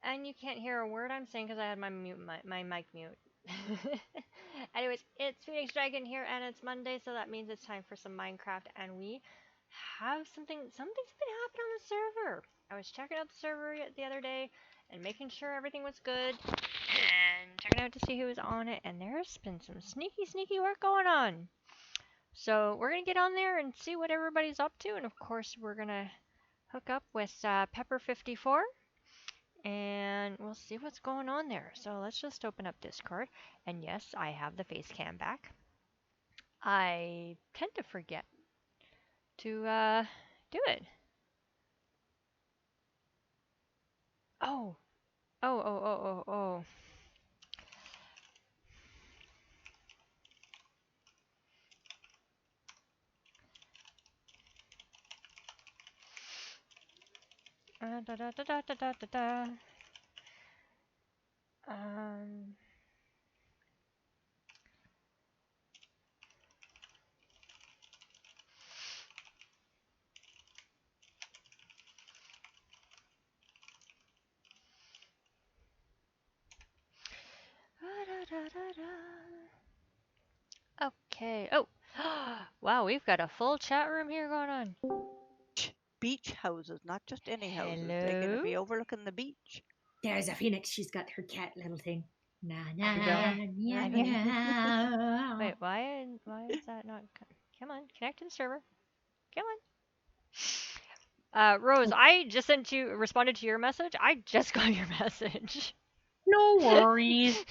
and you can't hear a word I'm saying because I had my mic mute. Anyways, it's Phoenix Dragon here, and it's Monday, so that means it's time for some Minecraft, and we have something's been happening on the server. I was checking out the server the other day and making sure everything was good, and checking out to see who was on it, and there's been some sneaky work going on. So we're gonna get on there and see what everybody's up to, and of course we're gonna hook up with Pepper54 and we'll see what's going on there. So let's just open up Discord. And yes, I have the face cam back. I tend to forget to do it. Oh, oh. Da da da da da da da da. Um. Okay. Oh, wow, we've got a full chat room here going on. Beach houses, not just any houses. They're going Hello? to be overlooking the beach. There's a phoenix. She's got her cat little thing. Na na I'm na here. na. Wait, why is that not? Come on, connect to the server. Come on. Rose, I just responded to your message. I just got your message. No worries.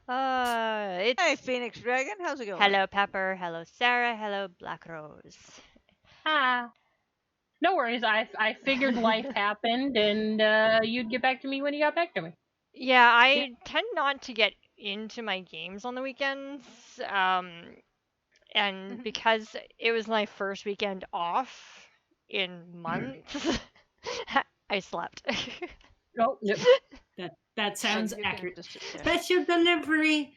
It's Hey, Phoenix Dragon, how's it going? hello Pepper, hello Sarah, hello Black Rose. Ah, no worries. I figured life happened, and you'd get back to me when you got back to me. Yeah, I tend not to get into my games on the weekends. And because it was my first weekend off in months, I slept. Oh, yep. That sounds You can accurate. just sit there. Special delivery.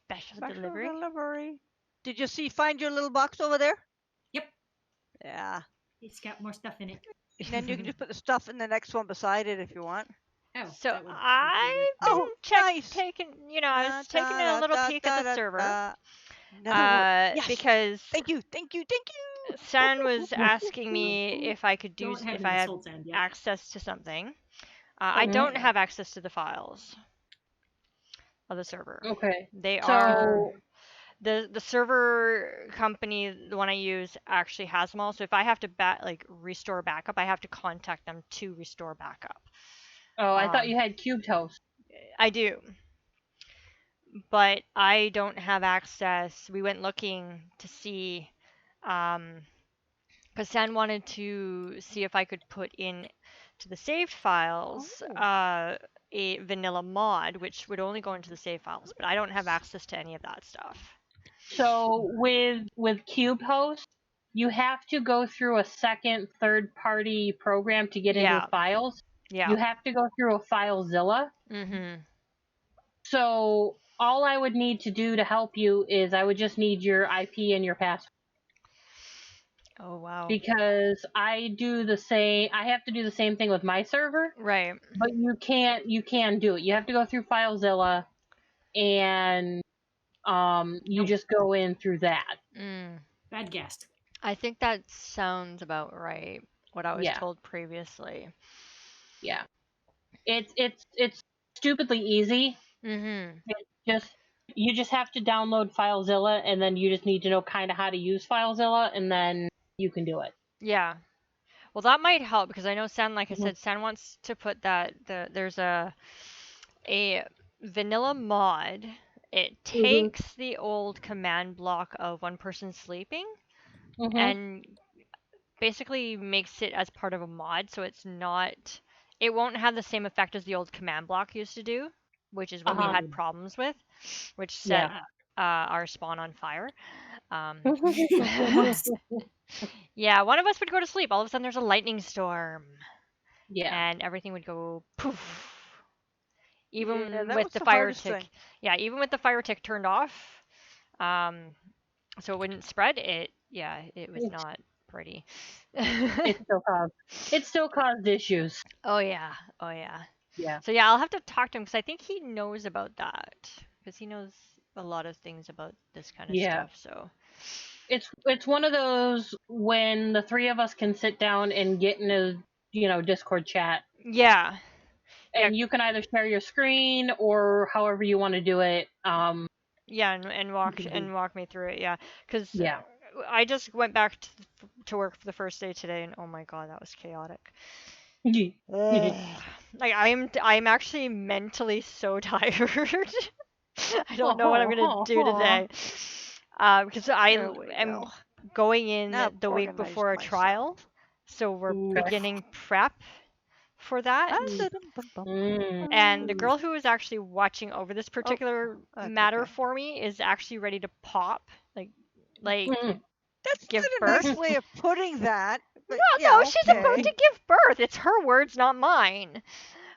Special Special delivery. delivery. Did you find your little box over there? Yep. Yeah. It's got more stuff in it. And then you can just put the stuff in the next one beside it if you want. Oh, So that would I've been nice. I was taking a little peek at the server. Yes. Because Thank you. San was asking me if I could don't have if any I had soul sand yet. access to something. I don't have access to the files of the server. Okay. They So are the server company, the one I use, actually has them all. So if I have to restore backup, I have to contact them to restore backup. oh, I thought you had cubed host. I do, but I don't have access. We went looking to see, because San wanted to see if I could put in to the saved files a vanilla mod, which would only go into the save files, but I don't have access to any of that stuff. So with cubed host, you have to go through a second, third-party program to get into the files. Yeah. You have to go through a FileZilla. Mm-hmm. So all I would need to do to help you is I would just need your IP and your password. Oh wow. Because I do the same. I have to do the same thing with my server. Right. But you can do it. You have to go through FileZilla, and you just go in through that. Bad guess. I think that sounds about right. What I was told previously. Yeah. It's stupidly easy. Mm-hmm. You just have to download FileZilla, and then you just need to know kind of how to use FileZilla, and then you can do it. Yeah. Well, that might help because I know San, like I said, San wants to put there's a vanilla mod. It takes the old command block of one person sleeping and basically makes it as part of a mod, so it won't have the same effect as the old command block used to do, which is what we had problems with, which set our spawn on fire. Yeah, one of us would go to sleep. All of a sudden, there's a lightning storm. Yeah. And everything would go poof. Even that with was the the fire hardest tick. thing. Yeah, even with the fire tick turned off, so it wouldn't spread. It was not pretty. It still caused issues. Oh yeah. Yeah. So yeah, I'll have to talk to him because I think he knows about that because he knows a lot of things about this kind of Yeah. stuff. So It's one of those when the three of us can sit down and get in a Discord chat, yeah, yeah, and you can either share your screen or however you want to do it. yeah, and walk can do- and walk me through it. Yeah, because Yeah. I just went back to work for the first day today, and oh my god, that was chaotic. Ugh. Like I'm actually mentally so tired. I don't know what I'm gonna do today. Because I There we am go. going in I've the week organized before a trial, myself. so we're Okay. beginning prep for that. Mm. And the girl who was actually watching over this particular that's matter okay. for me is actually ready to pop, like Mm. That's give not a nice birth. way of putting that. But No, yeah, no, she's about okay. to give birth. It's her words, not mine.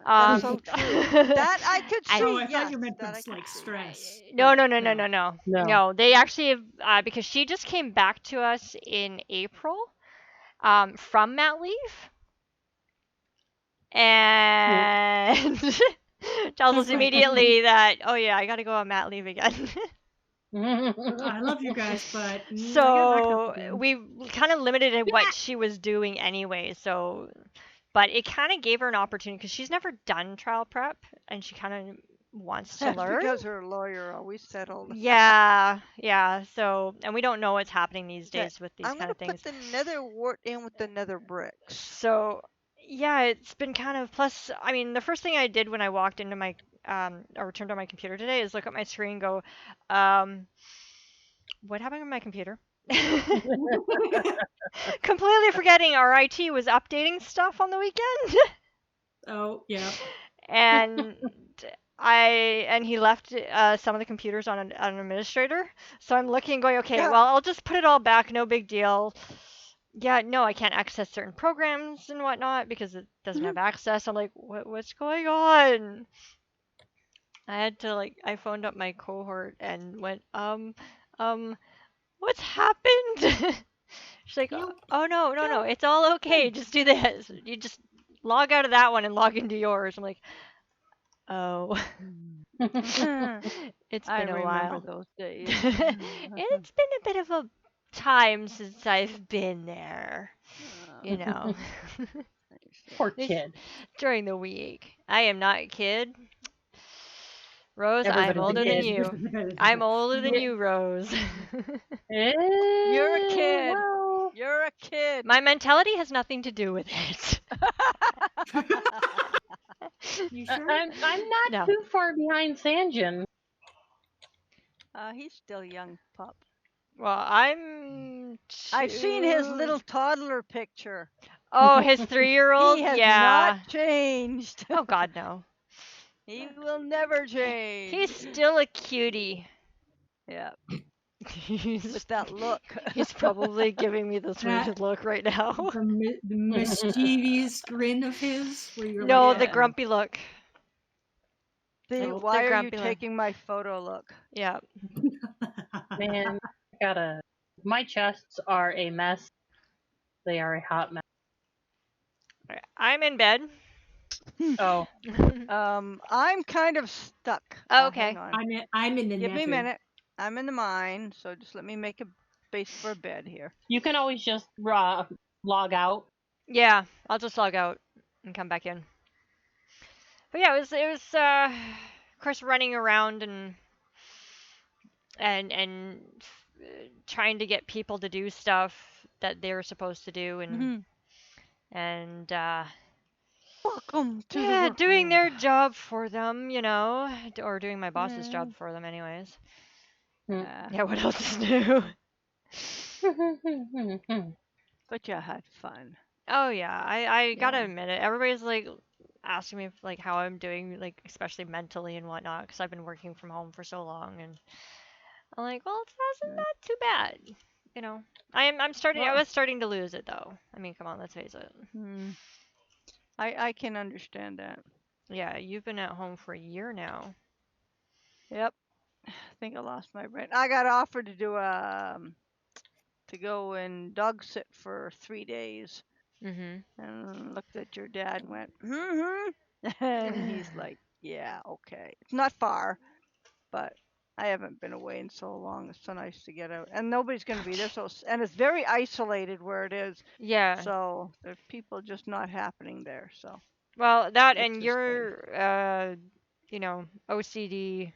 That's so true. That I could and- see. Oh, I thought yes, you meant that for I could like see. stress. No, but no, no, no, no, no, No. no. They actually have, because she just came back to us in April, from mat leave, and tells us Sounds like immediately that, oh yeah, I gotta go on mat leave again. I love you guys, but I get back up So again. we kind of limited in what she was doing anyway. So, but it kind of gave her an opportunity because she's never done trial prep and she kind of wants to That's learn. because her lawyer always settled. Yeah, yeah. So, and we don't know what's happening these Okay, days with these I'm kind gonna of things. put the nether wart in with the nether bricks. So, yeah, it's been kind of plus. I mean, the first thing I did when I walked into my or turned on my computer today is look at my screen and go, what happened with my computer? Completely forgetting our IT was updating stuff on the weekend. Oh, yeah. and he left some of the computers on an administrator. So I'm looking and going, okay, Yeah. well, I'll just put it all back, no big deal. Yeah, no, I can't access certain programs and whatnot because it doesn't have access. I'm like, what's going on? I had to I phoned up my cohort and went, what's happened? She's like, Yep. oh no, it's all okay. Just do this. You just log out of that one and log into yours. I'm like, oh, it's I been a remember while. those days. It's been a bit of a time since I've been there, you know, Poor This- kid. during the week. I am not a kid. Rose, I'm Everybody's a older than kid. you. I'm older than you, Rose. You're a kid. Well, You're a kid. My mentality has nothing to do with it. You sure? I'm not No. too far behind Sanjin. He's still a young pup. Well, I'm. I've seen his two- little toddler picture. Oh, his 3-year-old? He has Yeah. not changed. Oh, God, no. He will never change. He's still a cutie. Yeah, He's, with that look. he's probably giving me this That- weird look right now. The mischievous grin of his, where you're No, like, the Yeah. grumpy look. See, The why are you grumpy look. taking my photo look? Yeah. Man, my chests are a mess. They are a hot mess. Alright, I'm in bed. Oh, I'm kind of stuck. Oh, okay. Hang on. I'm in the Give me a nether. minute. I'm in the mine, so just let me make a base for a bed here. you can always just log out. Yeah, I'll just log out and come back in. But yeah, it was of course running around and trying to get people to do stuff that they were supposed to do and Welcome to the yeah, work doing world. their job for them, or doing my boss's job for them anyways. Yeah, Yeah, what else is new? but you had fun. Oh yeah, I gotta Yeah. admit it. Everybody's asking me if, how I'm doing, especially mentally and whatnot, because I've been working from home for so long, and I'm like, well, it's not too bad, I'm starting. I Well- was starting to lose it though. I mean, come on, let's face it. I can understand that. Yeah, you've been at home for a year now. Yep. I think I lost my brain. I got offered to do to go and dog sit for 3 days, Mhm. and looked at your dad and went, mm-hmm. And he's like, yeah, okay. It's not far, but I haven't been away in so long. It's so nice to get out. And nobody's going to be there. And it's very isolated where it is. Yeah. So there's people just not happening there. So, Well, that which and is good. you're, OCD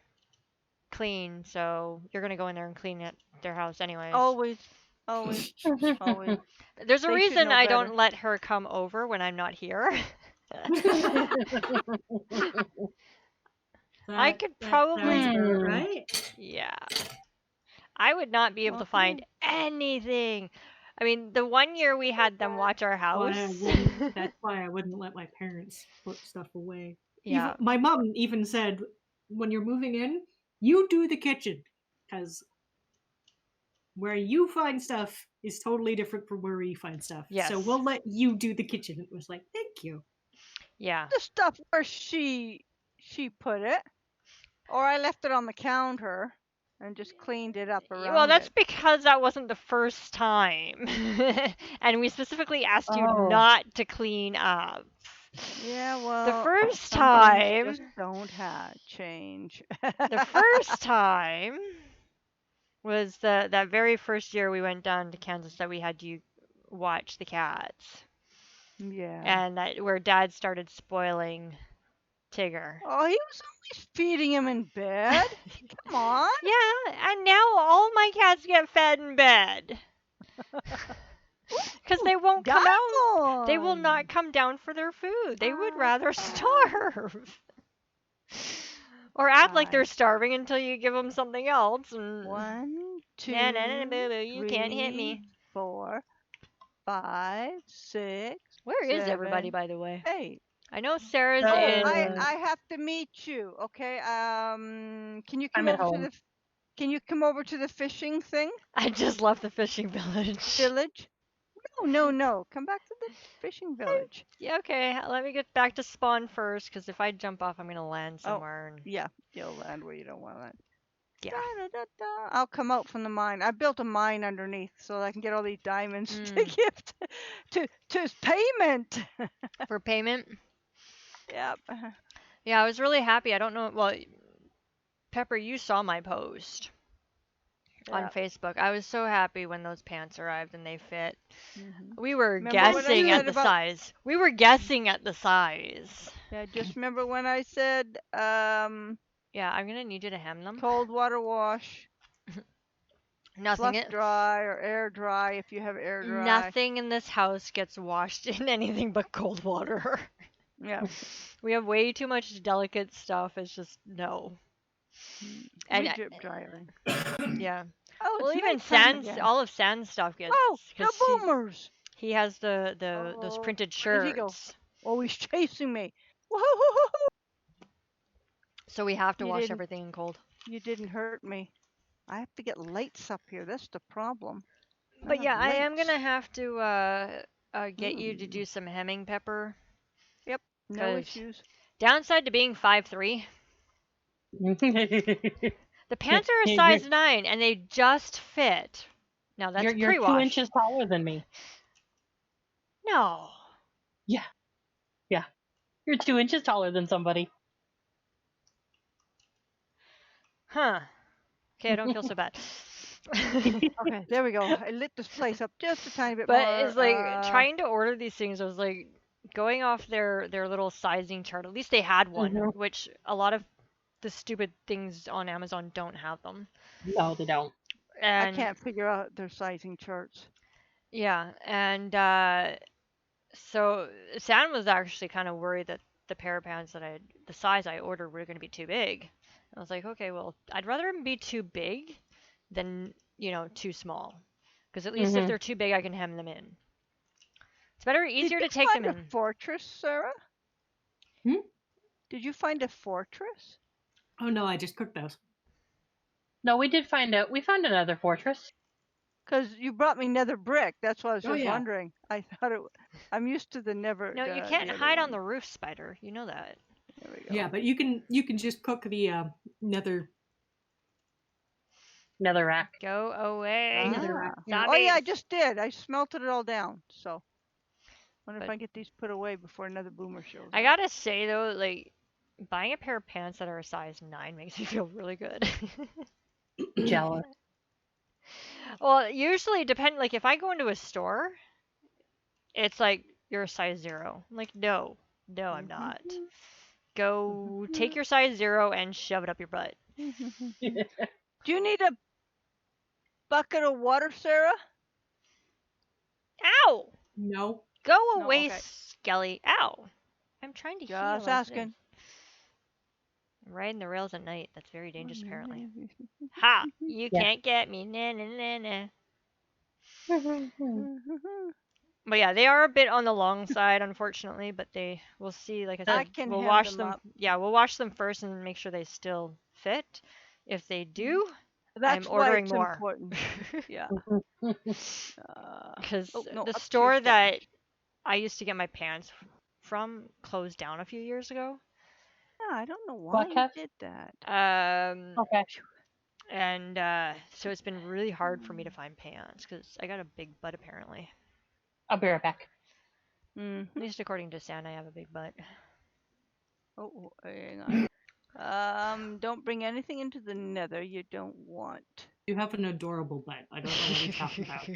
clean, so you're gonna go in there and clean their house anyways. Always, always, always. There's a They should reason know I better. don't let her come over when I'm not here. I could probably- Sounds about right. Yeah. I would not be able to find anything. I mean, the one year we had them watch our house. That's why I wouldn't let my parents put stuff away. Yeah. My mom even said, when you're moving in, you do the kitchen. Because where you find stuff is totally different from where we find stuff. Yes. So we'll let you do the kitchen. It was like, thank you. Yeah. The stuff where she put it, or I left it on the counter and just cleaned it up around Well, that's it. because that wasn't the first time. And we specifically asked you Oh. not to clean up. Yeah, well, The first some time, things just don't change. the first time was that very first year we went down to Kansas that we had you watch the cats. Yeah. And that where Dad started spoiling Tigger. Oh, he was always feeding him in bed. Come on. Yeah, and now all my cats get fed in bed. Because they won't come out. They will not come down for their food. They would rather starve. Or act like they're starving until you give them something else. And 1, 2, nah, nah, nah, boo, boo, you can't hit 3, me. 4, 5, 6, Where is 7, everybody, by the way? 8. I know Sarah's Oh, in. I have to meet you. Okay. Can you come I'm at over to home. the Can you come over to the fishing thing? I just left the fishing village. Village? No. Come back to the fishing village. Yeah, okay, let me get back to spawn first, because if I jump off, I'm going to land Oh. somewhere. And... Yeah, you'll land where you don't want to land. Yeah. Da-da-da-da. I'll come out from the mine. I built a mine underneath so I can get all these diamonds to Mm. give to payment. For payment? Yep. Yeah, I was really happy. I don't know. Well, Pepper, you saw my post on Yep. Facebook. I was so happy when those pants arrived and they fit. Mhm. We were Remember when I guessing said at the about- size. We were guessing at the size. Yeah, just remember when I said Yeah, I'm gonna need you to hem them. cold water wash, Nothing. fluff dry or air dry if you have air dry. Nothing in this house gets washed in anything but cold water. Yeah. We have way too much delicate stuff. It's just no. And We drip drying. yeah. Oh, Well, it's even nighttime Sans, again. all of Sans stuff gets. Oh, the 'cause boomers. he has the those Oh, printed where'd he go? shirts. Oh, he's chasing me. Whoa! So we have to You wash didn't- everything in cold. You didn't hurt me. I have to get lights up here. That's the problem. But don't yeah, have I am lights. gonna have to get you to do some hemming, Pepper. No 'cause- issues. Downside to being 5'3", the pants are a You're- size 9 and they just fit. Now that's you're pre-wash. 2 inches taller than me. No. You're 2 inches taller than somebody. Huh. Okay, I don't feel so bad. Okay, there we go. I lit this place up just a tiny bit But more. it's like trying to order these things. I was like going off their little sizing chart. At least they had one, Mhm. which a lot of the stupid things on Amazon don't have them. No, they don't. And I can't figure out their sizing charts. yeah, and so Sam was actually kind of worried that the pair of pants that the size I ordered were going to be too big. I was like, okay, well, I'd rather them be too big than too small, because at least if Mhm. they're too big, I can hem them in. It's better, easier to Did you take them find in. a fortress, Sarah? Hmm? Did you find a fortress? Oh no, I just cooked those. No, we found another fortress. Because you brought me nether brick. That's why I was Oh, just yeah. wondering. I thought I'm used to the never. No, you the can't other hide on one. the roof, Spider. You know that. There we go. Yeah, but you can just cook the nether. Netherrack. Go away. Nether rack. Oh yeah, I Zombies. just did. I smelted it all down. So Wonder if But- I get these put away before another boomer shows I up. gotta say though, like buying a pair of pants that are a size 9 makes me feel really good. Jealous. Well, usually like if I go into a store, it's like you're a size 0. I'm like, no, I'm not. Go take your size 0 and shove it up your butt. Do you need a bucket of water, Sarah? Ow! No. Go No, away, okay. Skelly. Ow! I'm trying to heal. Just as asking. this. I'm riding the rails at night. That's very dangerous, apparently. Ha! You Yeah. can't get me. Nah, nah, nah, nah. But yeah, they are a bit on the long side, unfortunately. But we'll see. Like I I said, can we'll hem wash them them. up. Yeah, we'll wash them first and make sure they still fit. If they do, That's I'm why ordering it's more. important. Yeah. Because oh, no, the up to your store that stash. I used to get my pants from closed down a few years ago. Yeah, I don't know why What, you Kev? did that. Okay. And so it's been really hard for me to find pants because I got a big butt apparently. I'll be right back. Mm. At least according to Santa, I have a big butt. Oh, hang on. Don't bring anything into the nether you don't want. You have an adorable butt. I don't know what you're talking about.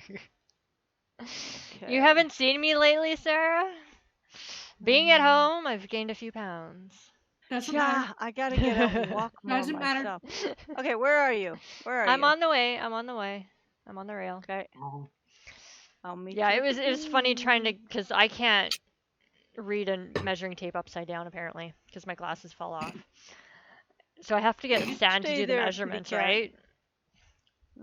Okay. You haven't seen me lately, Sarah? Being at home, I've gained a few pounds. Doesn't Yeah, matter. I gotta get out and walk more Doesn't matter. myself. Okay, where are you? Where are I'm you? on the way. I'm on the way. I'm on the rail. Okay, Oh. I'll meet Yeah, you. it was funny trying to because I can't read a measuring tape upside down apparently because my glasses fall off. So I have to get You Sand to stay do the there, kitty measurements, cat. right?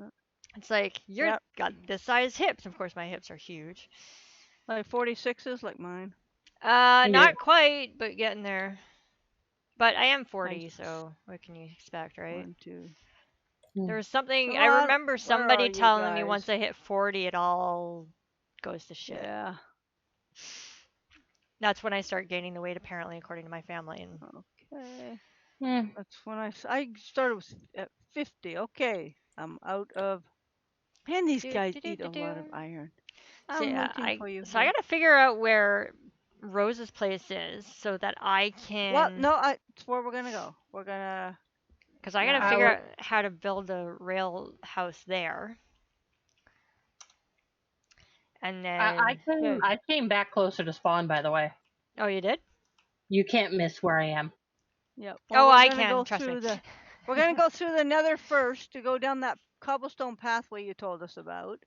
Uh, It's like you're Yep. got this size hips. Of course, my hips are huge. Like 46s, like mine. Not quite, but getting there. But I am 40, Nice. so what can you expect, right? 1, 2. There was something Come I on, remember where somebody are you telling me guys? once I hit 40, it all goes to shit. Yeah. That's when I start gaining the weight, apparently, according to my family. And Okay. Hmm. That's when I started with at 50. Okay, I'm out of. Man, these guys eat a lot of iron. so, I'm yeah, looking for you. so I gotta figure out where Rose's place is so that I can. Well, no, it's where we're gonna go. We're gonna. Because I gotta Yeah. figure out how to build a rail house there. And then. I came back closer to spawn, by the way. Oh, you did? You can't miss where I am. Yep. Oh, we're I gonna can, go trust me. through We're gonna go through the Nether first to go down that cobblestone pathway you told us about.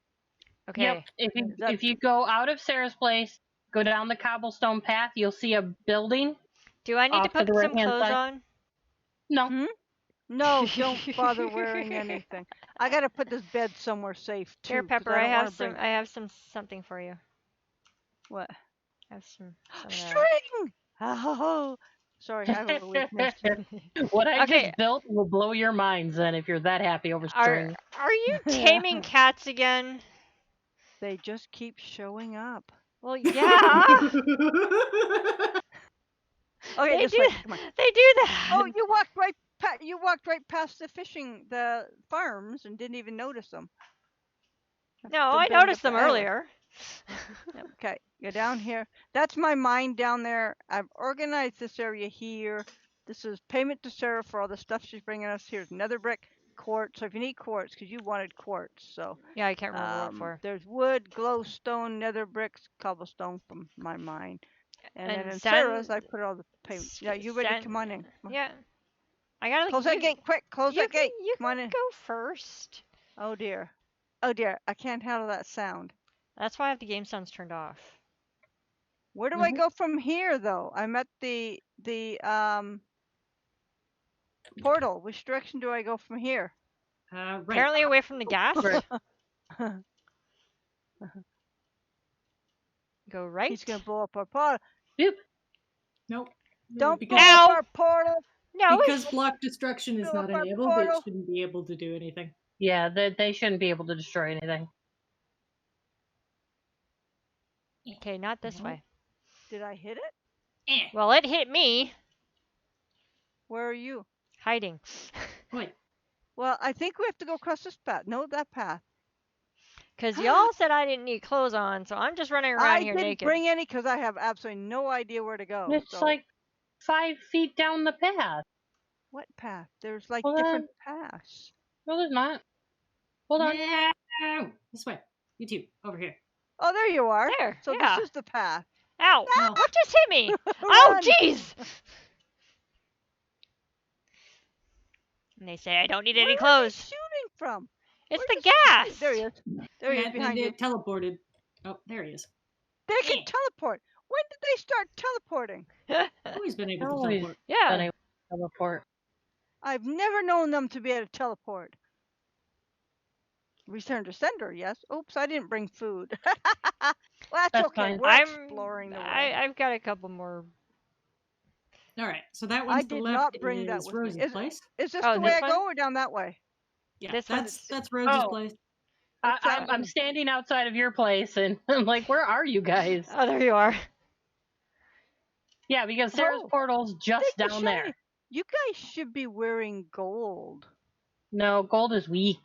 Okay. Yep. If you go out of Sarah's place, go down the cobblestone path, you'll see a building. Do I need to off to put the some right-hand clothes side. on? No. No, don't bother wearing anything. I gotta put this bed somewhere safe too. Here, 'cause Pepper, I I don't have wanna some. bring- I have something for you. What? I have some of that. String! Oh, sorry, I have a weakness. What I Okay. just built will blow your minds then if you're that happy over string. Are you taming cats again? They just keep showing up. Well, yeah. Okay, They this do. way. Come on. They do that. Oh, you walked right past the farms and didn't even notice them. No, to I build noticed up them the arrow. earlier. Okay, go down here. That's my mine down there. I've organized this area here. This is payment to Sarah for all the stuff she's bringing us. Here's nether brick, quartz. So if you need quartz, because you wanted quartz, so Yeah, I can't remember what for. there's wood, glowstone, nether bricks, cobblestone from my mine. And then And in sand- Sarah's, I put all the payment. Yeah, you ready? Come on in. Come on. Yeah. I gotta Close that gate, quick! Close that gate. You Come on can in. go first. Oh dear. Oh dear. I can't handle that sound. That's why I have the game sounds turned off. Where do I go from here, though? I'm at the portal. Which direction do I go from here? Right. Apparently away from the gas. Go right. He's gonna blow up our portal. Nope. Don't because, blow Ow! up our portal. No, because block destruction is Blow not up our enabled, it portal. shouldn't be able to do anything. Yeah, they shouldn't be able to destroy anything. Okay, not this No. way. Did I hit it? Well, it hit me. Where are you? Hiding. Wait. Well, I think we have to go across this path. No, that path. Because y'all said I didn't need clothes on, so I'm just running around I here didn't naked. bring any because I have absolutely no idea where to go. It's So like 5 feet down the path. what path? There's like Well, different paths. No, there's not. Hold on. No! This way. You two, over here. Oh, there you are. There, So yeah. this is the path. Ow! Oh. What just hit me? Oh, Run. jeez! And they say I don't need Where any are they clothes. shooting from? It's Where the does he shoot? gas. There he is. There he is Yeah, behind you. it teleported. Oh, there he is. They can Yeah. teleport. When did they start teleporting? Always been able to Always teleport. Yeah. been able to teleport. I've never known them to be able to teleport. Return to sender, yes. Oops, I didn't bring food. Well, that's That's okay. fine. We're exploring the way. I've got a couple more. All right, so that I one to the did left not bring that is with me. Rose's place. Is this Oh, the way this I one? go or down that way? Yeah, This one that's Rose's Oh. place. What's that I'm one? standing outside of your place, and I'm like, where are you guys? Oh, there you are. Yeah, because Sarah's Oh, portal's just Thank you, down Shiny. there. You guys should be wearing gold. No, gold is weak.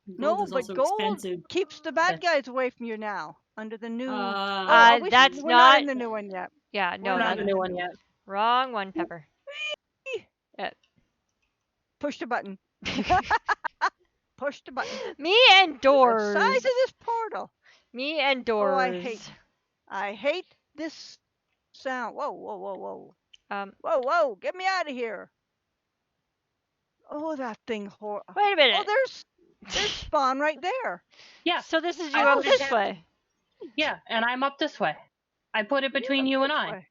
Gold No, is but also gold expensive. keeps the bad guys away from you now. Under the new. That's we're not not- in the new one yet. Yeah, no, We're Not not the that's in new one yet. wrong one, Pepper. Push the button. Push the button. Me and The doors. size of this portal. Me and doors. Oh, I hate this sound. Whoa, whoa, whoa, whoa. Whoa, whoa, get me out of here. Oh, that thing. Wait a minute. Oh, there's spawn right there. Yeah. So this is you I up put it this down. way. Yeah, and I'm up this way. I put it between you and This I. way.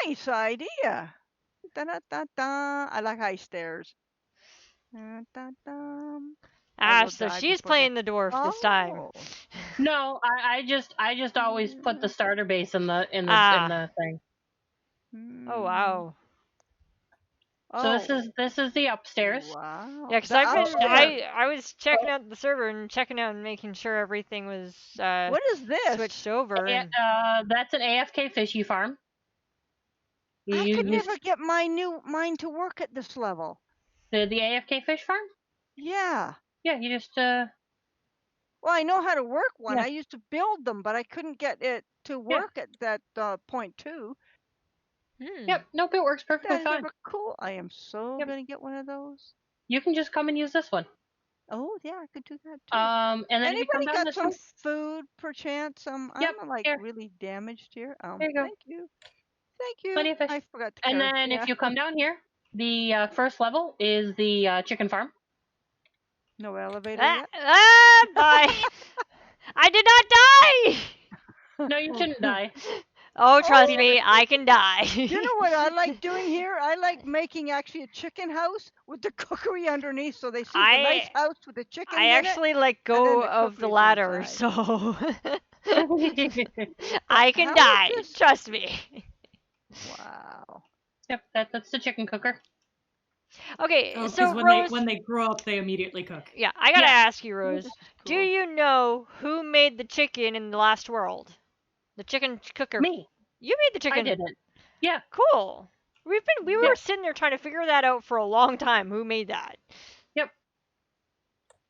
Nice idea. Da-da-da-da. I like high stairs. Da-da-da. Ah, will so die she's before playing the dwarf this time. Oh. No, I just always put the starter base in the Ah. in the thing. Oh wow. So this is the upstairs. Wow. Yeah, because The I've been upstairs. I was checking out the server and checking out and making sure everything was What is this? switched over. And, And that's an AFK fishy farm. I could you never get mine to work at this level. the AFK fish farm? Yeah. Yeah, you just Well, I know how to work one. Yeah. I used to build them, but I couldn't get it to work at that point 2. Yep, nope, it works perfectly That is fine. ever cool. I am so Yep. gonna get one of those. You can just come and use this one. Oh yeah, I could do that too. And then if you come Anybody down got this some way, food perchance? Yep, I'm like here. really damaged here. There you go. Thank you. Thank you. Plenty of fish. I forgot to and carry. then Yeah. if you come down here, the first level is the chicken farm. No elevator Ah, yet? bye. I did not die. No, you shouldn't die. Oh, trust Oh. me, I can die. You know what I like doing here? I like making actually a chicken house with the cookery underneath, so they see the nice house with the chicken. I actually let then go the of the cookery's ladder, inside. so I can How is die. this? Trust me. Wow. Yep, that's the chicken cooker. Okay, Oh, so because Rose. when they grow up, they immediately cook. Yeah, I gotta Yeah. ask you, Rose. This is Do cool. you know who made the chicken in the last world? The chicken cooker. Me. You made the chicken. I didn't. Yeah. Cool. We Yeah. were sitting there trying to figure that out for a long time. Who made that?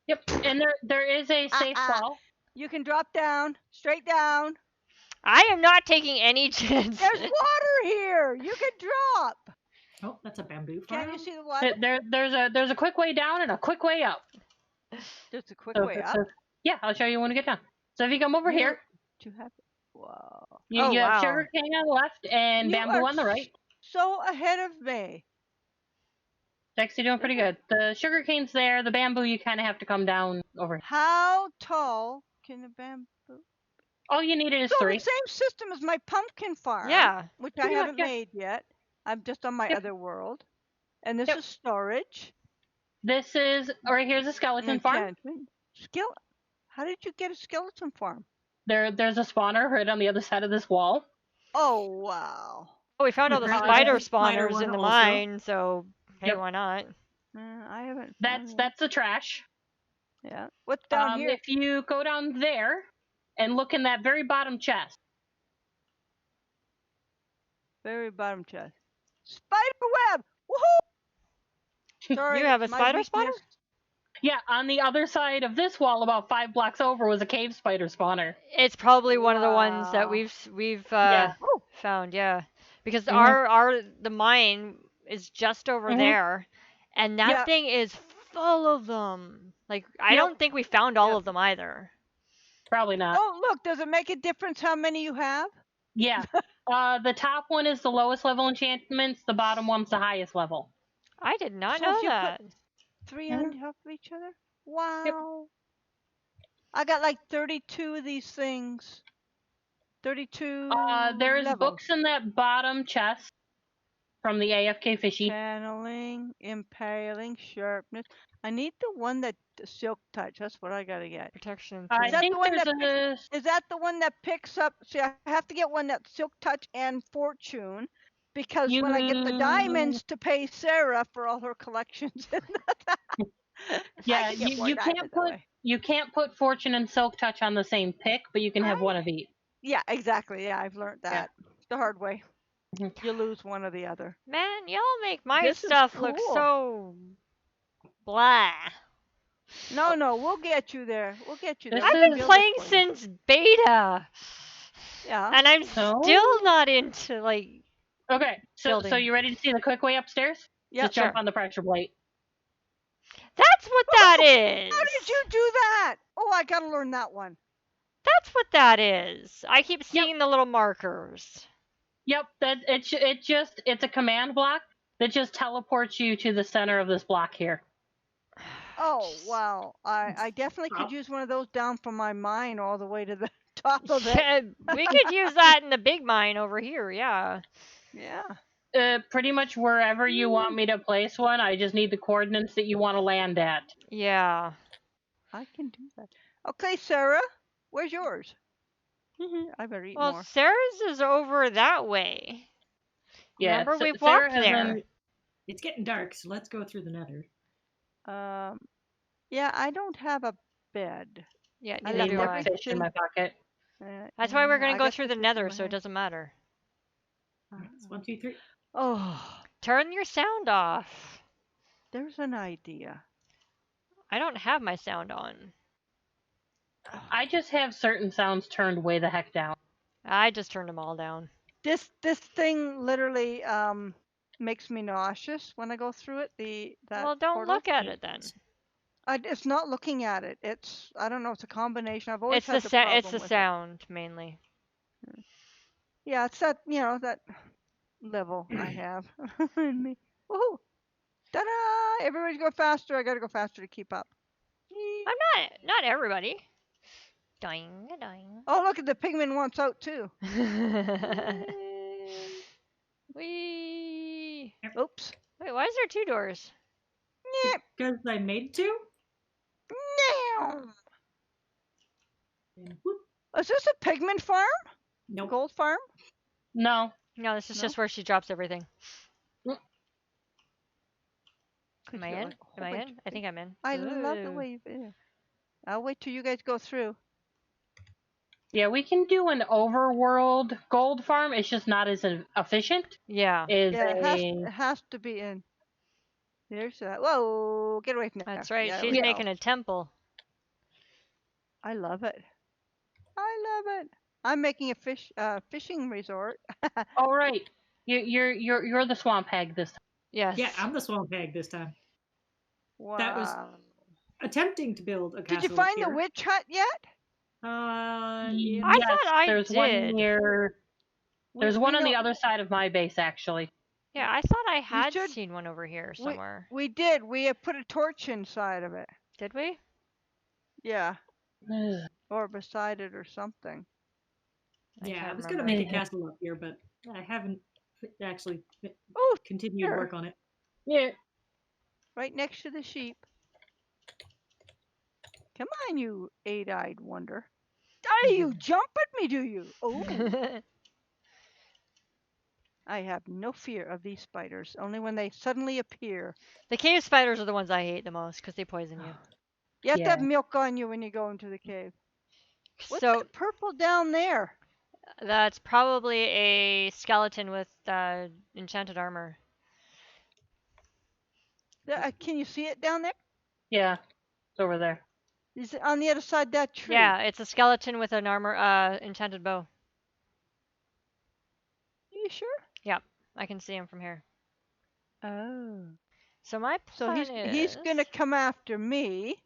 Yep. And there is a safe wall. You can drop down, straight down. I am not taking any chances. There's water here. You can drop. Oh, that's a bamboo farm. Can't you see the water? There's a quick way down and a quick way up. There's a quick So- way up. so- yeah, I'll show you when we get down. So if you come over You- here, Do you have? Wow. you Oh, have wow. sugar cane on the left and You bamboo are on the right. So ahead of me. Dexy doing pretty good. The sugar cane's there. The bamboo, you kind of have to come down over. How tall can the bamboo? All you need is So 3. the same system as my pumpkin farm. Yeah. Which I Pretty much, haven't yeah. made yet. I'm just on my Yep. other world. And this Yep. is storage. This is right here's a skeleton farm. Enchantment. How did you get a skeleton farm? There's a spawner right on the other side of this wall. Oh wow. Oh, we found all the Apparently spider there's a spider spawners one in the also. mine, so hey, Yep. why not? I haven't. That's found that's the trash. it. Yeah. What's down here? If you go down there and look in that very bottom chest, Very bottom chest. Spider web. Woohoo! Sorry, You have a my spider spawner? weakness. Yeah, on the other side of this wall, about 5 blocks over, was a cave spider spawner. It's probably one of the ones that Wow. we've Yeah. Oh, found, yeah. Because Mhm. the mine is just over Mhm. there, and that yeah. thing is full of them. Like I Yep. don't think we found all Yep. of them either. Probably not. Oh, look, does it make a difference how many you have? Yeah. The top one is the lowest level enchantments. The bottom one's the highest level. I did not So know if you put that. 3 on Mhm. top of each other? Yep. Wow. I got like 32 of these things. 32 There's levels. books in that bottom chest from the AFK fishy. Channeling, impaling, sharpness. I need the one that silk touch. That's what I gotta get. Protection. I Is that three. think the one there's that a. Is that the one that picks up? See, I have to get one that's silk touch and fortune, because when I get the You. diamonds to pay Sarah for all her collections, I Yeah, can get more you diamonds can't that put way. you can't put fortune and silk touch on the same pick, but you can have one of each. Yeah, exactly. Yeah, I've learned Yeah. that the hard way. Mhm. You lose one or the other. Man, y'all make my This is stuff look cool. so blah. No, we'll get you there. We'll get you there. This We I've can been build it playing for you. since beta, Yeah. and I'm Oh. still not into like. Okay, so Building. you ready to see the quick way upstairs? Yep. Just jump Sure. on the pressure plate. That's what that is. How did you do that? Oh, I gotta learn that one. That's what that is. I keep Yep. seeing the little markers. Yep, that it's a command block that just teleports you to the center of this block here. Oh wow. I definitely could Wow. use one of those down from my mine all the way to the top of it. Yeah, we could use that in the big mine over here. Yeah. Yeah. Pretty much wherever you want me to place one, I just need the coordinates that you want to land at. Yeah. I can do that. Okay, Sarah, where's yours? I better eat Well, more. Sarah's is over that way. Yeah, Remember, we've Sarah walked has there. been- It's getting dark, so let's go through the nether. Yeah, I don't have a bed. Yeah, I neither left do more I. fish in my pocket. That's why we're I gonna go got through the fish in nether, my so it hand. doesn't matter. It's 1, 2, 3. Oh, Turn your sound off. there's an idea. I don't have my sound on. I just have certain sounds turned way the heck down. I just turned them all down. This thing literally makes me nauseous when I go through it. That Well, don't portal. look at it then. It's not looking at it. It's I don't know. It's a combination. I've always It's had the the problem it's the with it. sound mainly. Yeah, it's that that level I have in me. Woohoo! Ta-da! Everybody's go faster. I gotta go faster to keep up. Yee. I'm not everybody. Dying, dying. Oh, look at the pigman wants out too. Wee. Oops. Wait, why is there 2 doors? Yep. Because I made 2. Now. And whoop. Is this a pigman farm? Nope. Gold farm? No. No, this is No? just where she drops everything. Could Am I you, in? like, a Am whole I bunch in? of I think I'm in. I love the Ooh. way you've. I'll wait till you guys go through. Yeah, we can do an overworld gold farm. It's just not as efficient. Yeah, Is Yeah, a it has to be in. There's that. Whoa! Get away from there. that's right. Yeah, She's we making go. a temple. I love it. I love it. I'm making a fishing resort. all right. You're the swamp hag this time. Yes. Yeah, I'm the swamp hag this time. Wow. That was attempting to build a castle. Did you find the here. witch hut yet? I Yes, thought I there's did. one near. There's We one on know- the other side of my base, actually. Yeah, I thought I had should- seen one over here we- somewhere. We did. We have put a torch inside of it. Did we? Yeah, Ugh. or beside it or something. Yeah, I can't was gonna remember. make a castle up here, but I haven't actually Oh, continued sure. work on it. Yeah. Right next to the sheep. Come on, you eight-eyed wonder. Oh, you jump at me, do you? Oh, I have no fear of these spiders. Only when they suddenly appear. The cave spiders are the ones I hate the most because they poison you. You have to have Yeah. milk on you when you go into the cave. What's So that purple down there? that's probably a skeleton with enchanted armor. Can you see it down there? Yeah. It's over there. Is it on the other side of that tree? Yeah, it's a skeleton with an enchanted bow. Are you sure? Yep, I can see him from here. Oh. So my So plan he's gonna is- come after me.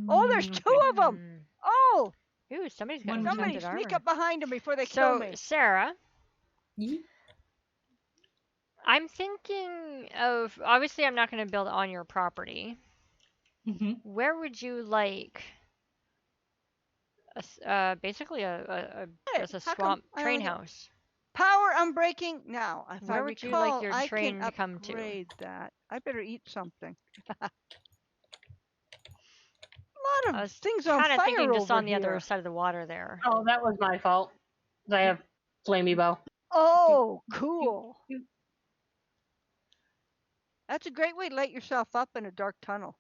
Oh, there's two of them. Hmm. Oh, Ooh, somebody's got One- somebody enchanted sneak armor. up behind him before they So, kill me. Sarah, Ye- I'm thinking of, obviously I'm not going to build on your property. Mhm. Where would you like basically a Hey, just a how come swamp I train only get- house? Power unbreaking now. If I Where would you like recall, your I train can to come to? upgrade that. I better eat something. A I lot of was things on kind of fire thinking just over on the here. other side of the water there. Oh, that was my fault. 'Cause I have flamey bow. Oh, cool. That's a great way to light yourself up in a dark tunnel.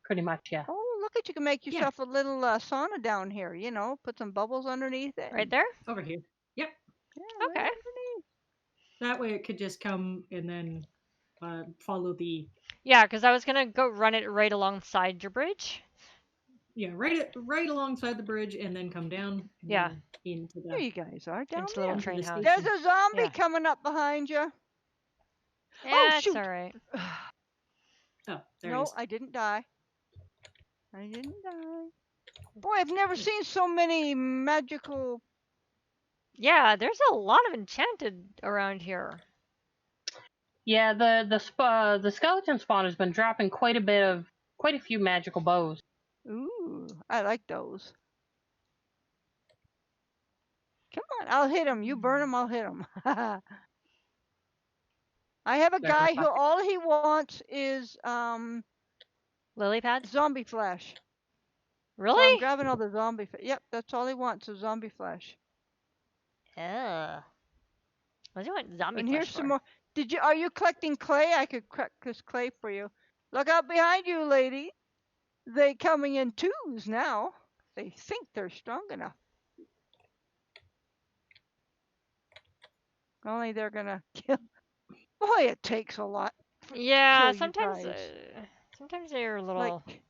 Pretty much, yeah. Oh, look at you can make Yeah. yourself a little sauna down here. You know, put some bubbles underneath it. Right there? Over here. Yep. Yeah, right Okay. underneath. That way it could just come and then follow the Yeah, because I was going to go run it right alongside your bridge. right alongside the bridge and then come down. And Yeah. then into There the you guys are down Into the there. little into train the house. station. There's a zombie Yeah. coming up behind you. Yeah, shoot. it's alright. Oh, there it No, is. I didn't die. I didn't die. Boy, I've never seen so many magical. Yeah, there's a lot of enchanted around here. Yeah, the skeleton spawn has been dropping quite a few magical bows. Ooh, I like those. Come on, I'll hit him. You burn him, I'll hit him. I have a There's guy a who all he wants is Lily pads? zombie flesh. So I'm Really? grabbing all the zombie. Yep, that's all he wants is zombie flesh. Ugh. What do you want zombie And flesh here's for? some more. Are you collecting clay? I could collect this clay for you. Look out behind you, lady. They coming in twos now. They think they're strong enough. Only they're gonna kill. Boy, it takes a lot. Yeah, kill you sometimes guys. sometimes they're a little. Like,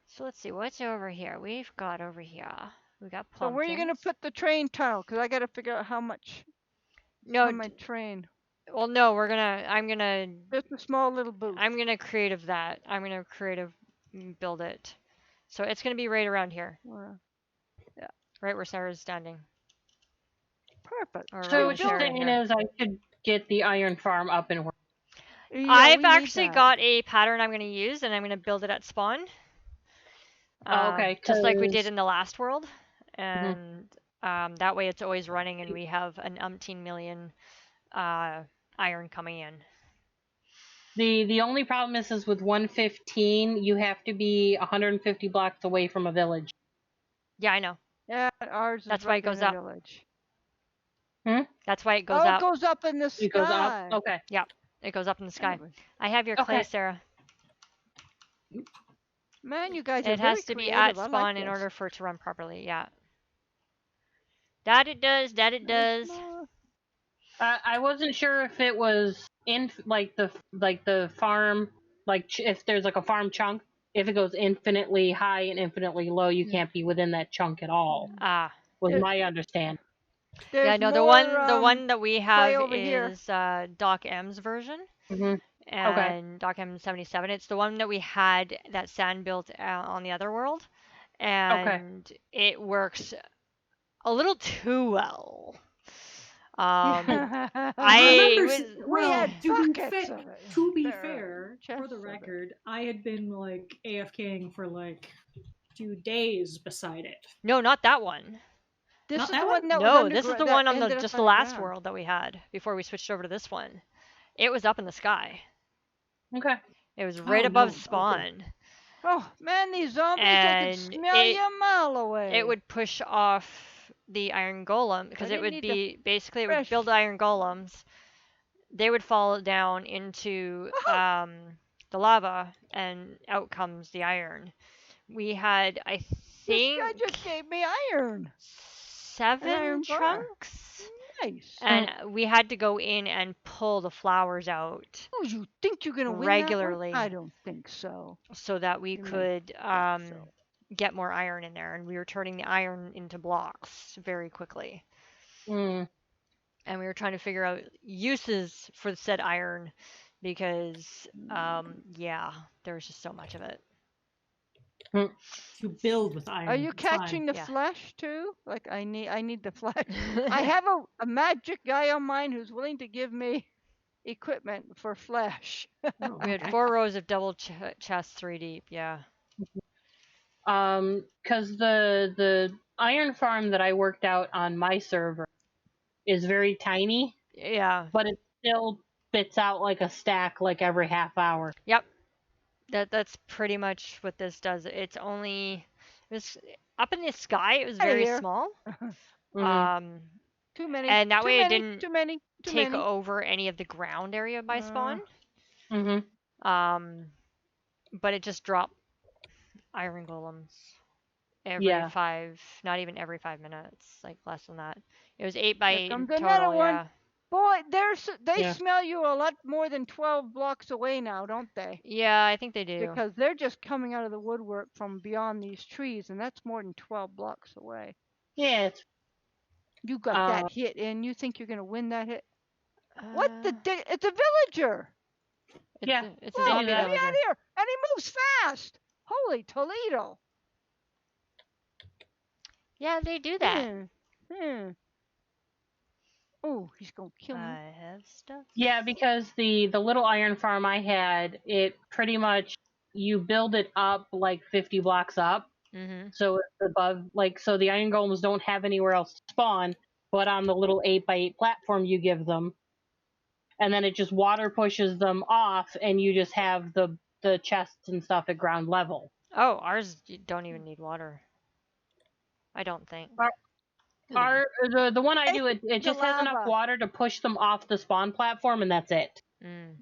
So let's see what's over here. We've got over here. We got so where are you gonna pumpkins. put the train tunnel? Cause I gotta figure out how much No, on my train. well, no, we're gonna. I'm gonna. Just a small little booth. I'm gonna creative that. I'm gonna creative build it. So it's gonna be right around here, right where Sarah's standing. Perfect. Or So right what with you're Sarah saying here. is I should get the iron farm up and work. Yeah, I've we need actually that. got a pattern I'm gonna use, and I'm gonna build it at spawn. Oh, okay, Just like we did 'cause- in the last world, and that way it's always running, and we have an umpteen million iron coming in. The only problem is with 115, you have to be 150 blocks away from a village. Yeah, I know. Yeah, ours is That's why right it goes in the up. village. That's why it goes Oh, up. it goes up in the sky. It goes up. Okay. It goes up in the sky. Anyway. I have your clay, Okay. Sarah. Man, you guys are It very has to be creative. at I like spawn in this. order for it to run properly. Yeah. That it does. That it does. I wasn't sure if it was in like the farm, if there's like a farm chunk. If it goes infinitely high and infinitely low, you can't be within that chunk at all. Ah. Was There- my understanding. There's Yeah, no, the more, one that we have over here. is Doc M's version. hmm And Doc M77. It's the one that we had that Sand built on the other world, and it works a little too well. I I remember was- s- we well, had to be buckets fa- of it. To be There are fair, for chests the of it. record, I had been like AFKing for like 2 days beside it. No, not that one. This Not is that the one? one that No, was this is the that one on ended up just on the last ground. world that we had before we switched over to this one. It was up in the sky. Okay. It was right Oh, above no, okay. spawn. Oh man, these zombies! I could And smell you a mile away. It would push off the iron golem because it didn't would need be basically it would fresh- build iron golems. They would fall down into the lava, and out comes the iron. We had, I This guy think, just gave me iron. 7 iron bar. chunks Nice. and we had to go in and pull the flowers out Oh, you think you're gonna win regularly. that one? I don't think so. so that we You may could think so. get more iron in there, and we were turning the iron into blocks very quickly, Mm. and we were trying to figure out uses for said iron because yeah, there's just so much of it. To build with iron. Are you it's fine. catching the Yeah. flesh too? Like I need the flesh. I have a magic guy on mine who's willing to give me equipment for flesh. Oh, We had okay. 4 rows of double chests 3 deep. Yeah. Because the iron farm that I worked out on my server is very tiny, Yeah. but it still spits out like a stack like every half hour. Yep. That's pretty much what this does. It was up in the sky. It was Outta very here. small. Mhm. Too many. And that too way it many, didn't Too many. Too take many. over any of the ground area by spawn. Mhm. But it just dropped iron golems every Yeah. 5, not even every 5 minutes, like less than that. It was 8 by Here 8 in comes another total. one. Yeah. Boy, they Yeah. smell you a lot more than 12 blocks away now, don't they? Yeah, I think they do. Because they're just coming out of the woodwork from beyond these trees, and that's more than 12 blocks away. Yeah. It's You got that hit in. You think you're gonna win that hit? What the Uh, dick? It's a villager. Yeah. It's a Whoa, zombie get me villager. out of here! And he moves fast. Holy Toledo! Yeah, they do that. Oh, he's gonna kill me. I have stuff. Yeah, because the little iron farm I had, it pretty much you build it up like 50 blocks up, Mhm. so it's above so the iron golems don't have anywhere else to spawn, but on the little 8 by 8 platform you give them, and then it just water pushes them off, and you just have the chests and stuff at ground level. Oh, ours don't even need water. I don't think. The one I do, it The just has enough lava. water to push them off the spawn platform, and that's it. Mm.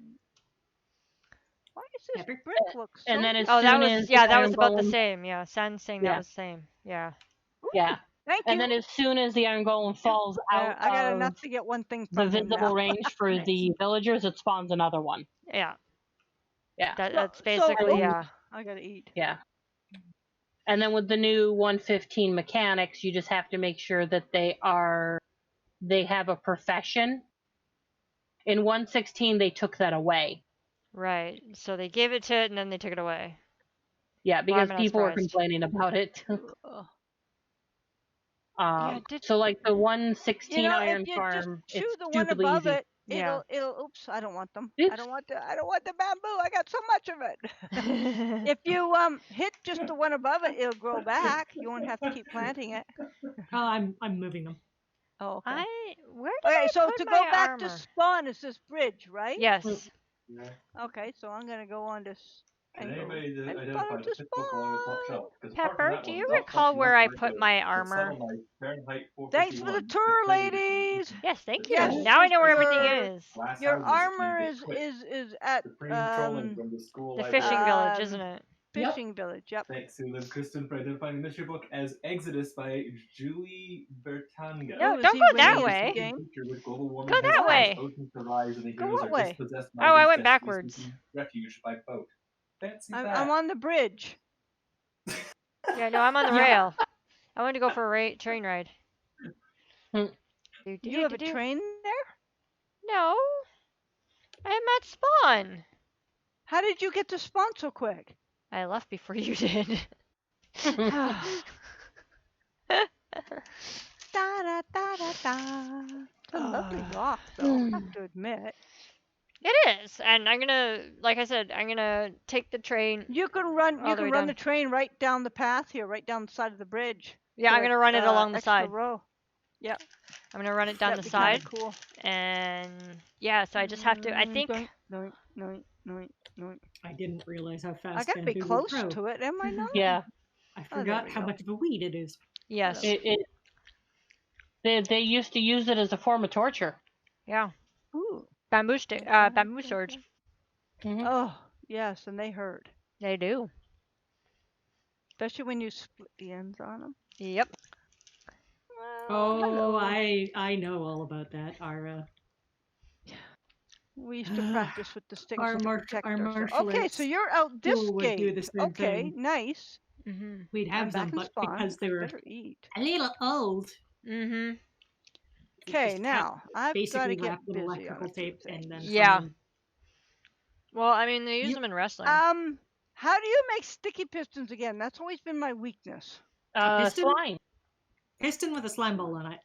Why does this Epic. brick look so? And then as Oh, that soon was as yeah, the that was iron about the golem- same. Yeah, San's saying that Yeah. was the same. Yeah. Yeah. Thank And you. then as soon as the iron golem falls out I got of enough to get one thing the from him visible now. range for Nice. the villagers, it spawns another one. Yeah. Yeah. That's So- basically so- yeah. I gotta eat. Yeah. And then with the new 115 mechanics, you just have to make sure that they have a profession. In 116, they took that away. Right. So they gave it to it and then they took it away. Yeah, because I'm not people were surprised. complaining about it. Ugh. Yeah, So the 116 You know, iron if you farm, just chew it's the one stupidly above easy. it, Yeah. it'll. Oops, I don't want them. Oops. I don't want the bamboo. I got so much of it. If you hit just the one above it, it'll grow back. You won't have to keep planting it. I'm moving them. Oh, okay. Where did Okay, I so put to my go back armor? to spawn is this bridge, right? Yes. Okay, so I'm gonna go on this. Can and go- anybody and identify follow the to fifth book along the top spawn. shelf? 'Cause apart from Pepper, that do one, you the top recall shelf where I marked put out my the armor? Satellite Fahrenheit Thanks for the 451, tour, the plane. ladies. Yes, thank you. Yes, Now I know where your- everything is. Glass Your houses armor can't is get quick. is at Supreme trolling from the school The library. fishing village, Um, isn't it? fishing village. Yep. Thanks to Liv Kristen for identifying the mystery book as Exodus by Julie Bertanga. No, is don't he go winning that this way. game? Feature with global warming Go has that caused way. oceans to rise and the Go heroes what are way? dispossessed Oh, I these went destinies backwards. seeking refuge by boat. Fancy I'm that. on the bridge. Yeah, no, I'm on the Yeah. rail. I wanted to go for a train ride. Hmm. You have a train there? No. I'm at spawn. How did you get to spawn so quick? I left before you did. Da da da da da. It's a lovely walk, though. I have to admit. It is, and I'm gonna, like I said, I'm gonna take the train. You can run. All You the can way run down. the train right down the path here, right down the side of the bridge. Yeah, I'm Put a, gonna run it along the extra side. row. I'm gonna run it down That'd the be kinda side, Cool. and yeah, so I just have to. I think. Doink, doink, doink, doink. I didn't realize how I fast gotta be bamboo close would grow. to it, am I not? Yeah. I there forgot we how go. much of a weed it is. Yes. They used to use it as a form of torture. Yeah. Ooh. Bamboo bamboo swords. Mhm. Oh, yes, and they hurt, They do. especially when you split the ends on them. Yep. Oh, hello. I know all about that. We used to practice with the sticks Our to mar- protect our ourselves. martial Okay, so arts you're out this school would do gate. the same Okay, thing. nice. Mhm. We'd I'm have back them, in but spawn. because they were Better eat. a little old, Mhm. we Okay, just now I've got to basically get wrap with busy on electrical a few tape and then things. Yeah. find. Well, I mean, they use You- them in wrestling. How do you make sticky pistons again? That's always been my weakness. piston? Slime. Piston with a slime ball on it.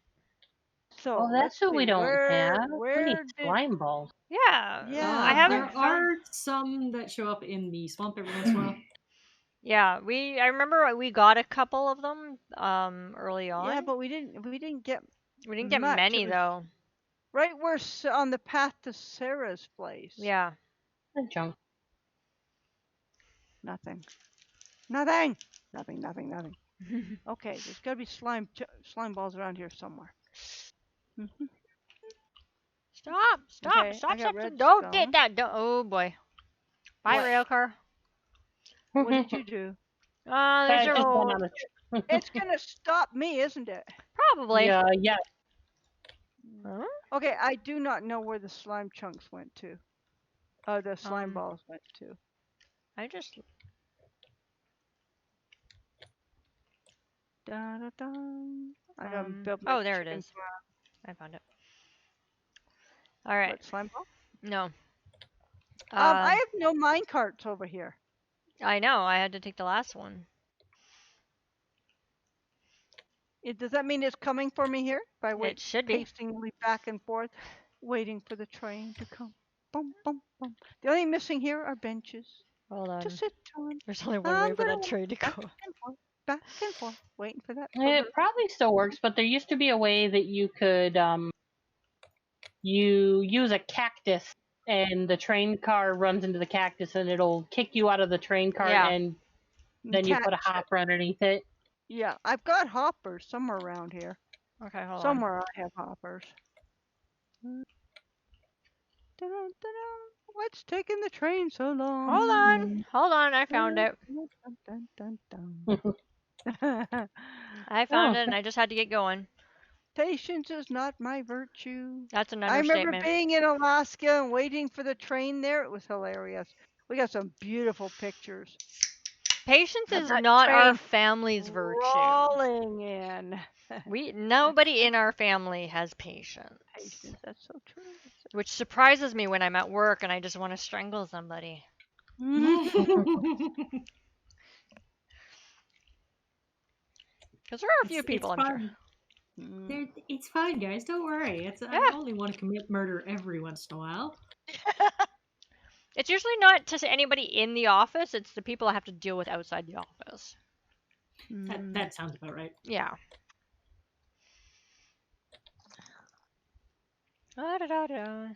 So Oh, let's that's what see, we don't have. We where need did slime balls. Yeah. Yeah, I have There found. are some that show up in the swamp every once in a while. Yeah, I remember we got a couple of them early on. yeah, but we didn't get we didn't get much. many It was though. right where on the path to Sarah's place. Yeah. Junk. Nothing. Okay, there's got to be slime balls around here somewhere. Mhm. Stop! Stop! Okay, I Stop! got Stop! redstone. Don't get that! Don't. Oh boy. Bye, What? railcar. What did you do? There's I a just Oh, went on a it's gonna stop me, isn't it? probably. yeah. Huh? Okay, I do not know where the slime chunks went to. Oh, the slime balls went to. I just. Da, da, da. I gotta build my Oh, there it chicken is. I found it. All right. What, slime ball? No. I have no mine carts over here. I know. I had to take the last one. Does that mean it's coming for me here? By It should be. pacing back and forth, waiting for the train to come. Bum, bum, bum. The only missing here are benches Hold on. to sit on. There's only one way for that train to go. Back and forth, waiting for that. It probably still works, but there used to be a way that you could you use a cactus and the train car runs into the cactus and it'll kick you out of the train car Yeah. and then you put a hopper underneath it. Yeah, I've got hoppers somewhere around here. Okay, hold on. Somewhere I have hoppers. Da-da-da-da. What's taking the train so long? Hold on. Hold on. I found it. Dun, dun, dun, dun. I found it, and I just had to get going. Patience is not my virtue. That's an I remember understatement. being in Alaska and waiting for the train there. It was hilarious. We got some beautiful pictures. Patience Of is that not our train family's virtue. Rolling in. Nobody in our family has patience. Patience, that's so true. Which surprises me when I'm at work and I just want to strangle somebody. Because there are a few people, I'm sure. It's fine, guys. Don't worry. Yeah. I only want to commit murder every once in a while. It's usually not to anybody in the office, it's the people I have to deal with outside the office. That sounds about right. Yeah. Da-da-da-da.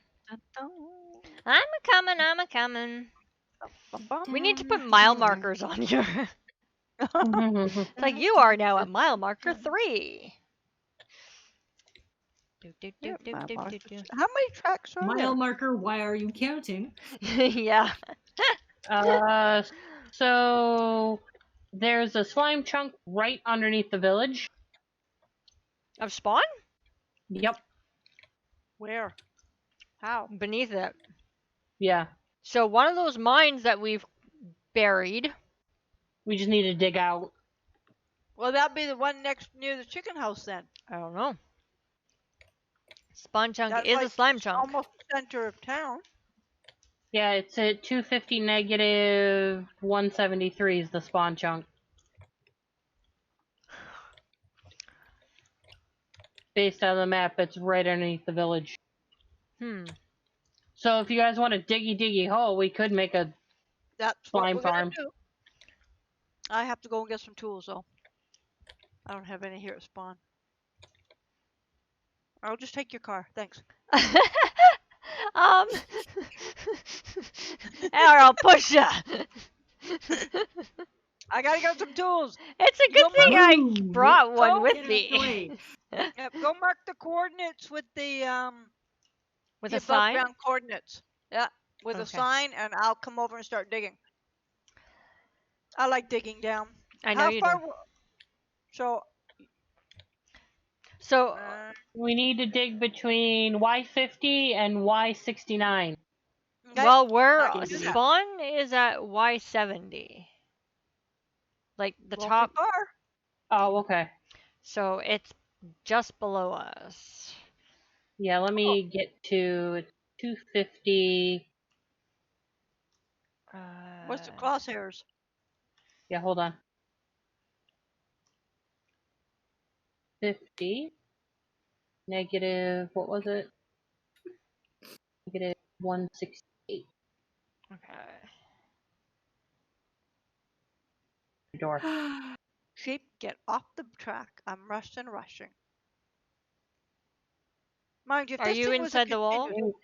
I'm a coming. We need to put mile markers on here. It's like you are now at mile marker 3. How many tracks are Mile there? marker, why are you counting? Yeah. So there's a slime chunk right underneath the village. Of spawn? Yep. Where? How? Beneath it. Yeah. So one of those mines that we've buried. We just need to dig out. Well, that'd be the one near the chicken house then. I don't know. Spawn chunk That's is like a slime chunk. Almost the center of town. Yeah, it's at 250 negative 173 is the spawn chunk. Based on the map, it's right underneath the village. So if you guys want a diggy hole, we could make a That's slime what we're farm. gonna do. I have to go and get some tools though. I don't have any here at spawn. I'll just take your car. Thanks. Or I'll push ya. I gotta get some tools. It's a good thing I Boom. brought one Go with Get out me. the way. Yep, go mark the coordinates with the With the a sign? above ground coordinates. Yeah, with a Okay. sign, and I'll come over and start digging. I like digging down. I know How you far? do. So So, We need to dig between Y50 and Y69. okay, well, where I can do that. spawn is at Y70. Like the Won't top, be far. Oh, okay. so it's just below us. Yeah, let me get to 250. What's the crosshairs? Yeah, hold on. 50. Negative, what was it? Negative 168. Okay. Door. Sheep, get off the track. I'm rushing. Mind you, if Are this you thing was a inside the wall? continuous,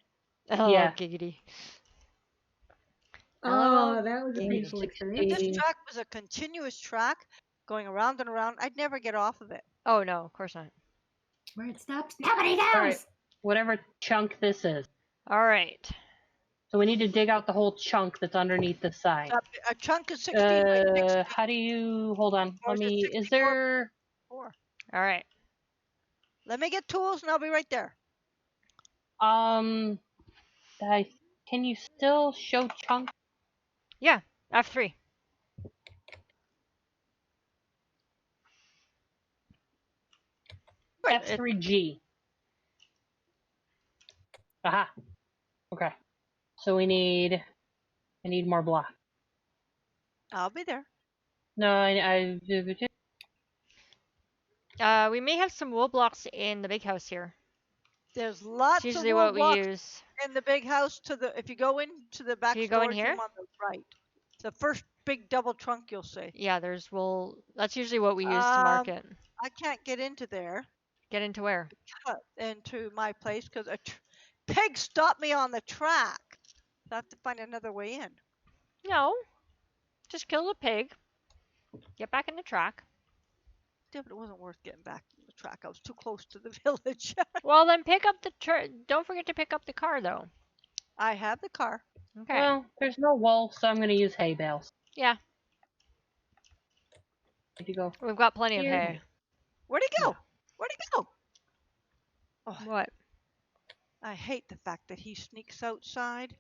Oh, Yeah. giggity. Oh, LOL, that was a giggity. painful experience. if this 60. track was a continuous track going around and around, I'd never get off of it. Oh no, of course not. Where it stops, nobody knows. Alright. Whatever chunk this is. All right. So we need to dig out the whole chunk that's underneath the side. So a chunk is 16 by 60. How do you, hold on, Or let is it me, is 64? there, All right. Let me get tools and I'll be right there. can you still show chunk? Yeah, F3. Right. F3G. Aha. Okay. So I need more block. I'll be there. No, We may have some wool blocks in the big house here. There's It's lots of usually wool what we blocks use. in the big house. If you go into the back Can you go in storage here? room on the right, the first big double trunk you'll see. Yeah, there's wool. That's usually what we use to market. I can't get into there, Get into where? into my place, because pig stopped me on the track. So I have to find another way in. No. Just kill the pig. Get back in the track. Yeah, but it wasn't worth getting back on the track. I was too close to the village. Well, then pick up the don't forget to pick up the car though. I have the car. Okay. well, there's no wool, so I'm gonna use hay bales. Yeah, Need to go. we've got plenty of Here. hay. Where'd he go? Where'd he go? Oh, What? I hate the fact that he sneaks outside.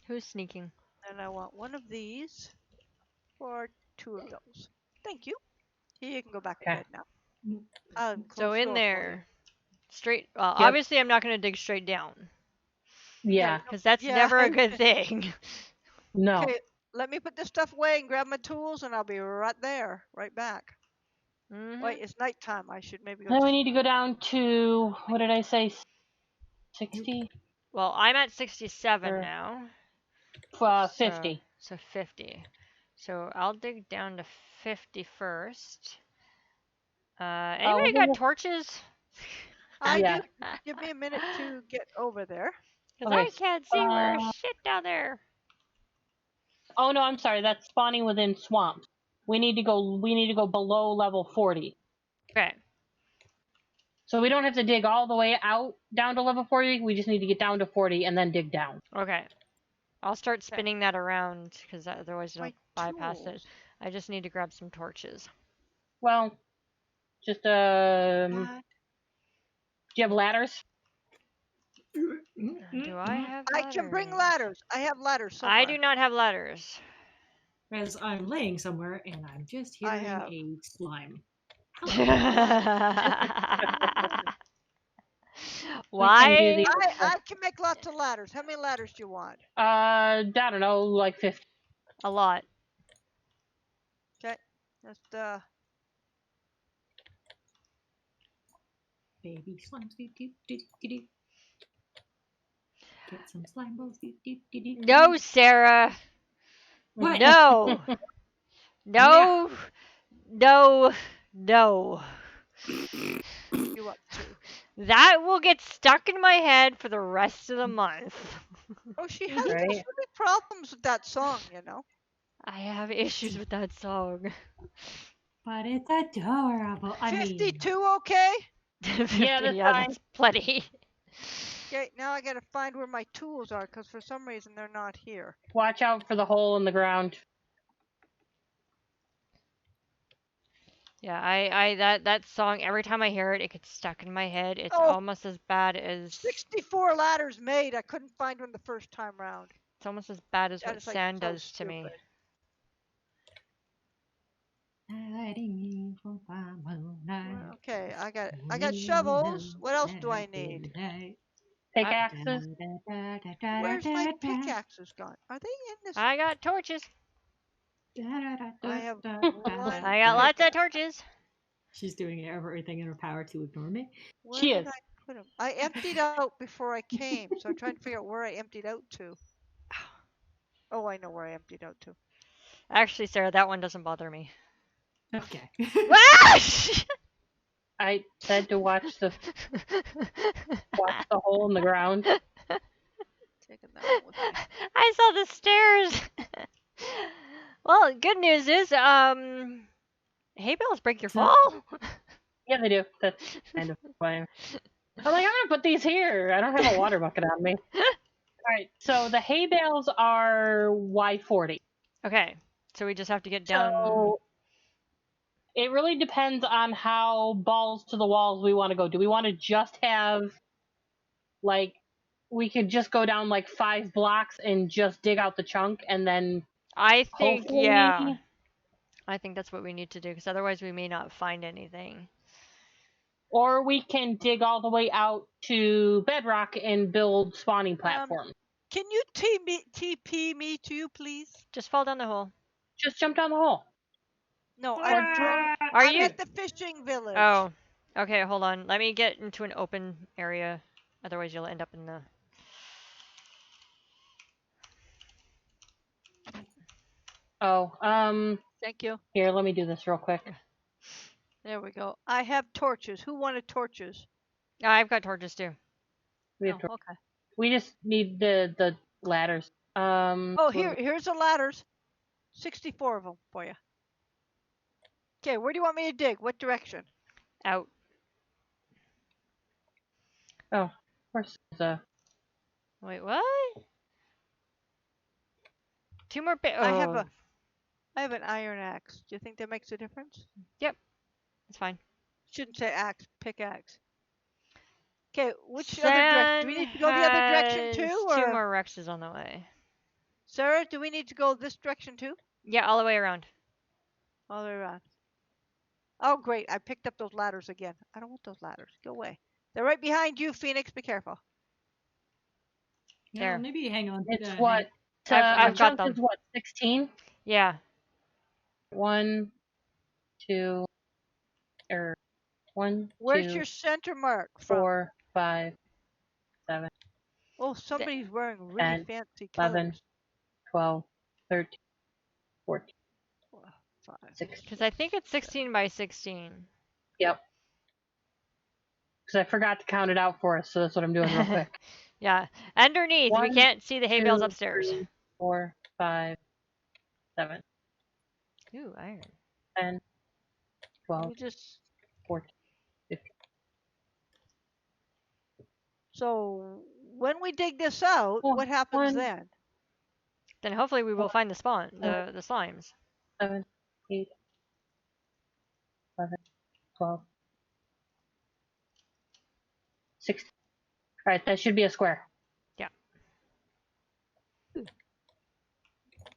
Who's sneaking? And I want one of these or two of those. Thank you. Here, you can go back to Okay. bed now. I'll close So the in door for you. there, straight. Well, Yep. obviously I'm not going to dig straight down Yeah. because that's Yeah. never a good thing. No. Okay, let me put this stuff away and grab my tools, and I'll be right there, right back. Mhm. Wait, it's nighttime. I should maybe go. Then to we need to go down to, what did I say? 60? Well, I'm at 67 Or- now. 50. So 50. So I'll dig down to 50 first. Anybody we'll got go- torches? I Yeah. do. Give me a minute to get over there. Because Okay, I can't see where uh, shit down there. Oh no, I'm sorry. That's spawning within swamps. We need to go below level 40. Okay. So we don't have to dig all the way out down to level 40. We just need to get down to 40 and then dig down. Okay. I'll start spinning that around because otherwise My it'll bypass it. tools. I just need to grab some torches. Well, just do you have ladders? Do I have I can bring ladders? ladders. I have ladders somewhere. I do not have ladders. As I'm laying somewhere and I'm just I hearing have. a slime. Why? I can make lots of ladders. How many ladders do you want? I don't know, like 50. A lot. Just Baby slimes. Do, do, do, do, do. Get some slime balls. Do, do, do, do, do, No, do. Sarah. What? No. No. No. No. you up to? That will get stuck in my head for the rest of the month. Oh, she has Right. so many problems with that song, you know. I have issues with that song. But it's adorable. I mean, 52, okay? 50, Yeah, that's fine. that's plenty. Okay, now I gotta find where my tools are, because for some reason they're not here. Watch out for the hole in the ground. Yeah, that song, every time I hear it, it gets stuck in my head. It's Oh, almost as bad as 64 ladders made. I couldn't find one the first time round. it's almost as bad as That what is like sand so does to me. stupid. Well, okay, I got shovels. What else do I need? Pickaxes. Where's my pickaxes gone? Are they in this? I got torches. I have one. I got lots of torches. She's doing everything in her power to ignore me. Where She did is. I put them? I emptied out before I came, so I'm trying to figure out where I emptied out to. Oh, I know where I emptied out to. Actually, Sarah, that one doesn't bother me. Okay. Wash! I said to watch the hole in the ground. Taking that one with me. I saw the stairs. Well, good news is, hay bales break your fall. Yeah, they do. That's kind of funny. I'm like, I'm gonna put these here. I don't have a water bucket on me. Alright, so the hay bales are Y40. Okay, so we just have to get down. So it really depends on how balls to the walls we want to go. Do we want to just have, like, we could just go down like 5 blocks and just dig out the chunk and then I think, hopefully. yeah. I think that's what we need to do, because otherwise we may not find anything. Or we can dig all the way out to bedrock and build spawning platforms. Can you TP me to you, please? Just fall down the hole. Just jump down the hole. No, Or I'm drone. Are I'm you? at the fishing village. Oh, okay. Hold on. Let me get into an open area. Otherwise, you'll end up in the. Oh, Thank you. here, let me do this real quick. There we go. I have torches. Who wanted torches? I've got torches too. We, have Oh, to- okay. we just need the ladders. Oh, here's the ladders. 64 of them for you. Okay, where do you want me to dig? What direction? Out. Oh, of course. Wait, what? Two more bit. Oh, I have an iron axe. Do you think that makes a difference? it's fine. Shouldn't say axe, pickaxe. Okay, which other direction? Do we need to go the other direction Has too, Two or more Rexes on the way. Sarah? Do we need to go this direction too? Yeah, all the way around. All the way around. Oh, great! I picked up those ladders again. I don't want those ladders. Go away. They're right behind you, Phoenix. Be careful. Yeah, There. maybe hang on. It's hang- what? I've a got chunk them. is what? 16? Yeah. 1, 2, or 1, Where's 2, your center mark from? 4, 5, 7, Oh, somebody's wearing really 10, fancy 11, colors. 12, 13, 14, 5. 16. Because I think it's 16 by 16. Yep. Because I forgot to count it out for us, so that's what I'm doing real quick. Yeah. Underneath, we 1, can't see the hay bales 2, upstairs. 3, 4, 5, 7, Ooh, iron. 10, 12, You just 14, 15. so when we dig this out, Oh, what happens 1, then? Then hopefully we will 4, find the spawn, the slimes. 7, 8, 11, 12, 16. Alright, that should be a square. Yeah.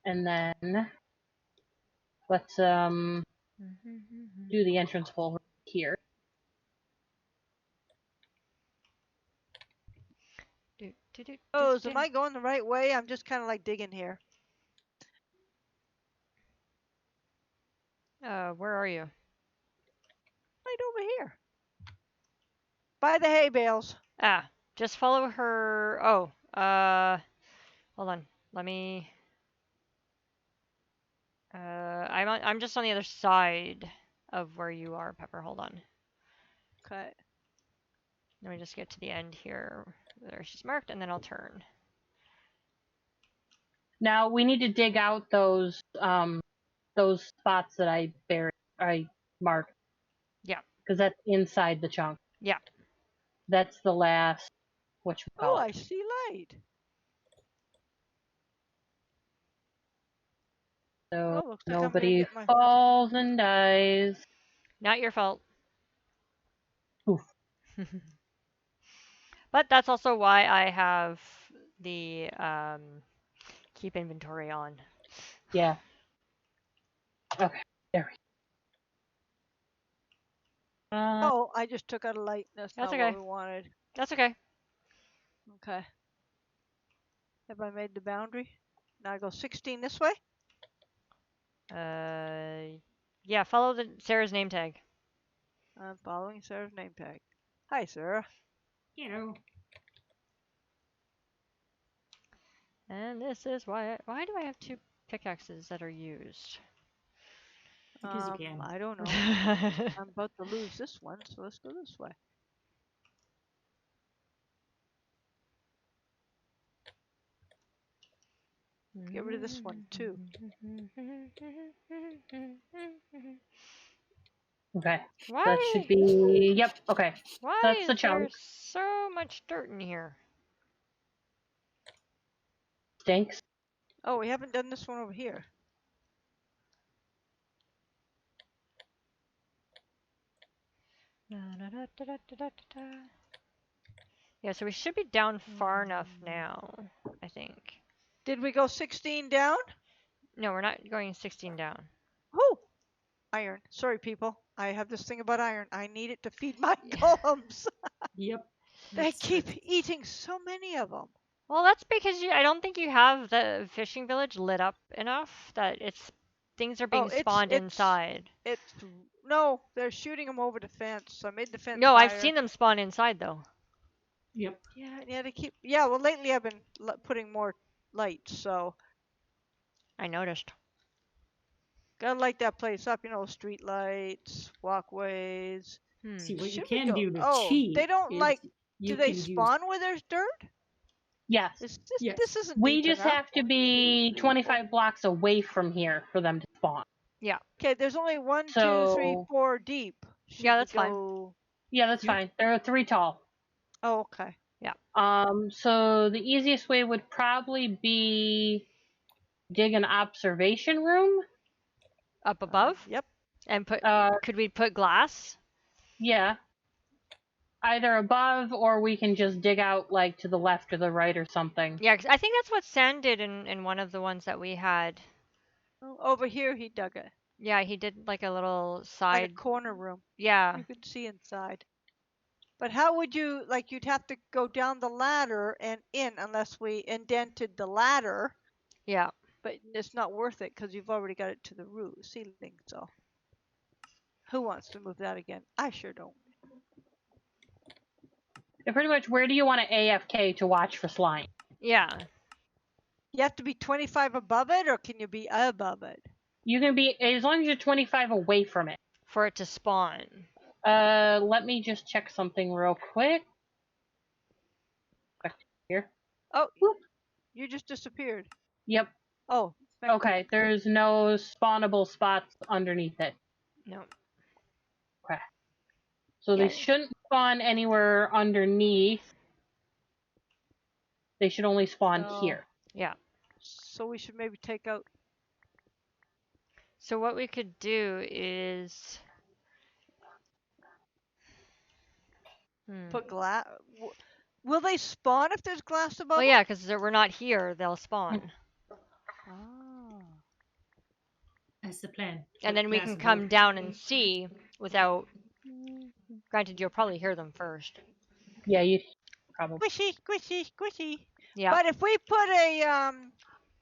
And then let's do the entrance hole right here. Oh, so am I going the right way? I'm just kind of like digging here. Where are you? Right over here. By the hay bales. Ah, just follow her. Oh, hold on. Let me. I'm just on the other side of where you are, Pepper. Hold on. Okay. Let me just get to the end here. There she's marked, and then I'll turn. Now we need to dig out those spots that I marked. Yeah. Because that's inside the chunk. Yeah. That's the last Oh, I see light. So Oh, looks like I'm gonna nobody get my- falls and dies. Not your fault. Oof. But that's also why I have the keep inventory on. Yeah. Okay. There we go. Oh, I just took out a light. That's That's not okay. what we wanted. That's okay. Okay. Have I made the boundary? Now I go 16 this way? Yeah, follow Sarah's name tag. I'm following Sarah's name tag. Hi, Sarah. You know. And this is why do I have 2 pickaxes that are used? Because you can. I don't know. I'm about to lose this one, so let's go this way. Get rid of this one too. Okay. Why? That should be. Yep. Okay. Why That's the is there chunk. so much dirt in here? Stinks. Oh, we haven't done this one over here. Yeah, so we should be down far enough now, I think. Did we go 16 down? No, we're not going 16 down. Oh, iron. Sorry, people. I have this thing about iron. I need it to feed my golems. Yep. They That's keep it. eating so many of them. Well, that's because I don't think you have the fishing village lit up enough that things are being spawned inside. No, they're shooting them over the fence. So I made the fence No, I've higher. seen them spawn inside though. Yep. Yeah, they keep. Yeah, well, lately I've been putting more lights, so I noticed. gotta light that place up. You know, street lights, walkways. See, what you Should we can go- do to oh, cheat they don't is like- you Do they can use- spawn where there's dirt? Yes. Yes. This isn't. We deep just enough. have to be 25 blocks away from here for them to spawn. Okay, there's only 1, 2, 3, So- 4 deep. Should Yeah, we that's fine. go- Yeah, that's You- fine. They're 3 tall. Oh, okay. So the easiest way would probably be dig an observation room. Up above? Yep. And Uh, could we put glass? yeah. Either above, or we can just dig out like to the left or the right or something. Yeah, 'cause I think that's what Sam did in one of the ones that we had. Oh, over here he dug it. Yeah, he did like a little Like a side. corner room. Yeah. You could see inside. But how would you, like, you'd have to go down the ladder and in unless we indented the ladder, Yeah. but it's not worth it because you've already got it to the roof ceiling, so. Who wants to move that again? I sure don't. And pretty much, where do you want to AFK to watch for slime? Yeah. You have to be 25 above it, or can you be above it? You can be, as long as you're 25 away from it. For it to spawn. Let me just check something real quick. Back here. Oh, Whoop. you just disappeared. Yep. Oh, thank Okay, there's no spawnable spots underneath it. No. So Yeah. they shouldn't spawn anywhere underneath. They should only spawn No. here. Yeah. So we should maybe take out. So what we could do is Put glass. Will they spawn if there's glass above? Well, yeah, because we're not here, they'll spawn. Ah. That's the plan. And then we can come down and see without. Granted, you'll probably hear them first. Yeah, you probably. Squishy, squishy, squishy. Yeah. But if we put a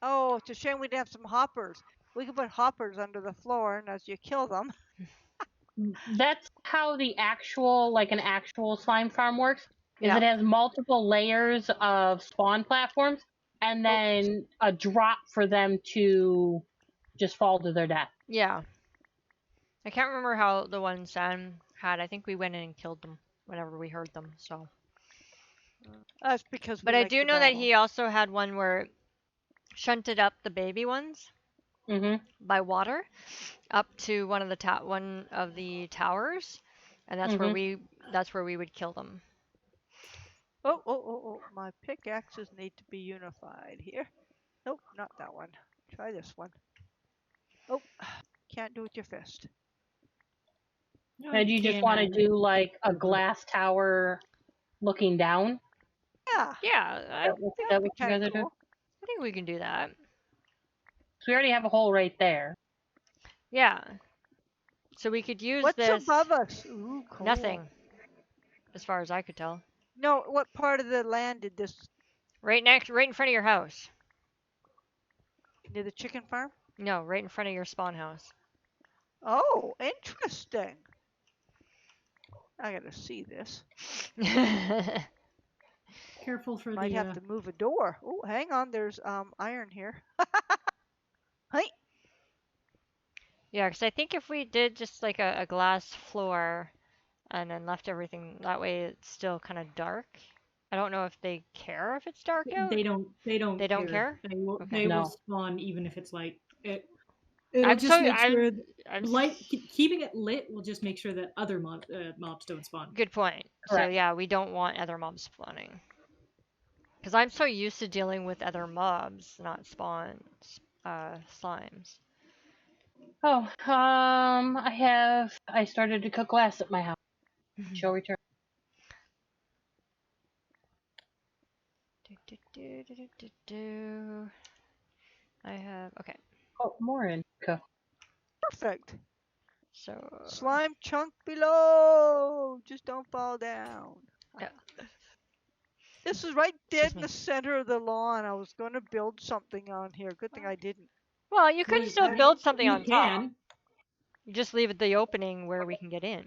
oh, it's a shame we didn't have some hoppers. We could put hoppers under the floor, and as you kill them. That's how the actual, like an actual slime farm works. Is Yeah. it has multiple layers of spawn platforms, and then a drop for them to just fall to their death. Yeah. I can't remember how the one Sam had. I think we went in and killed them whenever we heard them. So. That's because. But I do know that he also had one where shunted up the baby ones Mm-hmm. by water up to one of the towers, and that's where we would kill them. Oh! My pickaxes need to be unified here. Nope, not that one. Try this one. Oh, can't do it with your fist. No, And you just want to can. do like a glass tower looking down? Yeah, Yeah, Is yeah, that what you kinda guys are doing? cool. I think we can do that. So we already have a hole right there. Yeah. So we could use What's this. above us? Ooh, cool. Nothing, as far as I could tell. No, what part of the land did this Right in front of your house. near the chicken farm? No, right in front of your spawn house. Oh, interesting. I gotta see this. Careful for Might the. have to move a door. Oh, hang on. There's iron here. Hey. Yeah, because I think if we did just like a glass floor and then left everything that way, it's still kind of dark. I don't know if they care if it's dark out. They don't. They don't. They don't care? They will. Okay. They will No. spawn even if it's light. It'll just make sure I'm light. Keeping it lit will just make sure that other mobs don't spawn. Good point. So Correct. yeah, we don't want other mobs spawning. Because I'm so used to dealing with other mobs, not slimes. Oh, I started to cook glass at my house. Shall return. I have okay. Oh, more in cook. Perfect. So Slime chunk below. Just don't fall down. Yeah. This is right dead Excuse in me. the center of the lawn. I was going to build something on here. Good thing I didn't. well, you could still build something You on top. can, You just leave the opening where we can get in.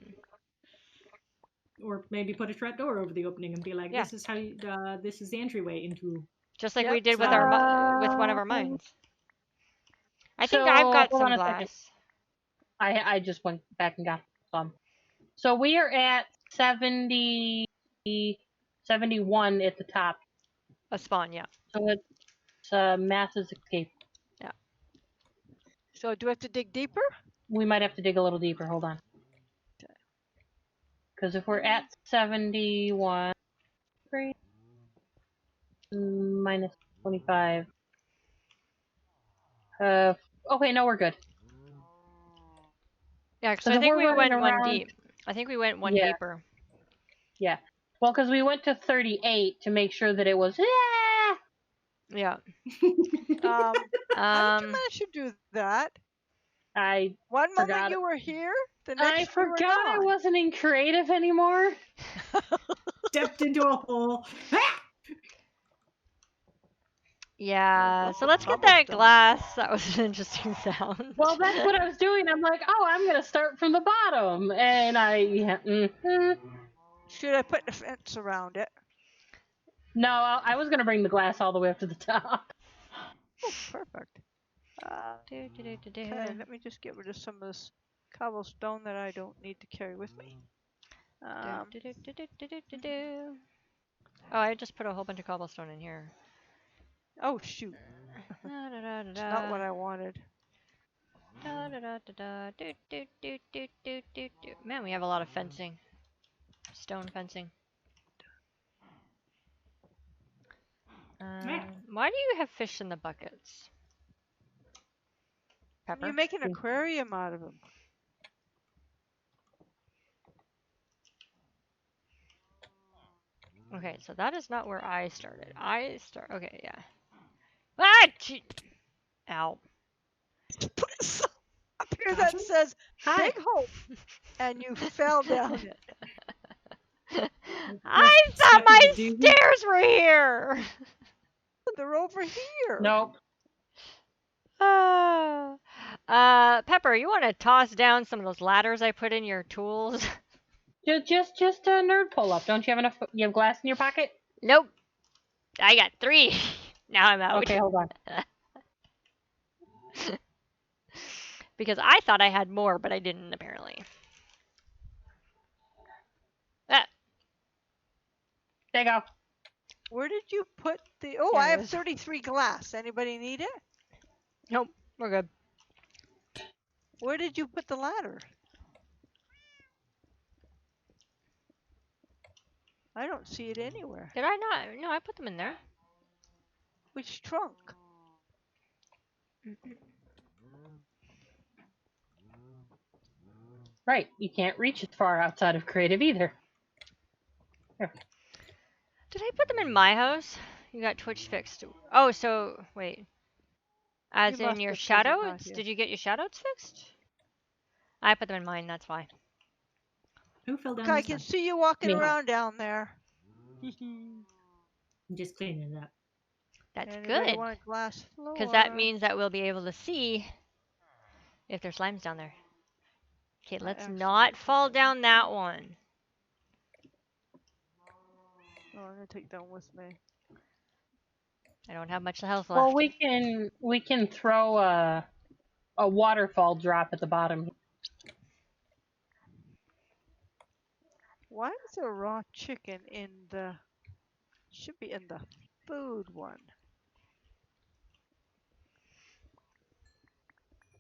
or maybe put a trapdoor over the opening and be like, Yeah. "This is how. This is the entryway into." Just like Yep, we did with with one of our mines. I think So, I've got hold some on a second. glass. I just went back and got some. So we are at 71 at the top. A spawn, yeah. So it's Mass's escape. So do I have to dig deeper? We might have to dig a little deeper. Hold on. Because if we're at 71, minus 25. Okay, no, we're good. Yeah, because So I then think we're we running went one around- deep. I think we went one Yeah. deeper. Yeah. Well, because we went to 38 to make sure that it was. Yeah. How did you Um. manage to do that? I One moment forgot you were here, the I next you were forgot I gone. wasn't in creative anymore. Stepped into a hole. Ah! Yeah. So Look let's at get that cobblestone. glass. That was an interesting sound. Well, that's what I was doing. I'm like, oh, I'm gonna start from the bottom, and Should I put the fence around it? No, I was gonna bring the glass all the way up to the top. Oh, perfect. Do, do, do, do, do. Okay, let me just get rid of some of this cobblestone that I don't need to carry with me. Do, do, do, do, do, do, do, do. Oh, I just put a whole bunch of cobblestone in here. Oh shoot, Da, da, da, da, it's not what da. I wanted. Da, da, da, da, da. Do, do, do, do, do, do, do. Man, we have a lot of fencing. Stone fencing. Why do you have fish in the buckets? Pepper? You make an aquarium out of them. Okay, so that is not where I started. Okay, yeah. Ah! Ow. Put it up here that says Hi. Big Hope, and you fell down it. I thought Step my in the doozy. stairs were here! They're over here. Nope. Pepper, you want to toss down some of those ladders I put in your tools? Just a nerd pull up. Don't you have enough? You have glass in your pocket? Nope. I got 3. Now I'm out. Okay, hold on. Because I thought I had more, but I didn't apparently. Ah, There you go. Where did you put the? Oh, Here I it have is. 33 glass. Anybody need it? nope, we're good. Where did you put the ladder? I don't see it anywhere. Did I not? No, I put them in there. Which trunk? Right. You can't reach as far outside of creative either. Did I put them in my house? You got Twitch fixed. Oh, so wait. As You in must your have figured that, shoutouts? yeah. Did you get your shoutouts fixed? I put them in mine, that's why. Who fell down Okay, I this can time? see you walking Me. around down there. I'm just cleaning it up. That's Anybody good. want a glass floor? Because that means that we'll be able to see if there's slimes down there. Okay, I let's actually not did fall put that down that one. Oh, I'm gonna take that with me. I don't have much health Well, left. we can throw a waterfall drop at the bottom. Why is there raw chicken in the? Should be in the food one.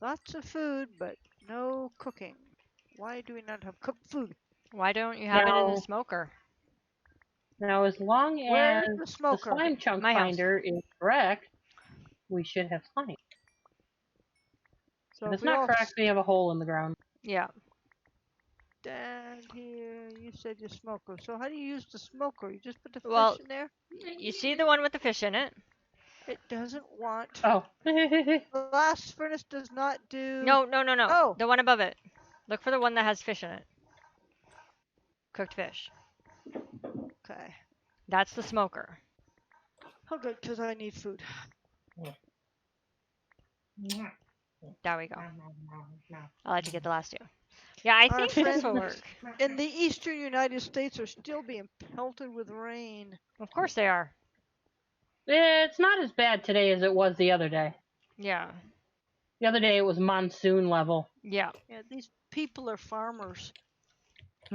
Lots of food, but no cooking. Why do we not have cooked food? Why don't you have it in the Now, smoker? now as long Where's as the the smoker? slime chunk My house. finder is correct, we should have slime. So If if it's we not all correct, we have a hole in the ground. Yeah. stand here, you said your smoker. So how do you use the smoker? You just put the Well, fish in there? You see the one with the fish in it? It doesn't want. Oh. The blast furnace does not do. No. Oh. The one above it. Look for the one that has fish in it. Cooked fish. Okay. That's the smoker. Oh, good, because I need food. There we go. I'll let you get the last two. Yeah, I Our think this will friends work. in the eastern United States are still being pelted with rain. Of course they are. It's not as bad today as it was the other day. Yeah. The other day it was monsoon level. Yeah. Yeah, these people are farmers.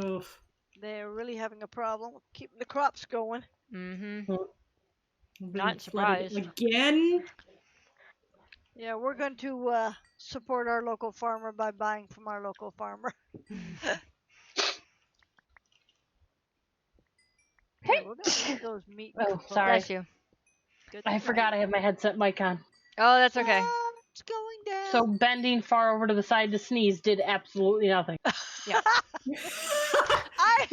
Oof. They're really having a problem with keeping the crops going. Mm-hmm. I'm Not being flooded surprised. again. Yeah, we're going to support our local farmer by buying from our local farmer. Hey. Yeah, we're gonna get those meat. Oh, components. sorry. Bless you. Good I night. forgot I have my headset mic on. Oh, that's okay. It's going down. So bending far over to the side to sneeze did absolutely nothing. Yeah. I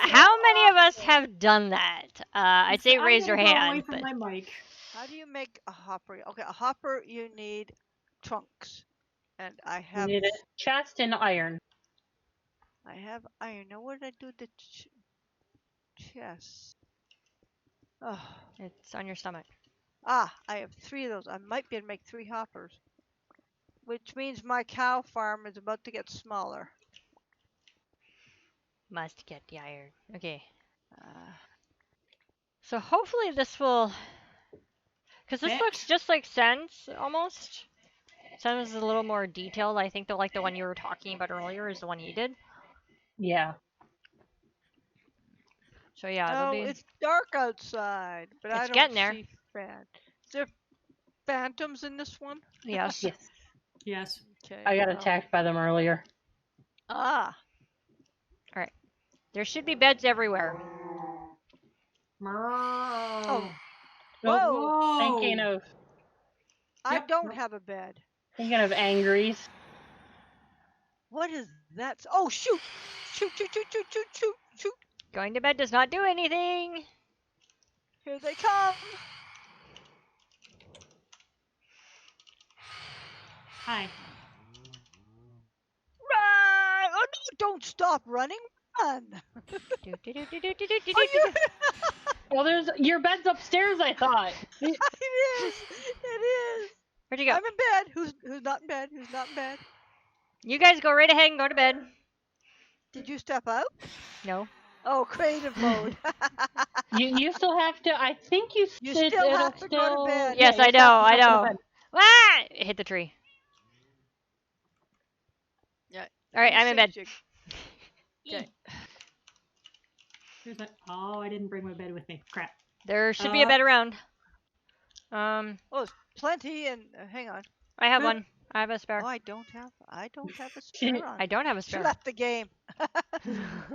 How many of us have done that? I'd say I'm raise your gonna go away hand. from But my mic. How do you make a hopper? Okay, a hopper you need trunks, and I You have need a chest and iron. iron. Now where did I do the chest? Oh, it's on your stomach. I have 3 of those. I might be able to make 3 hoppers, which means my cow farm is about to get smaller. Must get the iron. Okay. Uh, So hopefully this will, because this Bet. looks just like Sen's almost. Sen's is a little more detailed. I think the one you were talking about earlier is the one he did. Yeah. So yeah, it'll oh, be. it's dark outside, but I It's don't getting there. see Is there phantoms in this one? Yes. Yes. Yes. Okay. I got well. attacked by them earlier. Ah, There should be beds everywhere. oh, Nope. whoa! Thinking of I Yep, don't nope. have a bed. angries. What is that? Oh, shoot! Shoot, shoot, shoot, shoot, shoot, shoot, shoot! Going to bed does not do anything. Here they come! Hi. Run! Oh, no, don't stop running! Run! Do, do, do, do, do, do, do, do, Oh, do, do. Well, there's your bed's upstairs. I thought. it is! It is! Where'd you go? I'm in bed. Who's not in bed? Who's not in bed? You guys go right ahead and go to bed. Did you step out? No. Oh, creative mode. You still have to. I think you. You sit- still it'll have to go to still- bed. Yes, you I still know. have to I go to know. bed. Ah! It hit the tree. Yeah. All right, I'm in bed. Okay. Here's my. Oh, I didn't bring my bed with me. Crap. There should be a bed around. Plenty and hang on. I have Huh? one. I have a spare. Oh, I don't have a spare on. I don't have a She spare. left the game.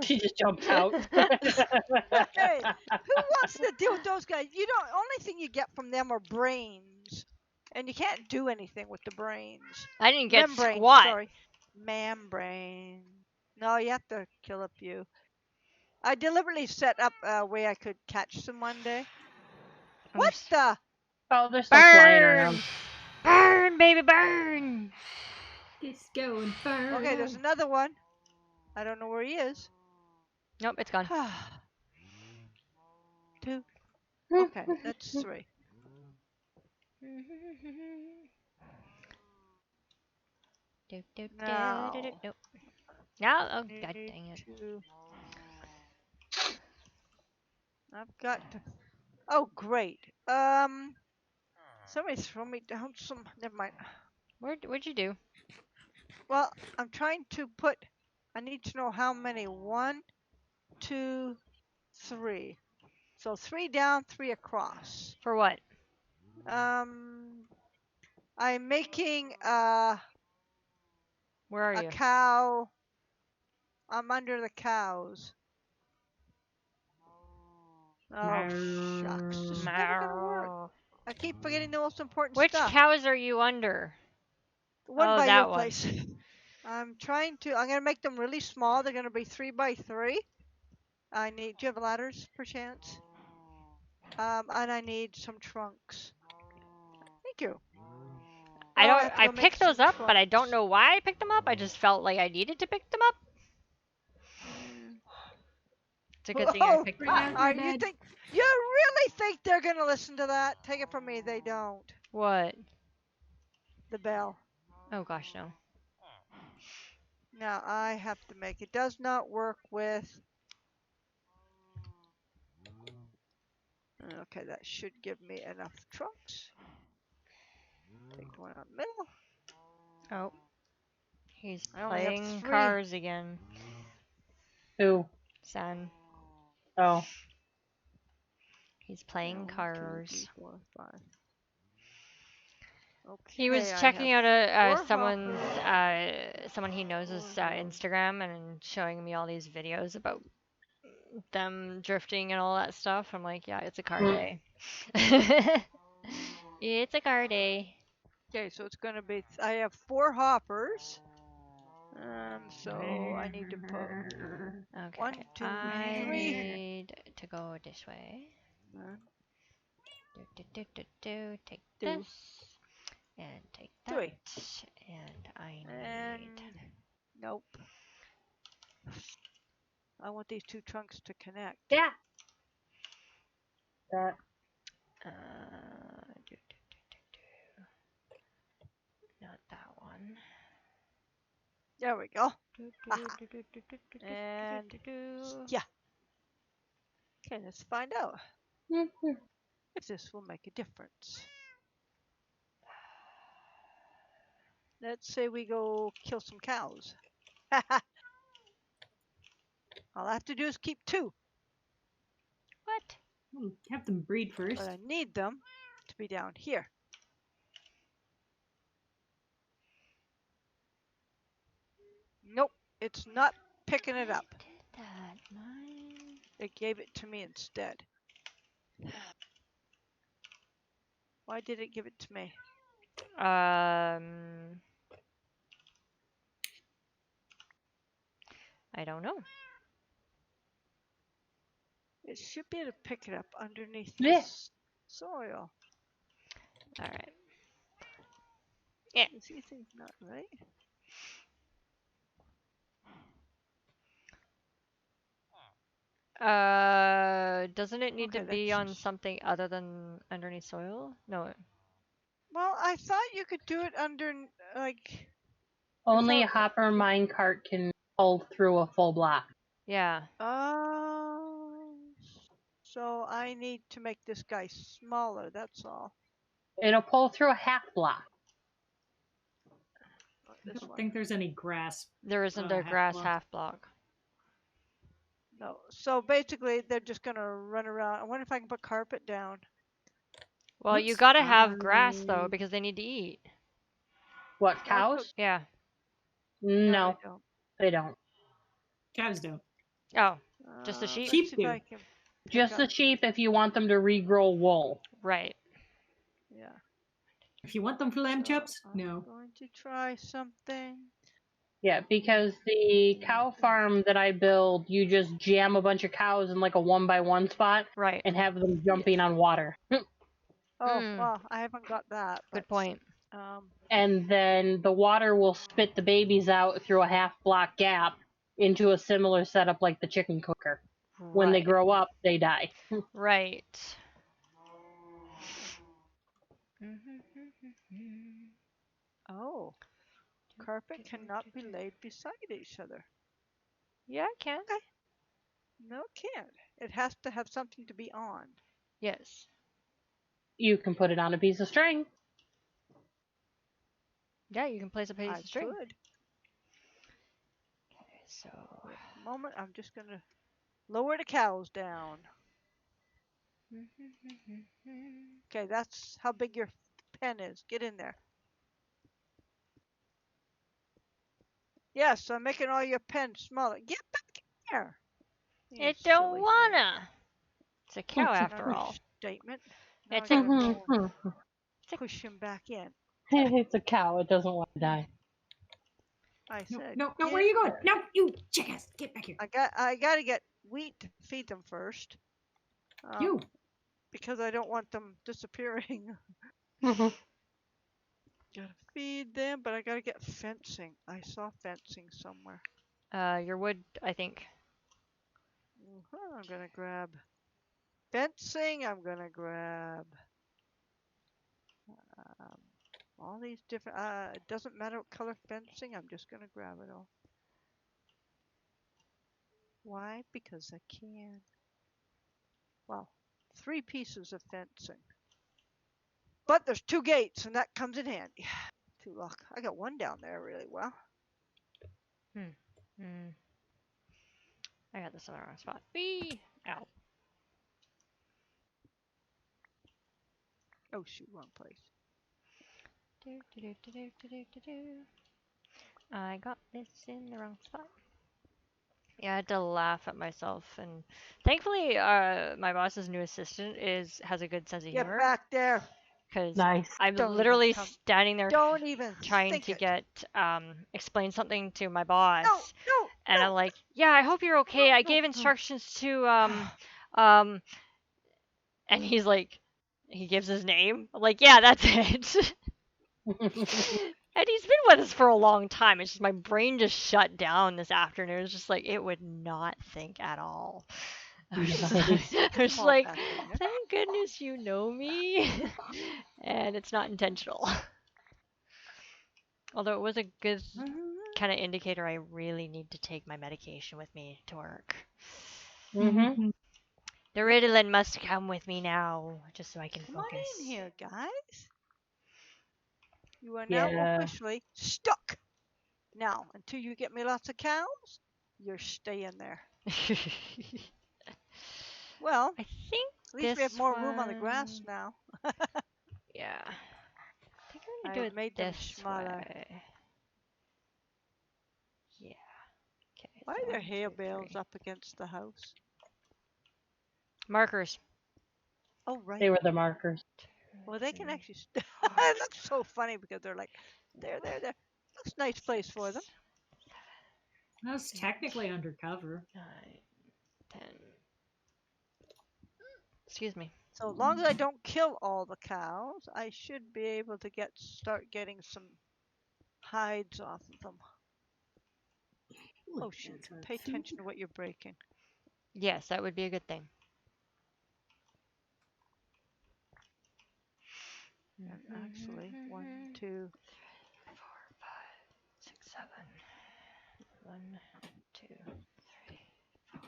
She just jumped out. Okay, who wants to deal with those guys? You don't. Only thing you get from them are brains, and you can't do anything with the brains. I didn't get Membrane, squat. Sorry. Membrane. No, you have to kill a few. I deliberately set up a way I could catch some one day. What the? Oh, they're still flying Burn! around. Burn, baby, burn! It's going far. Okay, there's another one. I don't know where he is. Nope, it's gone. 2. Okay, that's 3. Now. Nope. Now, oh god dang it. I've got to. Oh, great. Somebody throw me down some. Never mind. What'd you do? Well, I'm trying to put. I need to know how many. 1, 2, 3. So 3 down, 3 across. For what? I'm making Where are a you? cow. I'm under the cows. Oh, shucks. This is never gonna work. I keep forgetting the most important Which stuff. cows are you under? The one Oh, by that your one. place. I'm gonna make them really small. They're gonna be 3 by 3. Do you have ladders, perchance? And I need some trunks. Thank you. I Oh, don't. have to I go make picked those some up, but I don't trunks. know why I picked them up. I just felt like I needed to pick them up. It's a good thing I Whoa, picked them Bring up. out your you bed. think you really think they're gonna listen to that? Take it from me, they don't. What? The bell. Oh gosh, no. Now I have to make it. Does not work with. Okay, that should give me enough trunks. Take the one out middle. Oh. He's I only have playing 3. cars again. Who? Son. Oh. He's playing 1, 2, cars. 3, 4, 5. Okay, He was I checking have out 4 someone's hoppers. someone he knows' Instagram and showing me all these videos about them drifting and all that stuff. I'm like, yeah, it's a car day. It's a car day. Okay, so it's gonna be. I have 4 hoppers. So I need to put. Okay. 1, 2, I 3. need to go this way. Take Two. this and take that. 3. And I And need. nope. I want these 2 trunks to connect. Yeah. That. Not that one. There we go. And yeah. Okay, let's find out if this will make a difference. Let's say we go kill some cows. All I have to do is keep 2, What? Have them breed first. but I need them to be down here. Nope, it's not picking it up. Did that? Mine. It gave it to me instead. Why did it give it to me? I don't know. It should be able to pick it up underneath Yeah. this soil. All right. Is anything not right? Doesn't it need Okay, to be on that's- something other than underneath soil? No. Well, I thought you could do it under, like, Only a Without- hopper minecart can pull through a full block. Yeah. so I need to make this guy smaller, that's all. It'll pull through a half block. Not I this don't one. think there's any grass. There isn't a half grass block. half block. No. So basically, they're just gonna run around. I wonder if I can put carpet down. Well, you Oops. gotta have grass though because they need to eat. What, I cows? Yeah. No, they don't. they don't. Cows don't. Oh, Just the sheep? Let's Sheep see if I do. can pick Just the up- sheep if you want them to regrow wool. right. Yeah. If you want them for lamb So chops, I'm no. going to try something. Yeah, because the cow farm that I build, you just jam a bunch of cows in like a 1-by-1 spot Right. and have them jumping on water. Oh, Mm. well, I haven't got that. Good But, point. And then the water will spit the babies out through a half-block gap into a similar setup like the chicken cooker. When they Right. grow up, they die. Right. oh, carpet cannot be laid beside each other. Yeah, I can. Okay. No, it can't. It has to have something to be on. Yes. You can put it on a piece of string. Yeah, you can place a piece I of string. could. Okay, so Wait a moment. I'm just going to lower the cows down. Okay, that's how big your pen is. Get in there. Yes, I'm making all your pens smaller. Get back in there. You it don't silly thing. wanna. It's a cow That's after another all. statement. Now It's I a gotta go and It's a- push him back in. It's a cow. It doesn't want to die. I No, said, no, no, get where are you in going? there. No, you jackass, get back here. I gotta get wheat to feed them first. You. Because I don't want them disappearing. Mhm. Gotta feed them, but I gotta get fencing. I saw fencing somewhere. your wood, I think. I'm gonna grab fencing. I'm gonna grab um, all these different. It doesn't matter what color fencing. I'm just gonna grab it all. Why? Because I can. Well, 3 pieces of fencing. But there's 2 gates, and that comes in handy. 2 lock. I got 1 down there really well. Mm. I got this on the wrong spot. Whee! Ow. Oh shoot, wrong place. I got this in the wrong spot. Yeah, I had to laugh at myself, and thankfully, my boss's new assistant has a good sense of Get humor. back there. Because Nice. I'm Don't even literally come- standing there Don't even trying think to it. get explain something to my boss, No, and no. I'm like, yeah, I hope you're okay. No, I no, gave no. instructions to and he's like, he gives his name. I'm like, yeah, that's it. And he's been with us for a long time. It's just my brain just shut down this afternoon. It's just like it would not think at all. I was just Nice. like, I was Come on like, back in there. thank goodness you know me, and it's not intentional. Although it was a good kind of indicator I really need to take my medication with me to work. Mhm. The Ritalin must come with me now, just so I can Come focus. on in here, guys. You are now Yeah. officially stuck. Now, until you get me lots of cows, you're staying there. Well, I think at least we have this more room on the grass one- now. Yeah. I think I'm gonna I do it made them this smaller. way. Yeah. Okay. Why so are there 1, hay 2, bales 3. up against the house? Markers. Oh, right. They were the markers. Well, they can actually. It looks so funny because they're like, there. Looks a nice place for them. That's technically undercover. 9, 10. Excuse me. So as long as I don't kill all the cows, I should be able to start getting some hides off of them. Oh shoot! Pay attention to what you're breaking. Yes, that would be a good thing. And actually, 1, 2. 4, 5, 6, 7. 1, 2, 3, 4,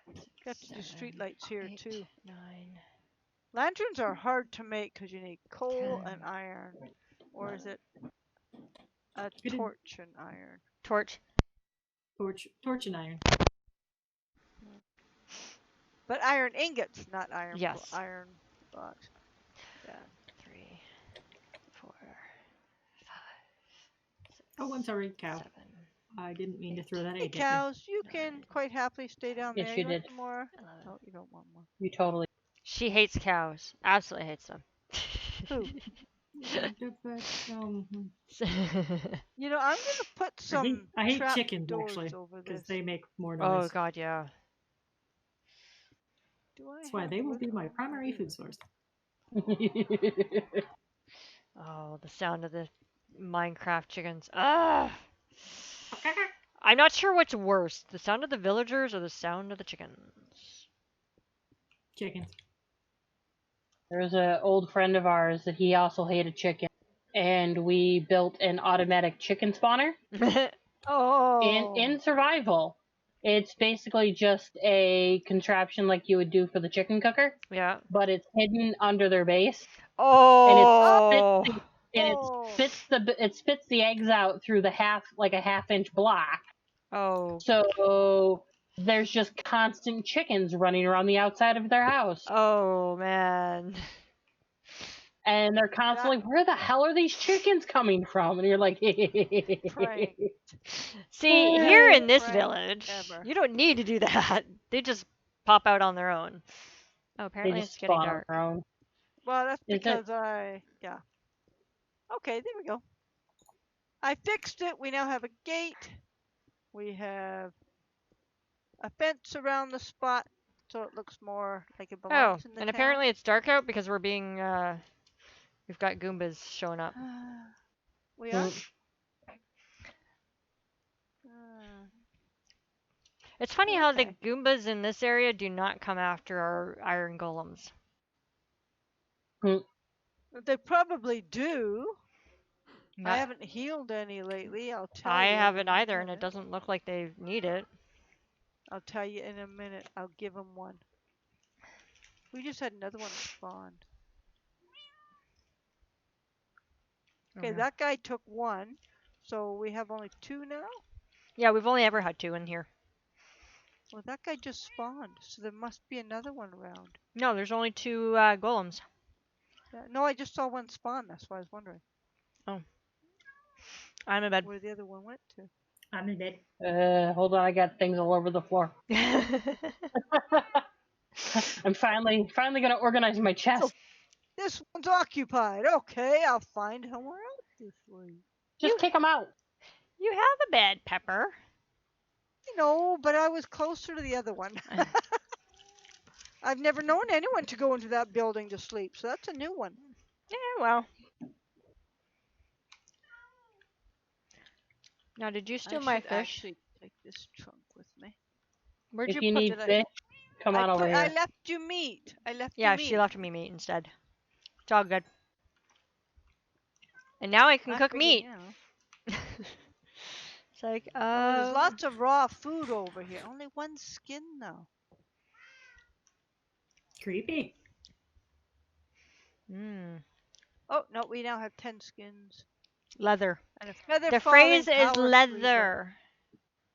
5, 6, Got to do 7, street lights here 8, too. 9. Lanterns are hard to make because you need coal 10. and iron, or is it a didn't- torch and iron? Torch. Torch and iron. But iron ingots, not iron. Yes. Iron blocks. Yeah. 3, 4, 5, 6. Oh, I'm sorry, cow. 7. I didn't mean to throw that Hey egg at cows, you can quite happily stay down Yes, there. you want did. some more? 11. Oh, you don't want more. You totally. She hates cows. Absolutely hates them. Who? You know, I'm gonna put some I hate trap chickens doors actually over because this. they make more Oh noise. god, yeah. Do I That's why have they will wood? be my Oh, I primary do. food source. Oh, the sound of the Minecraft chickens. Ah! I'm not sure what's worse, the sound of the villagers or the sound of the chickens. Chickens. There's an old friend of ours that he also hated chicken, and we built an automatic chicken spawner Oh. in survival. It's basically just a contraption like you would do for the chicken cooker, Yeah. but it's hidden under their base, Oh. and it spits the eggs out through the a half-inch block. Oh. So there's just constant chickens running around the outside of their house. Oh man. And they're constantly, where the hell are these chickens coming from? And you're like, Prank. See, here in this Prank village, ever. you don't need to do that. They just pop out on their own. Oh, they apparently just it's getting spawn on dark. their own. Well, that's Is it? because yeah. Okay, there we go. I fixed it. We now have a gate. We have a fence around the spot, so it looks more like it Oh, belongs in the and town. apparently it's dark out because we've got Goombas showing up. We are. Mm. It's funny how the Okay. Goombas in this area do not come after our iron golems. They probably do. I Not- haven't healed any lately. I'll tell I you. haven't in a either, and it minute. doesn't look like they need it. I'll tell you in a minute. I'll give them one. We just had another one spawned. Okay, Okay. that guy took one, so we have only two now. Yeah, we've only ever had 2 in here. Well, that guy just spawned, so there must be another one around. No, there's only 2 golems. Yeah, no, I just saw one spawn. That's why I was wondering I'm in bed. where the other one went to. I'm in bed. Hold on, I got things all over the floor. I'm finally gonna organize my chest. This one's occupied. Okay, I'll find somewhere else to sleep. Just kick them out. You have a bed, Pepper. No, but I was closer to the other one. I've never known anyone to go into that building to sleep, so that's a new one. Yeah, well. Now, did you steal I my should fish? actually take this trunk with me. Where'd If you you put need Did I- fish, come on over I here. left you meat. I left Yeah, you meat. she left me meat instead. It's all good. And now I can I cook figured, meat. you know. It's like, Oh, there's lots of raw food over here. Only one skin though. Creepy. Oh no, we now have 10 skins leather. and a feather. The falling phrase is power leather,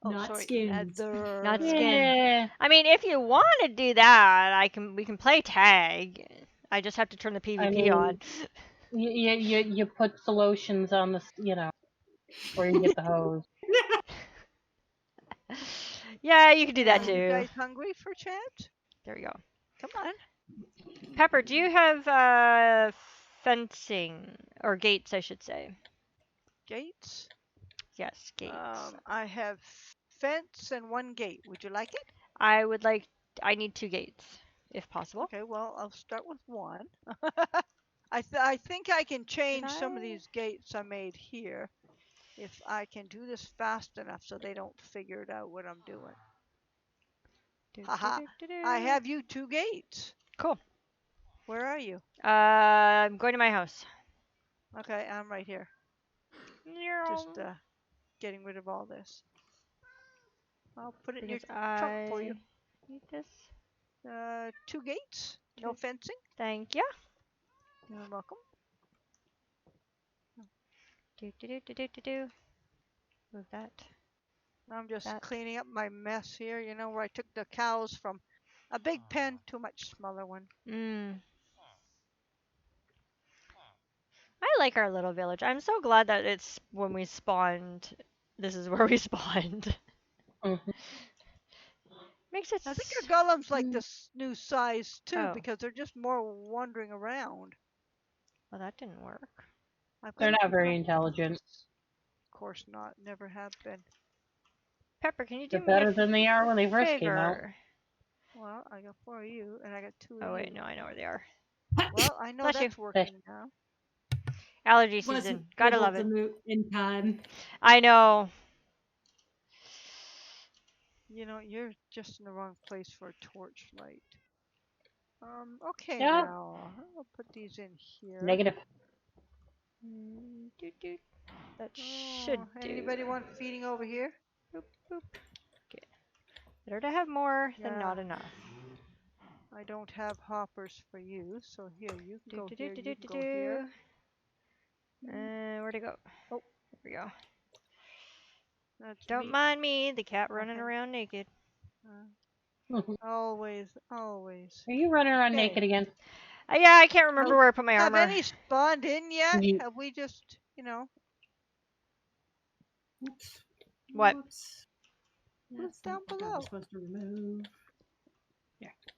Oh, Not sorry, skins. leather. not skin. Yeah. I mean, if you want to do that, we can play tag. I just have to turn the PvP mean- on. You put the lotions on the, where you get the hose. Yeah, you can do that You too. guys hungry for chat? There we go. Come on. Pepper, do you have fencing or gates, I should say? Gates. Yes, gates. I have fence and one gate. Would you like it? I need 2 gates, if possible. Okay, well, I'll start with one. I think I can change some of I? these gates I made here if I can do this fast enough so they don't figure it out what I'm doing. Haha. I have you 2 gates. Cool. Where are you? I'm going to my house. Okay, I'm right here. Just getting rid of all this. I'll put it in your because trunk for you. Need this. 2 gates. No Two. fencing. Thank you. You're welcome. Move that. I'm just That. cleaning up my mess here, you know, where I took the cows from a big pen to a much smaller one. I like our little village. I'm so glad that it's when we spawned. This is where we spawned. Mhm. I Makes it. think our golems like this new size too Oh. because they're just more wandering around. Well, that didn't work. I've got They're a not few very pumpkins. intelligent. Of course not. Never have been. Pepper, can you They're do me a better than they are when they first came out. favor? Well, I got 4 of you, and I got 2 of Oh wait, you. no, I know where they are. Well, I know Bless you. that's working now. Allergy Wasn't season. Gotta able love to it. move in time. I know. You know, you're just in the wrong place for a torchlight. Okay Yeah. now. I'll put these in here. Negative. That should Oh, do. anybody want feeding over here? Boop, boop. Okay. Better to have more than Yeah. not enough. I don't have hoppers for you, so here, you can Do, go do, here, do, you do, can do, go here. where'd it go? Oh, there we go. That's Don't meat. mind me, the cat running Okay. around naked. Always, always. Are you running around Okay. naked again? Yeah, I can't remember where I put my Have armor. any spawned in yet? Ye- Have we just, you know, Oops. What? Whoops. Look That's down not what I below. was supposed to remove.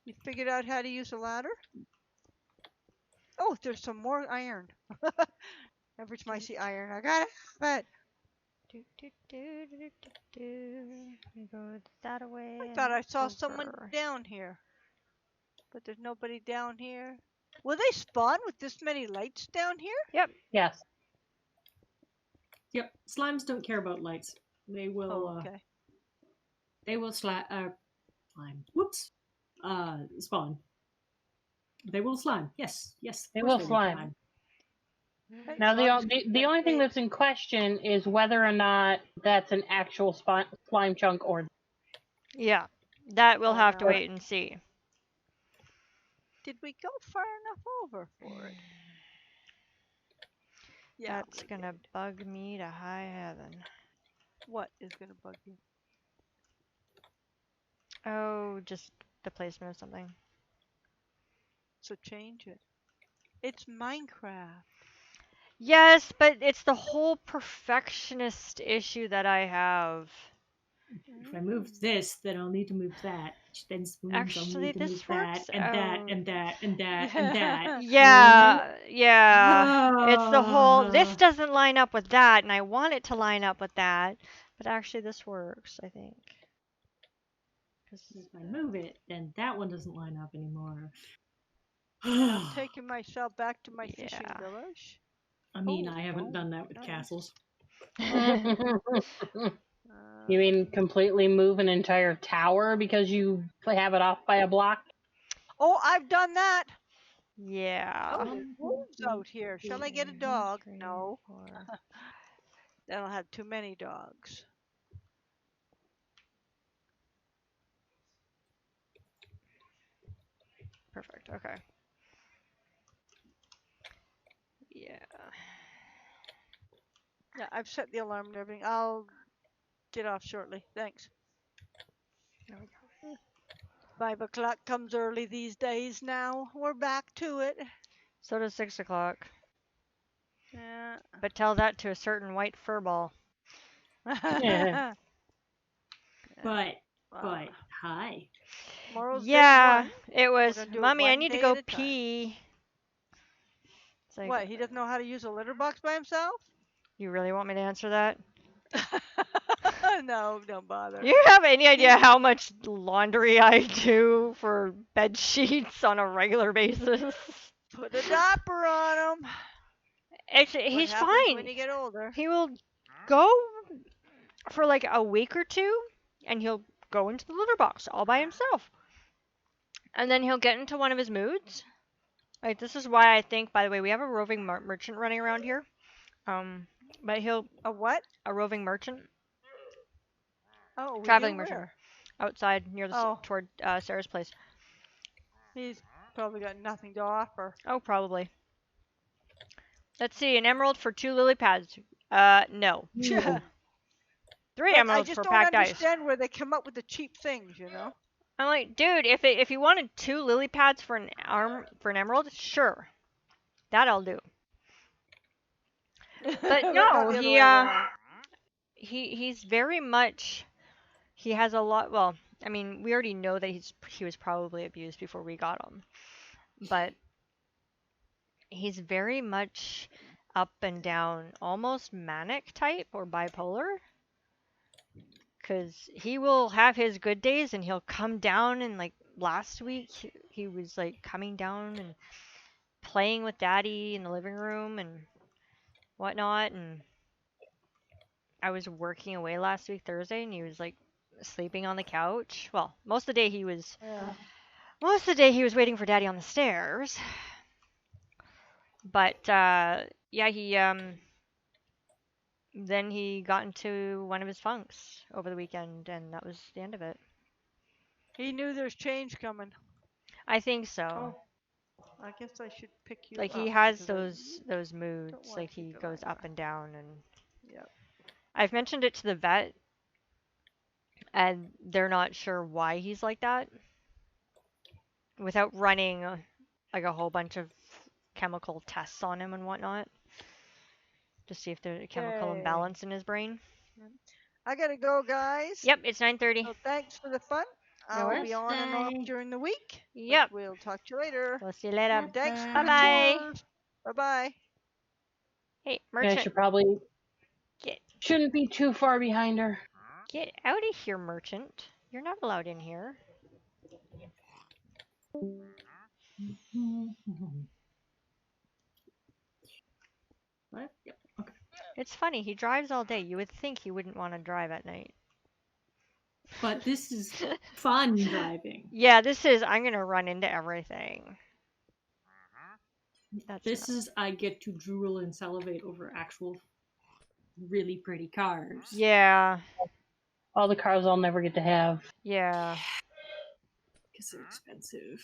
you figured out how to use a ladder? Oh, there's some more iron. Every time I see iron, I gotta have it. Do, do, do, do, do, do, do. We go that away. I thought and I saw someone over. down here. But there's nobody down here. Will they spawn with this many lights down here? Yes. Yep. Slimes don't care about lights. They will. Oh, okay. They will slime. Whoops. Spawn. They will slime. Yes. Yes. of They course will slime. Hey, Now as long as the we only thing get that's in question is whether or not that's an actual slime chunk or. Yeah, that we'll Oh, have to no. wait and see. Did we go far enough over for it? Yeah. That's we gonna did. bug me to high heaven. What is gonna bug you? Oh, just the placement of something. So change it. It's Minecraft. Yes, but it's the whole perfectionist issue that I have. If I move this, then I'll need to move that. Which then means I'll Actually, need to this move that works and that out. and that and that and that. Yeah, yeah. It's the whole. This Ah. doesn't line up with that, and I want it to line up with that. But actually, this works, I think. 'Cause, If I move it, then that one doesn't line up anymore. I'm taking myself back to my fishing Yeah. village. I mean, Oh, I haven't no, done that with nice. castles. You mean completely move an entire tower because you have it off by a block? Oh, I've done that. yeah. Oh, there's wolves out here. Shall I get a dog? No. Then I'll have too many dogs. Perfect. Okay. Yeah. Yeah, I've set the alarm and everything. I'll get off shortly. Thanks. There we go. 5 o'clock comes early these days now. We're back to it. So does 6 o'clock. Yeah. But tell that to a certain white furball. Yeah. But Well, hi. tomorrow's Yeah, day it was. gonna do it Mommy, I one need to day go at a time. pee. It's like, what? He doesn't know how to use a litter box by himself? you really want me to answer that? No, don't bother. Do you have any idea how much laundry I do for bed sheets on a regular basis? Put a diaper on him. He's happens fine. when you get older. He will go for like a week or two, and he'll go into the litter box all by himself. And then he'll get into one of his moods. Like, this is why I think, by the way, we have a roving merchant running around here. But A what? a roving merchant, Oh, we traveling do? merchant, Where? outside near the Oh. toward Sarah's place. He's probably got nothing to offer. Oh, probably. Let's see, an emerald for 2 lily pads. No. 3 Like, I emeralds just for don't packed ice. understand where they come up with the cheap things, you know? I'm like, dude, if you wanted 2 lily pads for an emerald, sure, that I'll do. But What about no, the other way around? he's very much. He has a lot. Well, I mean, we already know that he was probably abused before we got him, but he's very much up and down, almost manic type or bipolar. Because he will have his good days and he'll come down, and like last week, he was like coming down and playing with daddy in the living room and whatnot. And I was working away last week, Thursday, and he was like sleeping on the couch. Well, most of the day he was waiting for daddy on the stairs. But yeah, he then he got into one of his funks over the weekend, and that was the end of it. He knew there's change coming. I think so. Oh, I guess I should pick you Like up. he has because those moods, want like you he to goes lie up and down, and Yep. I've mentioned it to the vet, and they're not sure why he's like that, without running like a whole bunch of chemical tests on him and whatnot, to see if there's a chemical Okay. imbalance in his brain. I gotta go, guys. Yep, it's 9:30. So thanks for the fun. No I'll worries. be on and off Bye. during the week. but Yep. We'll talk to you later. We'll see you later. Thanks for Bye the bye. tours. Bye bye. Hey, I merchant, should probably get shouldn't be too far behind her. out of here, merchant. You're not allowed in here. What? Yep. Okay. It's funny, he drives all day. You would think he wouldn't want to drive at night. But this is fun driving. Yeah, this is, I'm gonna run into everything. That's This not- is I get to drool and salivate over actual really pretty cars. Yeah, All the cars I'll never get to have. yeah. Because they're expensive.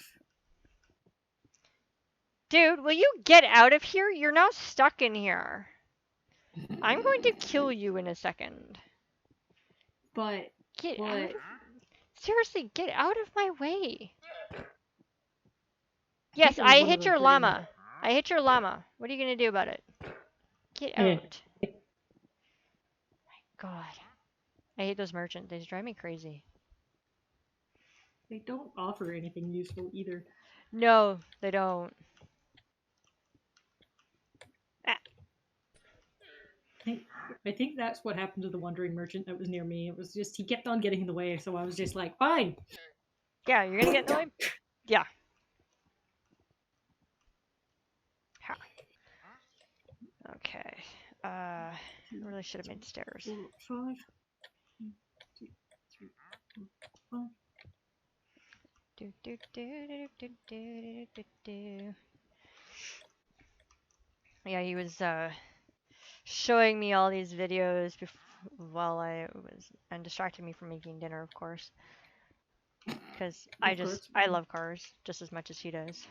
Dude, will you get out of here? You're now stuck in here. I'm going to kill you in a second. But Get out what? of... Seriously, get out of my way. Yes, it was I one of hit the your three. llama. I hit your llama. What are you gonna do about it? Get Yeah. out. My God. I hate those merchants. They drive me crazy. They don't offer anything useful either. No, they don't. I think that's what happened to the wandering merchant that was near me. It was just he kept on getting in the way, so I was just like, fine. Yeah, you're gonna get in the way? Yeah. Ha. Okay. I really should have made stairs. 4, 5. 2, 3, 4, 5. Do, do, do, do, do, do, do, do. Yeah, he was showing me all these videos while I was, and distracted me from making dinner, of course. Because Of course. I love cars just as much as he does.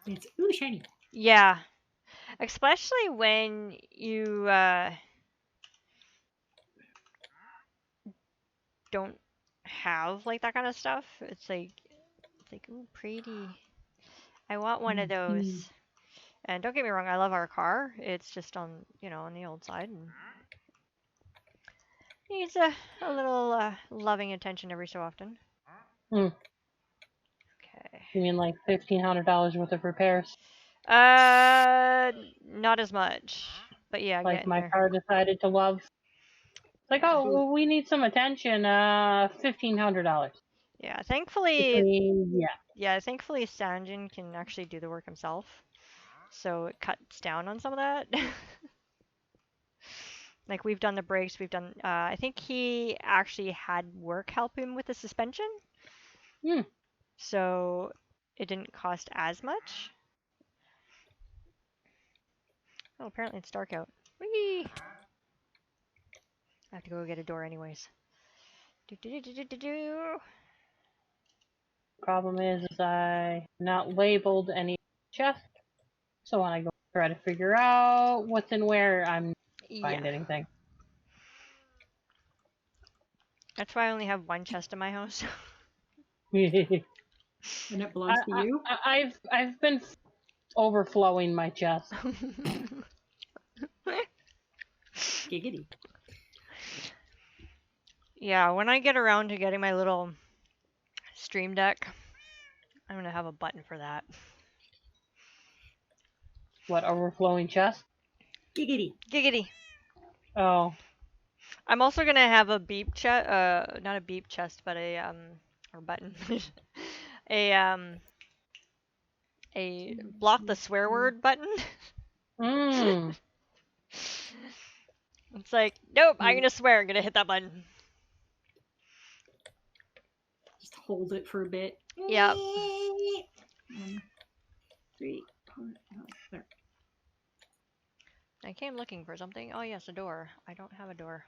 It's ooh shiny. Yeah, especially when you don't have like that kind of stuff. It's like ooh, pretty. I want one of those. And don't get me wrong, I love our car. It's just on, on the old side and needs a little loving attention every so often. Hmm. Okay. You mean like $1,500 worth of repairs? Not as much, but yeah, Like getting my there. car decided to love. It's like, oh, well, we need some attention. $1,500. Yeah, thankfully, Yeah. thankfully Sanjin can actually do the work himself, so it cuts down on some of that. Like we've done the brakes, we've done. I think he actually had work help him with the suspension. Hmm. So it didn't cost as much. Oh, apparently it's dark out. Whee! I have to go get a door anyways. Do do do do do do. Problem is I not labeled any chests, so when I go try to figure out what's in where, I'm not find Yeah, anything. that's why I only have one chest in my house. And it belongs to you? I've been overflowing my chest. Giggity. Yeah, when I get around to getting my little stream deck, I'm gonna have a button for that. What, overflowing chest? Giggity. Giggity. Oh. I'm also gonna have a beep chest, not a beep chest, but or button. a a block the swear word button. Mmm. It's like, nope, I'm gonna swear, I'm gonna hit that button. Just hold it for a bit. Yep. 1, 3, 4, there. I came looking for something. Oh yes, a door. I don't have a door.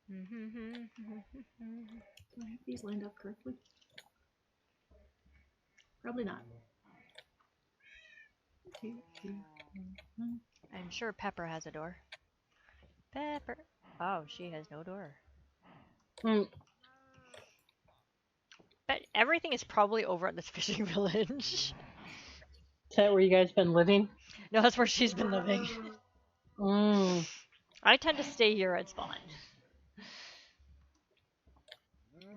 Do I have these lined up correctly? Probably not. 2, 3, 1. I'm sure Pepper has a door. Pepper. Oh, she has no door. Mm. But everything is probably over at this fishing village. Is that where you guys been living? No, that's where she's been living. Mmm. I tend to stay here at spawn. Yeah.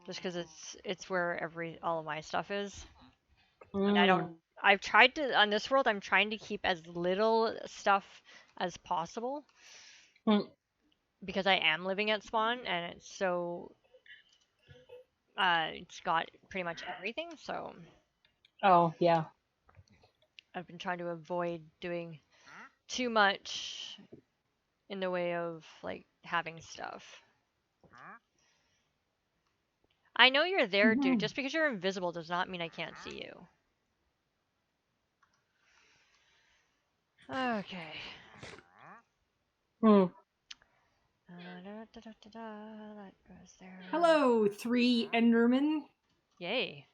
Just because it's where all of my stuff is. And I don't. I've tried to on this world. I'm trying to keep as little stuff as possible because I am living at spawn, and it's so. It's got pretty much everything, so Oh, yeah. I've been trying to avoid doing too much in the way of like having stuff. I know you're there, dude. Just because you're invisible does not mean I can't see you. Okay. Hmm. That goes there. Hello, 3 Endermen. Yay.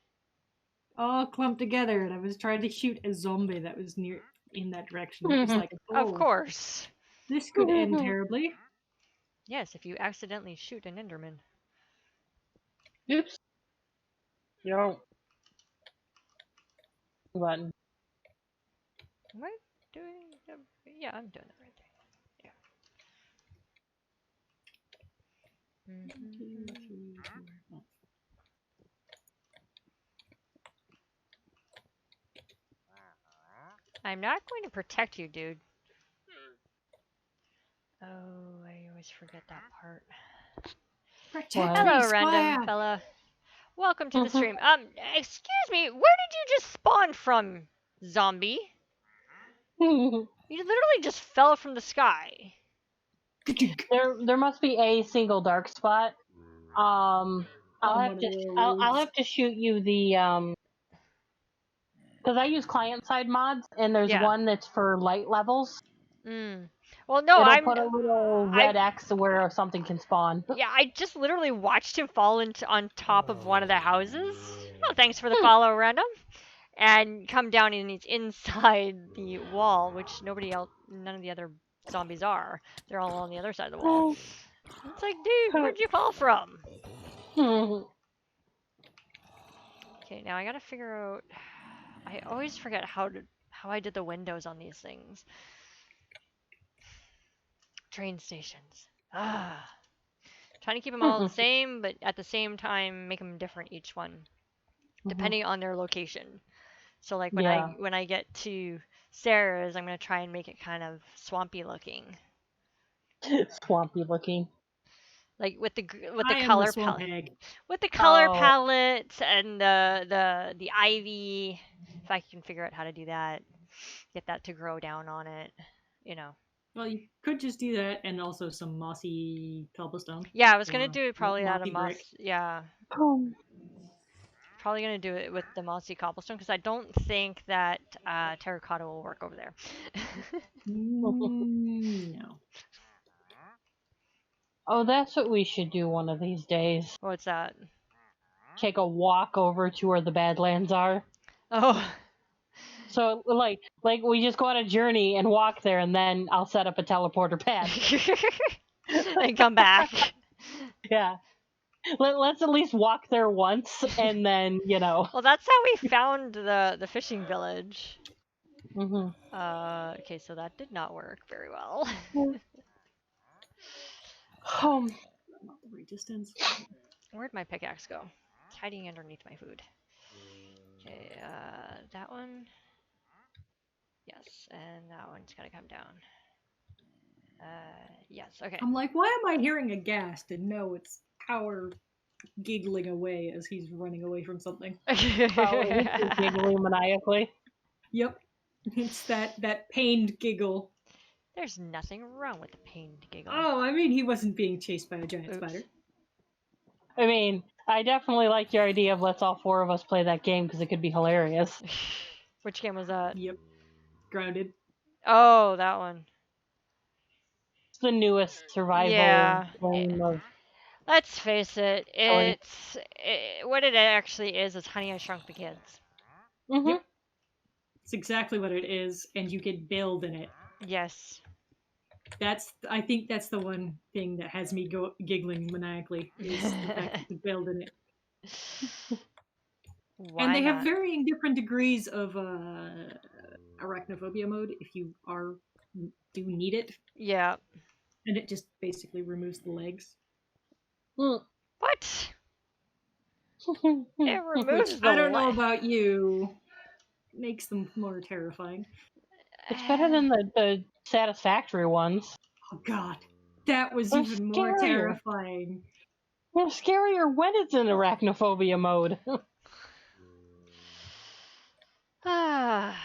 All clumped together, and I was trying to shoot a zombie that was near in that direction. It was like, Of course. this could end terribly. Yes, if you accidentally shoot an Enderman. Oops. Yo. Button. Am I doing? Yeah, I'm doing it right there. Yeah. 1, 2, 3, 4, 5. I'm not going to protect you, dude. Oh, I always forget that part. Protect Hello, me, random Squire! fella. Welcome to the stream. Excuse me, where did you just spawn from, zombie? You literally just fell from the sky. There must be a single dark spot. I'll have to shoot you the because I use client side mods, and there's Yeah. one that's for light levels. Well, no, It'll put a little red X where something can spawn. Yeah, I just literally watched him fall on top of one of the houses. Oh, thanks for the follow, random. And come down and he's inside the wall, which none of the other zombies are. They're all on the other side of the wall. It's like, dude, where'd you fall from? Okay, now I gotta figure out. I always forget how I did the windows on these things. Train stations. Trying to keep them all the same, but at the same time make them different each one, depending on their location. So like when I get to Sarah's, I'm gonna try and make it kind of swampy looking. Swampy looking. Like with the I color am the swamp palette. hag. With the color palette and the ivy, if I can figure out how to do that, get that to grow down on it, you know. Well, you could just do that, and also some mossy cobblestone. Yeah, I was gonna do it probably out of mossy moss. brick. Yeah. Probably gonna do it with the mossy cobblestone because I don't think that terracotta will work over there. No. Oh, that's what we should do one of these days. What's that? Take a walk over to where the Badlands are. Oh. So like we just go on a journey and walk there, and then I'll set up a teleporter pad. And come back. Yeah. Let's at least walk there once, and then, you know. Well, that's how we found the fishing village. Mm-hmm. Okay, so that did not work very well. Oh, Not the right distance. Where'd my pickaxe go? It's hiding underneath my food. Okay, that one. Yes, and that one's gotta come down. Yes, okay. I'm like, why am I hearing a ghast? And no, it's Power giggling away as he's running away from something. oh, he's giggling maniacally. Yep. It's that pained giggle. There's nothing wrong with the pained giggle. Oh, I mean, he wasn't being chased by a giant Oops. spider. I mean, I definitely like your idea of let's all four of us play that game because it could be hilarious. Which game was that? Yep. Grounded. Oh, that one. It's the newest survival Yeah. game of. Let's face it, Sorry. what it actually is Honey, I Shrunk the Kids. Mm-hmm. Yep. It's exactly what it is, and you can build in it. Yes. I think that's the one thing that has me giggling maniacally is the fact that you can build in it. Why And they not? have varying different degrees of arachnophobia mode if you do need it, Yeah. and it just basically removes the legs. What? It removes Which the I don't know le- about you, makes them more terrifying. It's better than the satisfactory ones. Oh God, that was They're even more scarier. terrifying. They're scarier when it's in arachnophobia mode. Ah.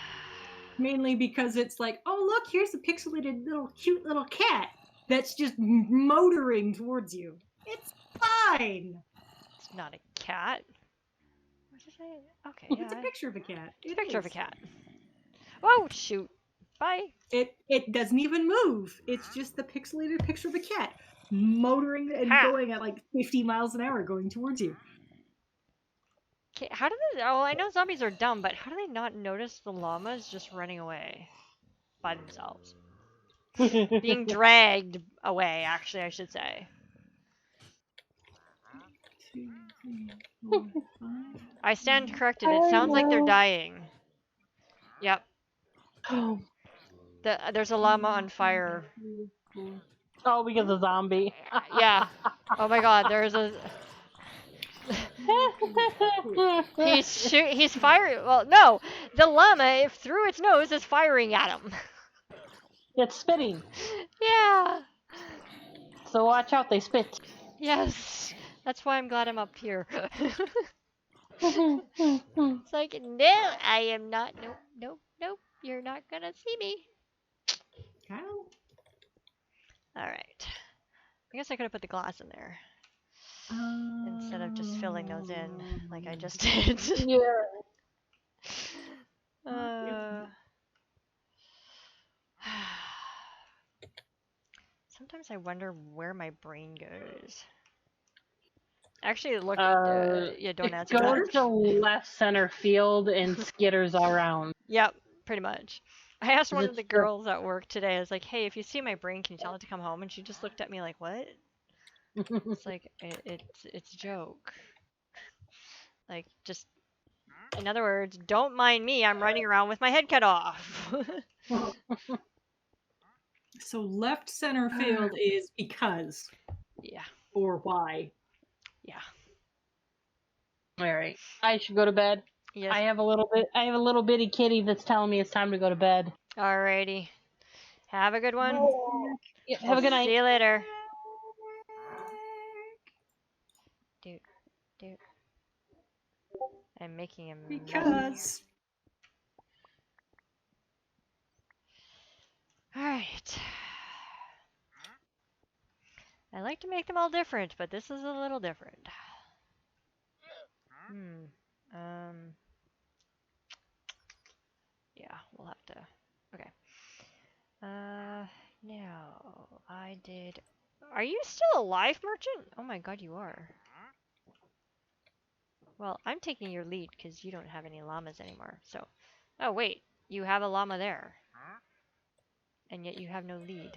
Mainly because it's like, oh look, here's a pixelated cute little cat that's just motoring towards you. It's fine. It's not a cat. What did I? Okay, yeah. It's a picture of a cat. It's a It picture of a is. cat. Oh shoot! Bye. It doesn't even move. It's just the pixelated picture of a cat motoring and Ha. going at like 50 miles an hour going towards you. Okay, how do they? Oh, I know zombies are dumb, but how do they not notice the llamas just running away by themselves? Being dragged away, actually, I should say. 2, 3, 4, 5. I stand corrected. It sounds like they're dying. Yep. There's a llama on fire. Oh, because of zombie. Yeah. Oh my God. There's a. He's firing. Well, no. The llama, if through its nose, is firing at him. It's spitting. Yeah. So watch out, they spit. Yes. That's why I'm glad I'm up here. It's like, no, I am not. Nope, nope, nope. You're not gonna see me. Kyle? Alright. I guess I could have put the glass in there instead of just filling those in like I just did. Yeah. Sometimes I wonder where my brain goes. Actually, look. Yeah, don't it answer Go that. to left center field and skitters around. Yep, pretty much. I asked one of It's the the- girls at work today. I was like, "Hey, if you see my brain, can you tell it to come home?" And she just looked at me like, "What?" It's like it's a joke. Like, just in other words, don't mind me. I'm running around with my head cut off. So left center field is because Yeah, or why. yeah. All right. I should go to bed. Yes. I have a little bitty kitty that's telling me it's time to go to bed. Alrighty. Have a good one. Yeah, have a good night. See you later. Dude. I'm making a mess. Because Alright. I like to make them all different, but this is a little different. Yeah, we'll have to. Okay. Now I did. Are you still alive, merchant? Oh my God, you are. Well, I'm taking your lead because you don't have any llamas anymore. So, oh wait, you have a llama there, and yet you have no lead.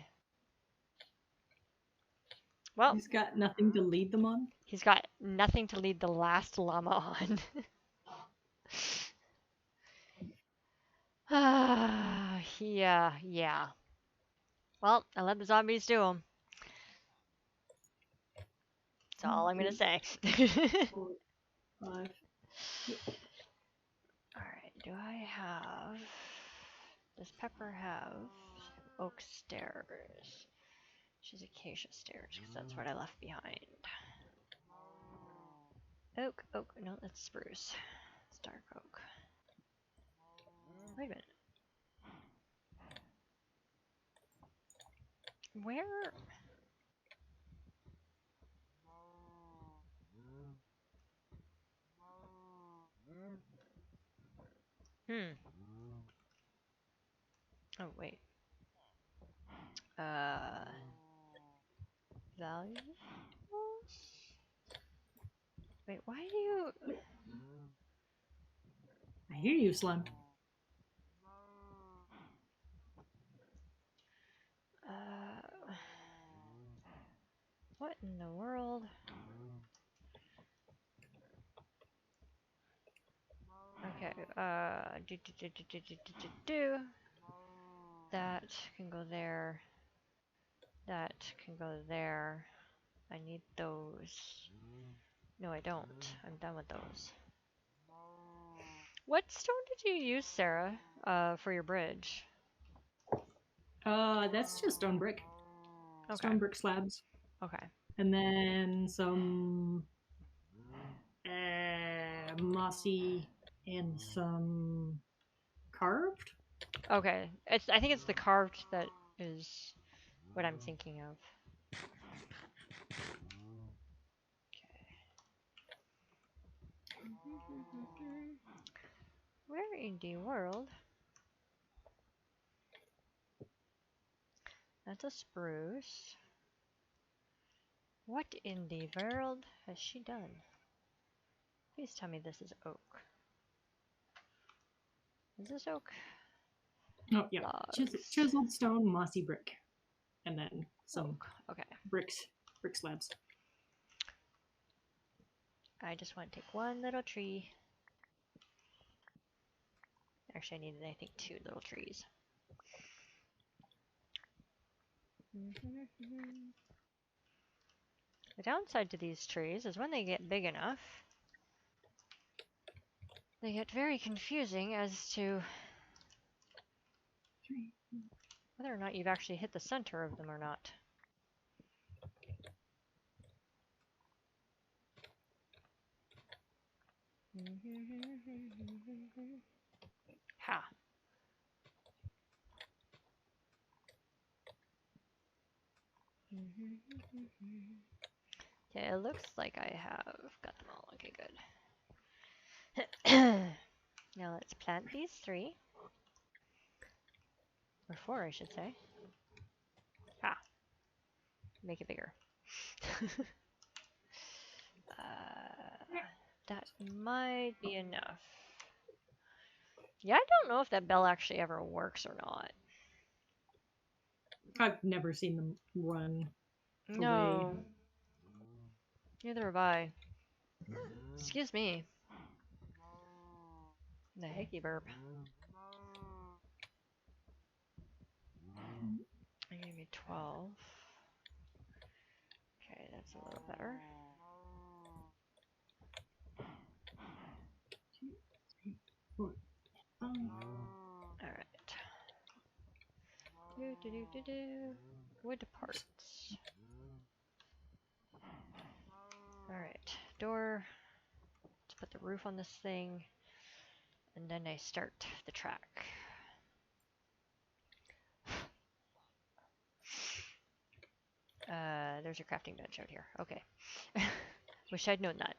Well, he's got nothing to lead them on. he's got nothing to lead the last llama on. Yeah. Well, I let the zombies do them. That's all I'm gonna say. 4, 5. Alright, do I have... Does Pepper have oak stairs? She's acacia stairs, because that's what I left behind. Oak, no, that's spruce. It's dark oak. Wait a minute. Where? Oh, wait. Valuables? Wait, why do you... I hear you, Slime. What in the world? Okay, do. That can go there. That can go there. I need those. No, I don't. I'm done with those. What stone did you use, Sarah, for your bridge? That's just stone brick. Okay. Stone brick slabs. Okay. And then some mossy and some carved. Okay. I think it's the carved that is what I'm thinking of. Where in the world? That's a spruce. What in the world has she done? Please tell me this is oak. Is this oak? Oh yeah, Logs. chiseled stone, mossy brick, and then some Oak. Okay. brick slabs. I just want to take one little tree. Actually, I needed, I think, 2 little trees. The downside to these trees is when they get big enough, they get very confusing as to whether or not you've actually hit the center of them or not. Ha! Okay, it looks like I have got them all. Okay, good. Now let's plant these 3. Or 4, I should say. Ha! Make it bigger. That might be enough. Yeah, I don't know if that bell actually ever works or not. I've never seen them run. No. Neither have I. Excuse me. The hickey burp. I gave me 12. Okay, that's a little better. Alright. Wood parts. Alright, door. Let's put the roof on this thing. And then I start the track. There's your crafting bench out here. Okay. Wish I'd known that.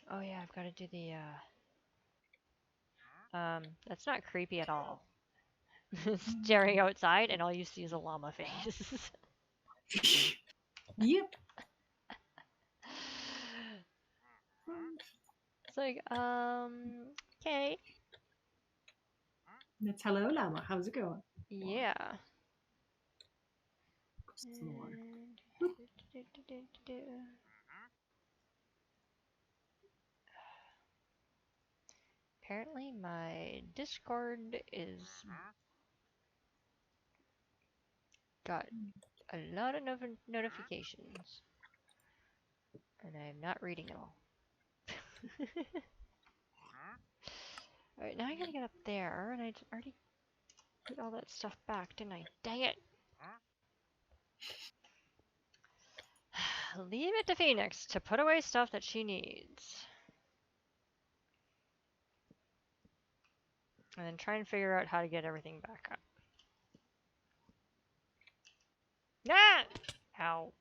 Oh yeah, I've got to do the, that's not creepy at all. Staring outside and all you see is a llama face. Yep. It's like, okay. That's hello llama. How's it going? Yeah. Some more. Apparently my Discord is got a lot of notifications. And I am not reading them all. Alright, now I gotta get up there, and I already put all that stuff back, didn't I? Dang it! Leave it to Phoenix to put away stuff that she needs. And then try and figure out how to get everything back up. Ah! Ow.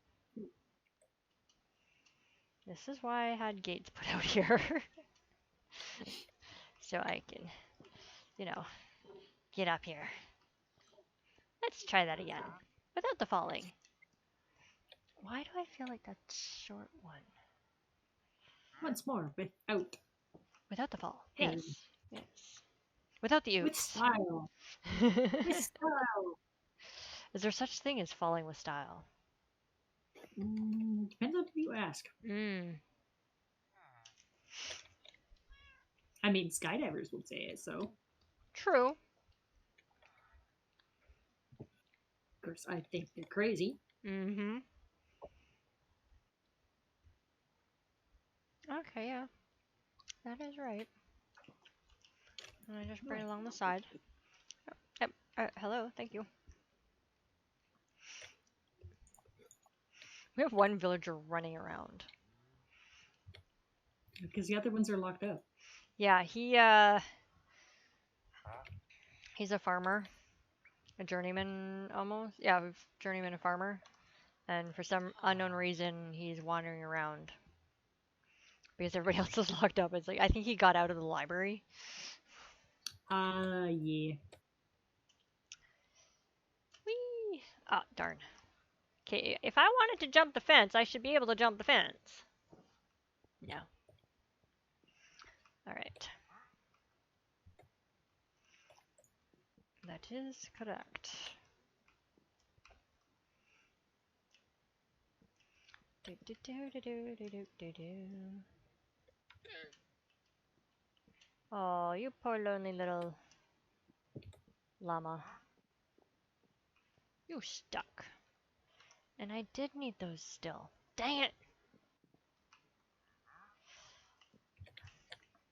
This is why I had gates put out here. So I can, you know, get up here. Let's try that again. Without the falling. Why do I feel like that's short one? Once more, without. Without the fall. Hey. Yes. Yes. Without the With oots. style. With style. Is there such thing as falling with style? Depends on who you ask. Mm. I mean, skydivers would say it, so. True. Of course, I think they're crazy. Mm-hmm. Okay, yeah. That is right. And I just bring it along the side. Yep. Hello, thank you. We have one villager running around. Because the other ones are locked up. Yeah, he's a farmer. A journeyman, almost. Yeah, journeyman and farmer. And for some unknown reason, he's wandering around. Because everybody else is locked up. It's like, I think he got out of the library. Yeah. Whee! Ah, darn. Okay, if I wanted to jump the fence, I should be able to jump the fence. No. Alright. That is correct. Do do do do do do do do do. Oh, you poor lonely little llama. You stuck. And I did need those still. Dang it!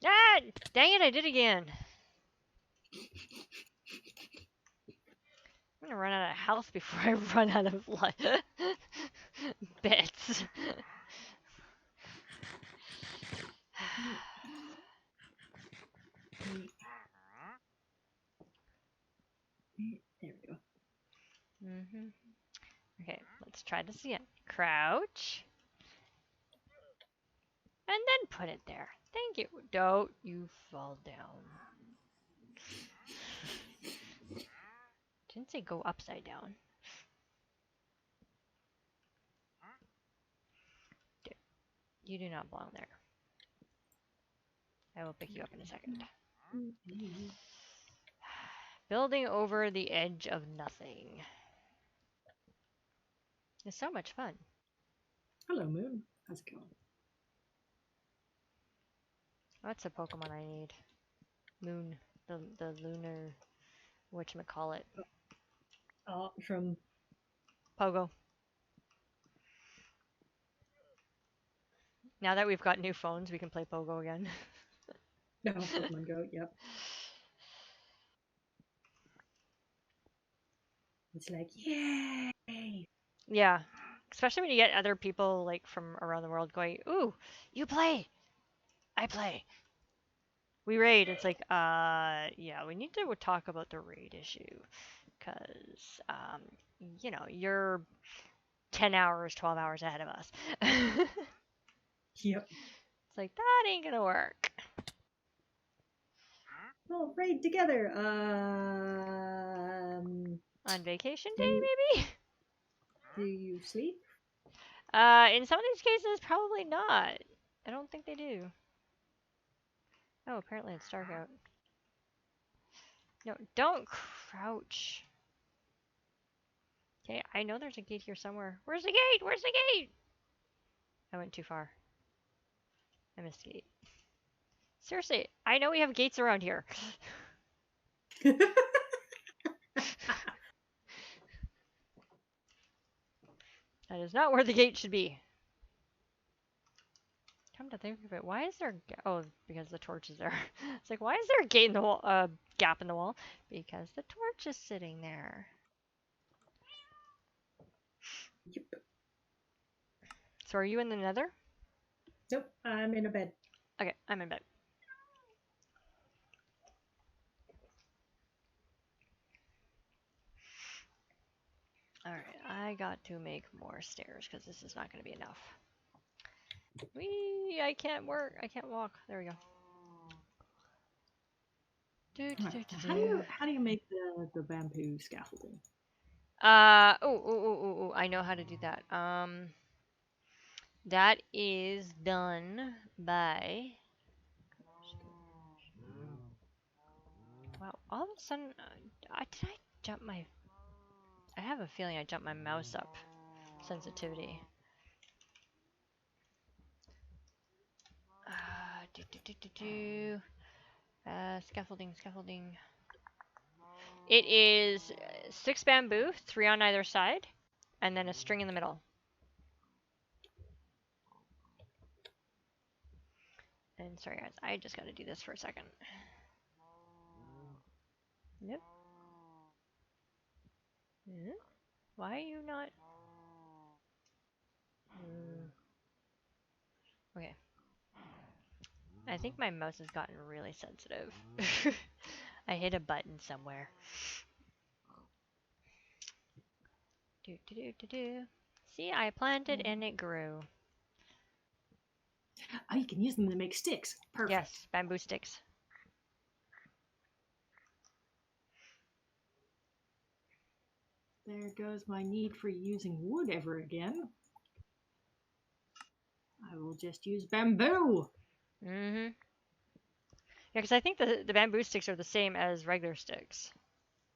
Ah! Dang it, I did again. I'm gonna run out of health before I run out of bits. There we go. Mm-hmm. Okay, let's try this again. Crouch. And then put it there. Thank you. Don't you fall down. Didn't say go upside down. You do not belong there. I will pick you up in a second. Building over the edge of nothing. It's so much fun. Hello, Moon. How's it going? What's a Pokemon I need? Moon. The lunar... whatchamacallit. From... Pogo. Now that we've got new phones, we can play Pogo again. No, Pokemon Go, yep. It's like, yay! Yeah. Especially when you get other people like from around the world going, ooh, you play! I play! We raid. It's like, yeah, we need to talk about the raid issue. Because, you know, you're 10 hours, 12 hours ahead of us. Yep. It's like, that ain't gonna work. Well, raid together. On vacation day, maybe? Do you sleep? In some of these cases, probably not. I don't think they do. Oh, apparently it's dark out. No, don't crouch. Okay, I know there's a gate here somewhere. Where's the gate? Where's the gate? I went too far. I missed the gate. Seriously, I know we have gates around here. That is not where the gate should be. Come to think of it, why is there oh, because the torch is there. It's like, why is there a gate in the wall, gap in the wall? Because the torch is sitting there. Yep. So are you in the nether? Nope, I'm in a bed. Okay, I'm in bed. Alright, I got to make more stairs because this is not going to be enough. Whee! I can't work. I can't walk. There we go. Alright, how do you make the bamboo scaffolding? I know how to do that. That is done by. Wow, all of a sudden, did I jump my. I have a feeling I jumped my mouse up. Sensitivity. Scaffolding, scaffolding. It is 6 bamboo, 3 on either side, and then a string in the middle. And sorry guys, I just gotta do this for a second. Nope. Why are you not? Okay. I think my mouse has gotten really sensitive. I hit a button somewhere. See, I planted and it grew. Oh, you can use them to make sticks. Perfect. Yes, bamboo sticks. There goes my need for using wood ever again. I will just use bamboo. Mm-hmm. Yeah, because I think the bamboo sticks are the same as regular sticks.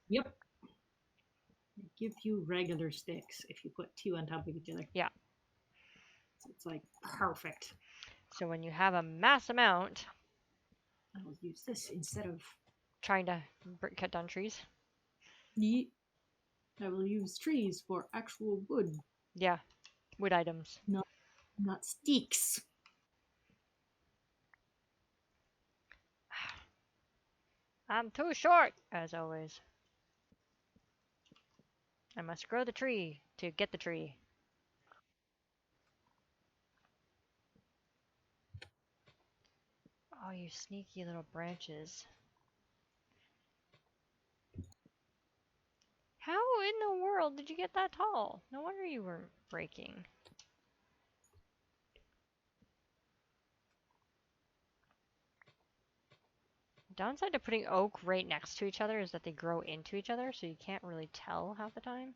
Yep. They give you regular sticks if you put 2 on top of each other. Yeah. So it's like perfect. So when you have a mass amount, I will use this instead of trying to cut down trees. yeet. I will use trees for actual wood. Yeah, wood items. Not sticks. I'm too short, as always. I must grow the tree to get the tree. Oh, you sneaky little branches. How in the world did you get that tall? No wonder you weren't breaking. Downside to putting oak right next to each other is that they grow into each other, so you can't really tell half the time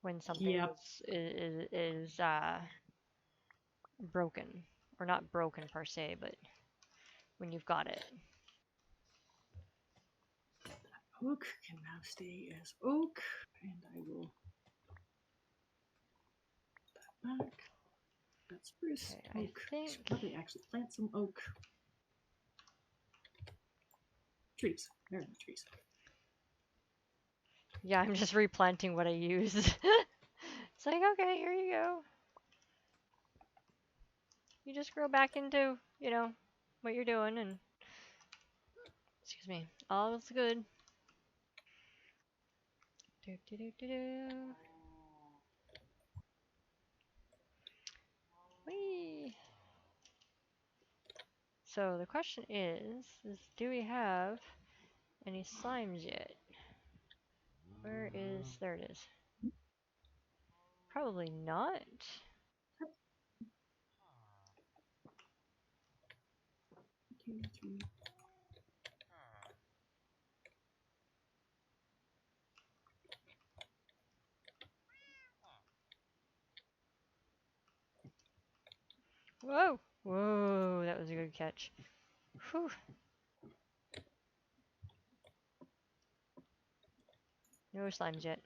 when something is broken. Or not broken per se, but when you've got it. Oak can now stay as oak, and I will put that back. That's spruce. Okay, Oak. I Should think probably actually plant some oak. Trees. There are no trees. yeah, I'm just replanting what I use. It's like, okay, here you go. You just grow back into, what you're doing, and excuse me, all's good. Whee! So the question is do we have any slimes yet? There it is. Probably not. 2, 3. Whoa! Whoa, that was a good catch. Whew. No slimes yet.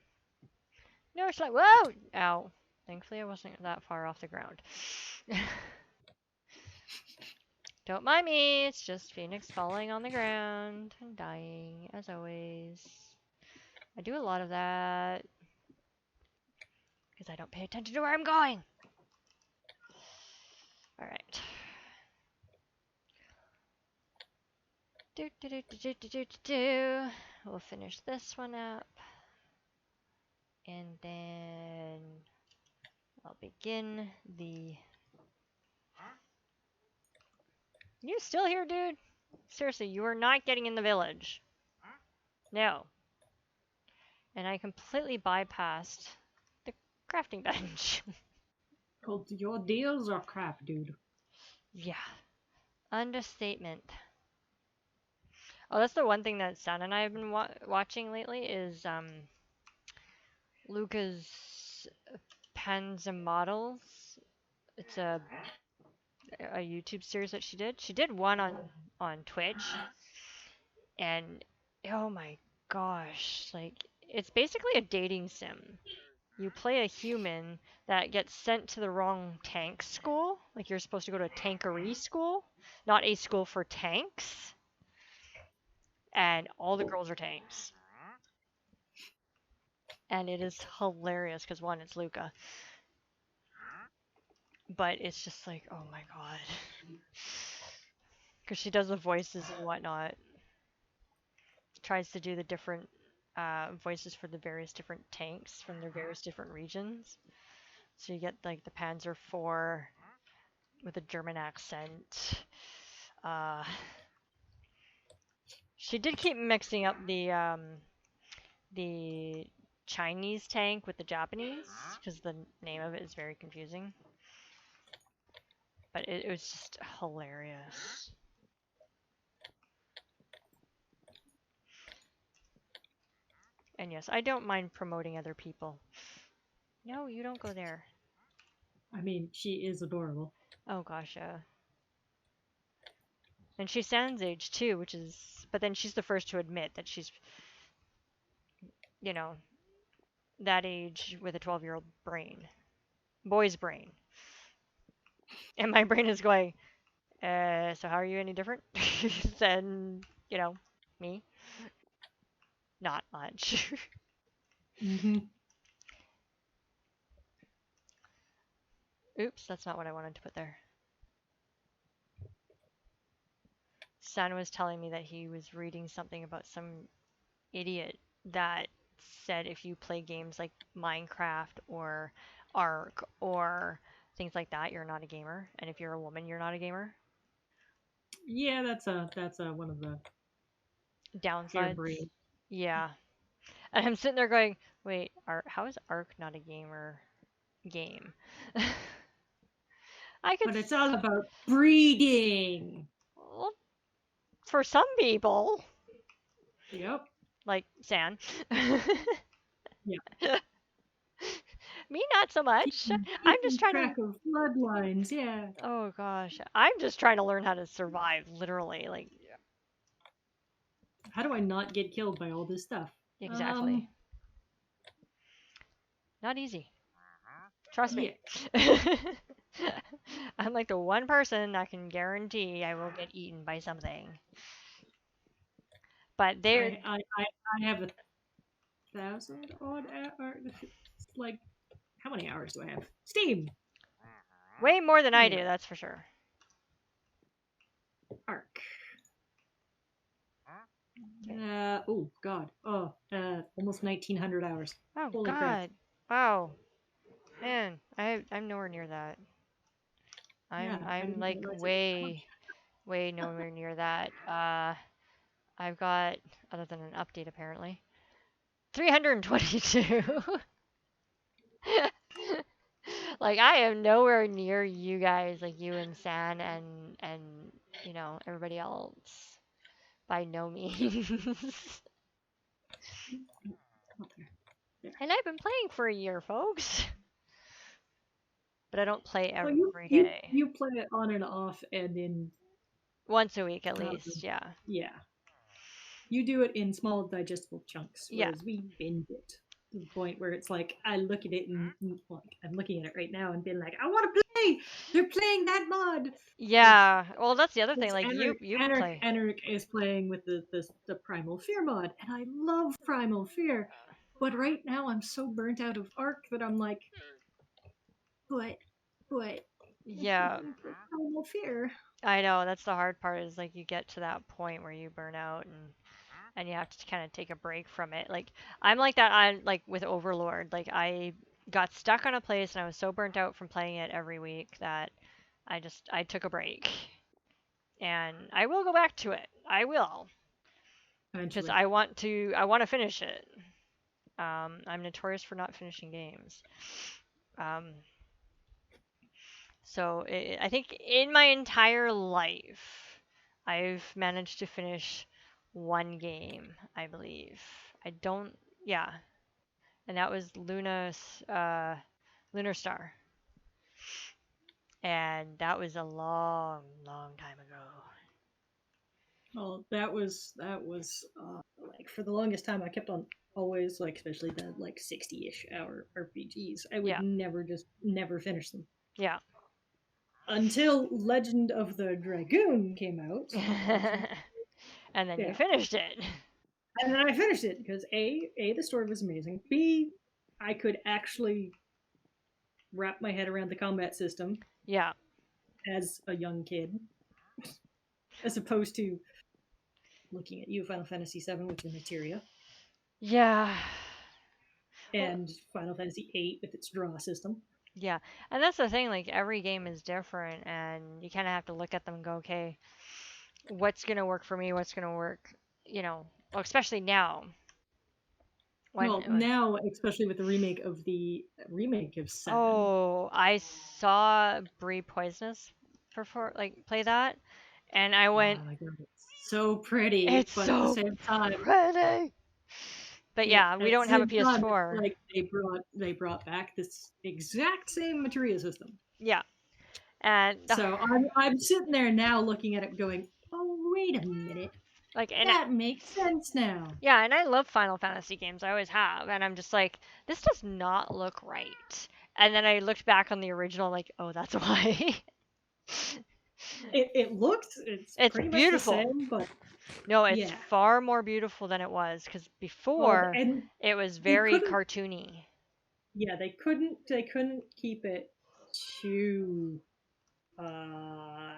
No slime. Whoa! Ow. Thankfully, I wasn't that far off the ground. Don't mind me. It's just Phoenix falling on the ground and dying, as always. I do a lot of that. because I don't pay attention to where I'm going. All right. We'll finish this one up. And then I'll begin the... You still here, dude? Seriously, you are not getting in the village. No. And I completely bypassed the crafting bench. Oh, your deals are crap, dude. Yeah. Understatement. Oh, that's the one thing that Stan and I have been watching lately is Luca's Pens and Models. It's a YouTube series that she did. She did one on Twitch, and oh my gosh, like it's basically a dating sim. You play a human that gets sent to the wrong tank school. Like you're supposed to go to a tankery school, not a school for tanks. And all the girls are tanks. And it is hilarious because one, it's Luca. But it's just like, oh my god. Because she does the voices and whatnot. Tries to do the different voices for the various different tanks from their various different regions. So you get like the Panzer IV with a German accent. She did keep mixing up the Chinese tank with the Japanese because the name of it is very confusing. But it was just hilarious. And yes, I don't mind promoting other people. No, you don't go there. I mean, she is adorable. Oh gosh, yeah. And she's Sans age too, which is... But then she's the first to admit that she's, you know, that age with a 12-year-old brain. Boy's brain. And my brain is going, so how are you any different than, you know, me? Not much. Mm-hmm. Oops, that's not what I wanted to put there. San was telling me that he was reading something about some idiot that said if you play games like Minecraft or Ark or things like that, you're not a gamer. And if you're a woman, you're not a gamer. Yeah, that's one of the Downsides. harebrained. Yeah. And I'm sitting there going, wait, how is Ark not a gamer game? I could But it's all about breeding. well, for some people, Yep. like San. Yeah. Me, not so much. I'm just trying track to. of bloodlines. Yeah. Oh gosh, I'm just trying to learn how to survive. Literally, like How do I not get killed by all this stuff? exactly. Not easy. Trust me. I'm like the one person that can guarantee I will get eaten by something. But they're I have 1,000 odd hours. Like, how many hours do I have? Steam. way more than I do. Yeah. That's for sure. Arc. Oh God. Oh, almost 1,900 hours. Oh Holy God. crap. Wow. Man, I'm nowhere near that. Yeah, I I'm didn't like realize it was way nowhere near that. I've got, other than an update apparently, 322. Like I am nowhere near you guys, like you and San and you know everybody else. By no means. And I've been playing for a year, folks. But I don't play Well, every day. you play it on and off, and in Once a week at Not least, the- yeah. yeah, you do it in small digestible chunks. Yeah. Whereas we binge it to the point where it's like I look at it and like I'm looking at it right now and being like, I want to play. They're playing that mod. Yeah. Well, that's the other thing. It's Like you play. Enric is playing with the Primal Fear mod, and I love Primal Fear, But right now I'm so burnt out of Ark that I'm like, but Yeah, Primal Fear. I know that's the hard part is like you get to that point where you burn out and you have to kind of take a break from it. Like I'm like that on like with Overlord. Like I got stuck on a place and I was so burnt out from playing it every week that I took a break. And I will go back to it. I will because Eventually. I want to finish it. I'm notorious for not finishing games. Um, so I think in my entire life, I've managed to finish one game, I believe. I don't, yeah, and that was Lunar Star, and that was a long, long time ago. Well, like for the longest time I kept on always like, especially the like 60-ish hour RPGs. I would Yeah, never finish them yeah. until Legend of the Dragoon came out. And then you Yeah, finished it. and then I finished it because a the story was amazing. B, I could actually wrap my head around the combat system Yeah, as a young kid, as opposed to looking at you, Final Fantasy VII with your materia, yeah. Well, and Final Fantasy VIII with its draw system. yeah, and that's the thing, like every game is different and you kind of have to look at them and go, okay, what's going to work for me? What's going to work, well, especially now Well, when now, especially with the remake of Seven. oh, I saw Brie Poisonous play that and I Oh went, my god, it's so pretty, it's but at the so same time, pretty. But yeah, we at the don't have a same time, it's PS4. like they brought back this exact same materia system. Yeah. And So I'm sitting there now looking at it, going, "Oh, wait a minute, like and that makes sense now." yeah, and I love Final Fantasy games. I always have. And I'm just like, this does not look right. And then I looked back on the original, like, oh, that's why. It's It's pretty much the beautiful. same, but No, it's yeah. far more beautiful than it was because Well, before and it was they very couldn't. cartoony. Yeah, they couldn't keep it too uh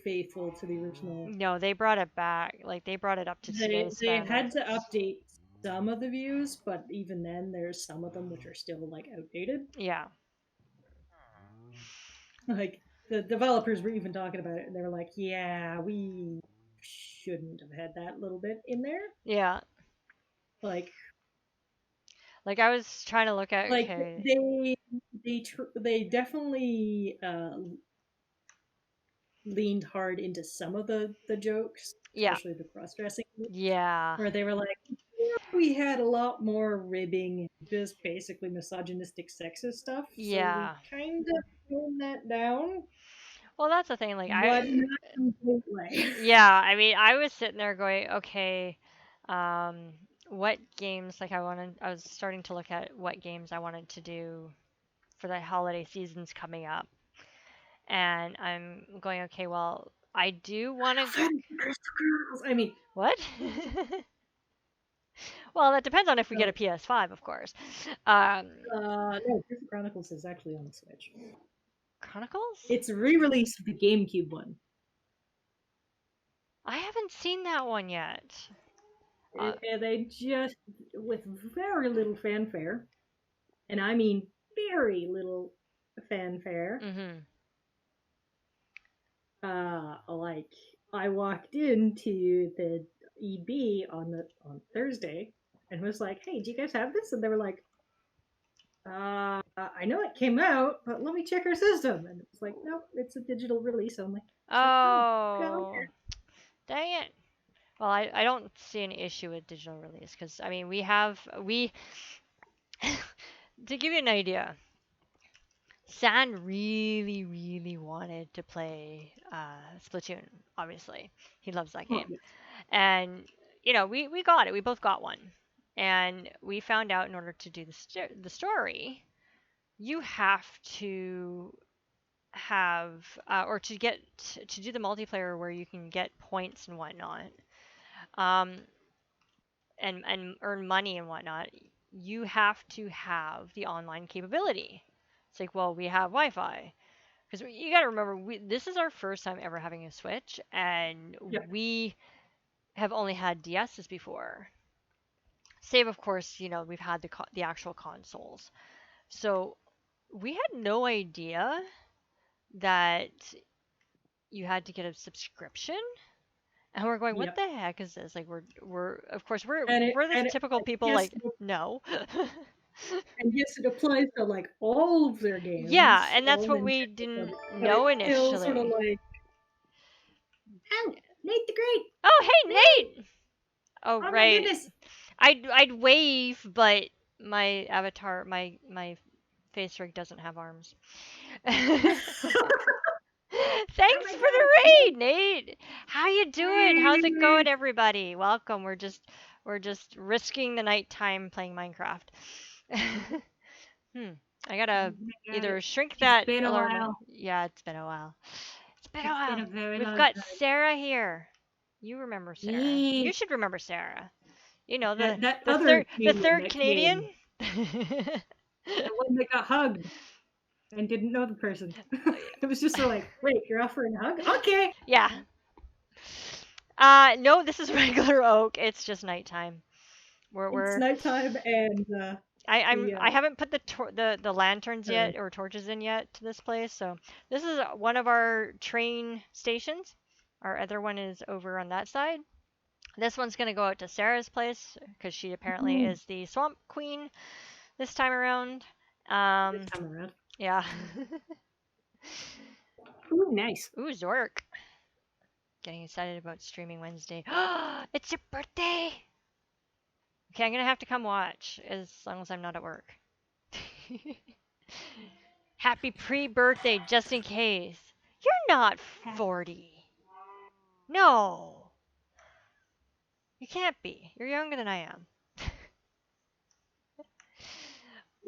faithful to the original. No, they brought it back. Like they brought it up to today's They had standards. to update some of the views, but even then, there's some of them which are still like outdated. Yeah. Like the developers were even talking about it, and they were like, "Yeah, we shouldn't have had that little bit in there." Yeah. Like, Like I was trying to look at like okay. they definitely leaned hard into some of the jokes, Yeah. especially the cross dressing, Yeah. where they were like, "Yeah, we had a lot more ribbing and just basically misogynistic, sexist stuff, so we Yeah. kind of toned that down, Well, that's the thing. Like but not completely." yeah, I mean, I was sitting there going, okay, um, what games I was starting to look at what games I wanted to do for the holiday seasons coming up. And I'm going, okay, well, I do want to I mean, what? Well, that depends on if we get so, a PS5, of course. Um, no, Crystal Chronicles is actually on the Switch. Chronicles? It's a re-release of the GameCube one. I haven't seen that one yet. And they just, with very little fanfare, and I mean very little fanfare, Mm-hmm. like I walked into the EB on Thursday and was like, "Hey, do you guys have this?" And they were like, "I know it came out, but let me check our system." And it was like, "Nope, it's a digital release only." It's like, "Oh, Oh, dang it. Well, I don't see an issue with digital release because I mean we to give you an idea, San really wanted to play Splatoon. Obviously, he loves that oh, game, yeah." and we got it. We both got one, and we found out in order to do the story, you have to have or to do the multiplayer where you can get points and whatnot. Um, and earn money and whatnot, you have to have the online capability. It's like, well, we have Wi-Fi. Because you got to remember, this is our first time ever having a Switch, and Yeah. we have only had DSs before. Save, of course, we've had the actual consoles. So we had no idea that you had to get a subscription. And we're going, what Yep. the heck is this? Like, we're of course, we're And the typical people, yes, like, no. and yes, it applies to like all of their games. Yeah, and that's all what we Nintendo, didn't but know it's still sort of initially. like, oh, Nate the Great. Oh, hey, Nate! Oh, Oh my right. goodness. I'd wave, but my avatar, my face rig doesn't have arms. Thanks my for God. the raid, Nate. How you doing? How's it going, everybody? Welcome. We're just risking the nighttime playing Minecraft. I gotta either shrink that been a alarm. while. Yeah, it's been a while. It's been a It's while. been a very We've long got time. Sarah here. You remember Sarah? Yeah. You should remember Sarah. You know, the That the other third Canadian that Canadian. The one that got hugged and didn't know the person. It was just so like, wait, you're offering a hug? Okay. Yeah. No, this is regular oak. It's just nighttime. It's nighttime and I haven't put the lanterns Sorry. yet or torches in yet to this place. So this is one of our train stations. Our other one is over on that side. This one's gonna go out to Sarah's place because she apparently is the swamp queen this time around. this time around. Yeah. Ooh, nice. Ooh, Zork. Getting excited about streaming Wednesday. It's your birthday! Okay, I'm gonna have to come watch as long as I'm not at work. Happy pre-birthday, just in case. You're not 40. No. You can't be. You're younger than I am.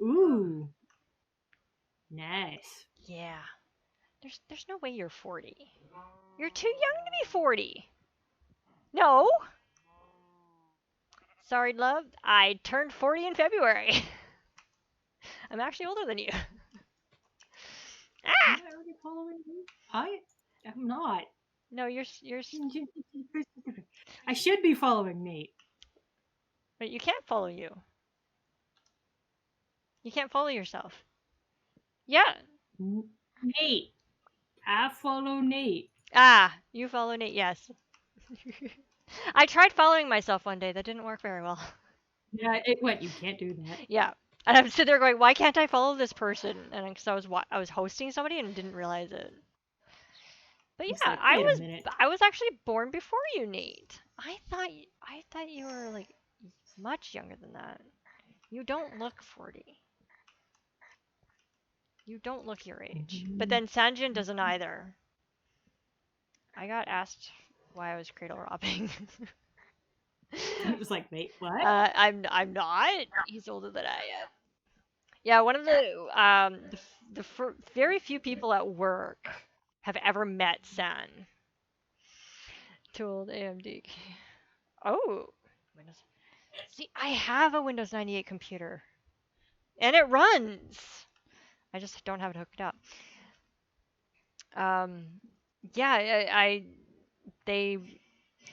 Ooh. Nice. Yeah. There's no way you're 40. You're too young to be 40. No. Sorry, love. I turned 40 in February. I'm actually older than you. Am I already following you? I am not. No, you're I should be following Nate. but you can't follow you. You can't follow yourself. Yeah. Nate. I follow Nate. Ah, you follow Nate, yes. I tried following myself one day. That didn't work very well. Yeah, it went. You can't do that. Yeah. And I'm sitting there going, why can't I follow this person? And because I was hosting somebody and didn't realize it. But It's yeah, like, I wait a was minute. actually born before you, Nate. I thought you were like much younger than that. You don't look 40. You don't look your age. But then Sanjin doesn't either. I got asked why I was cradle robbing. It was like, wait, what? I'm not. He's older than I am. Yeah, one of the very few people at work have ever met San. Too old AMD. Oh, Windows. See, I have a Windows 98 computer, and it runs. I just don't have it hooked up. Yeah, they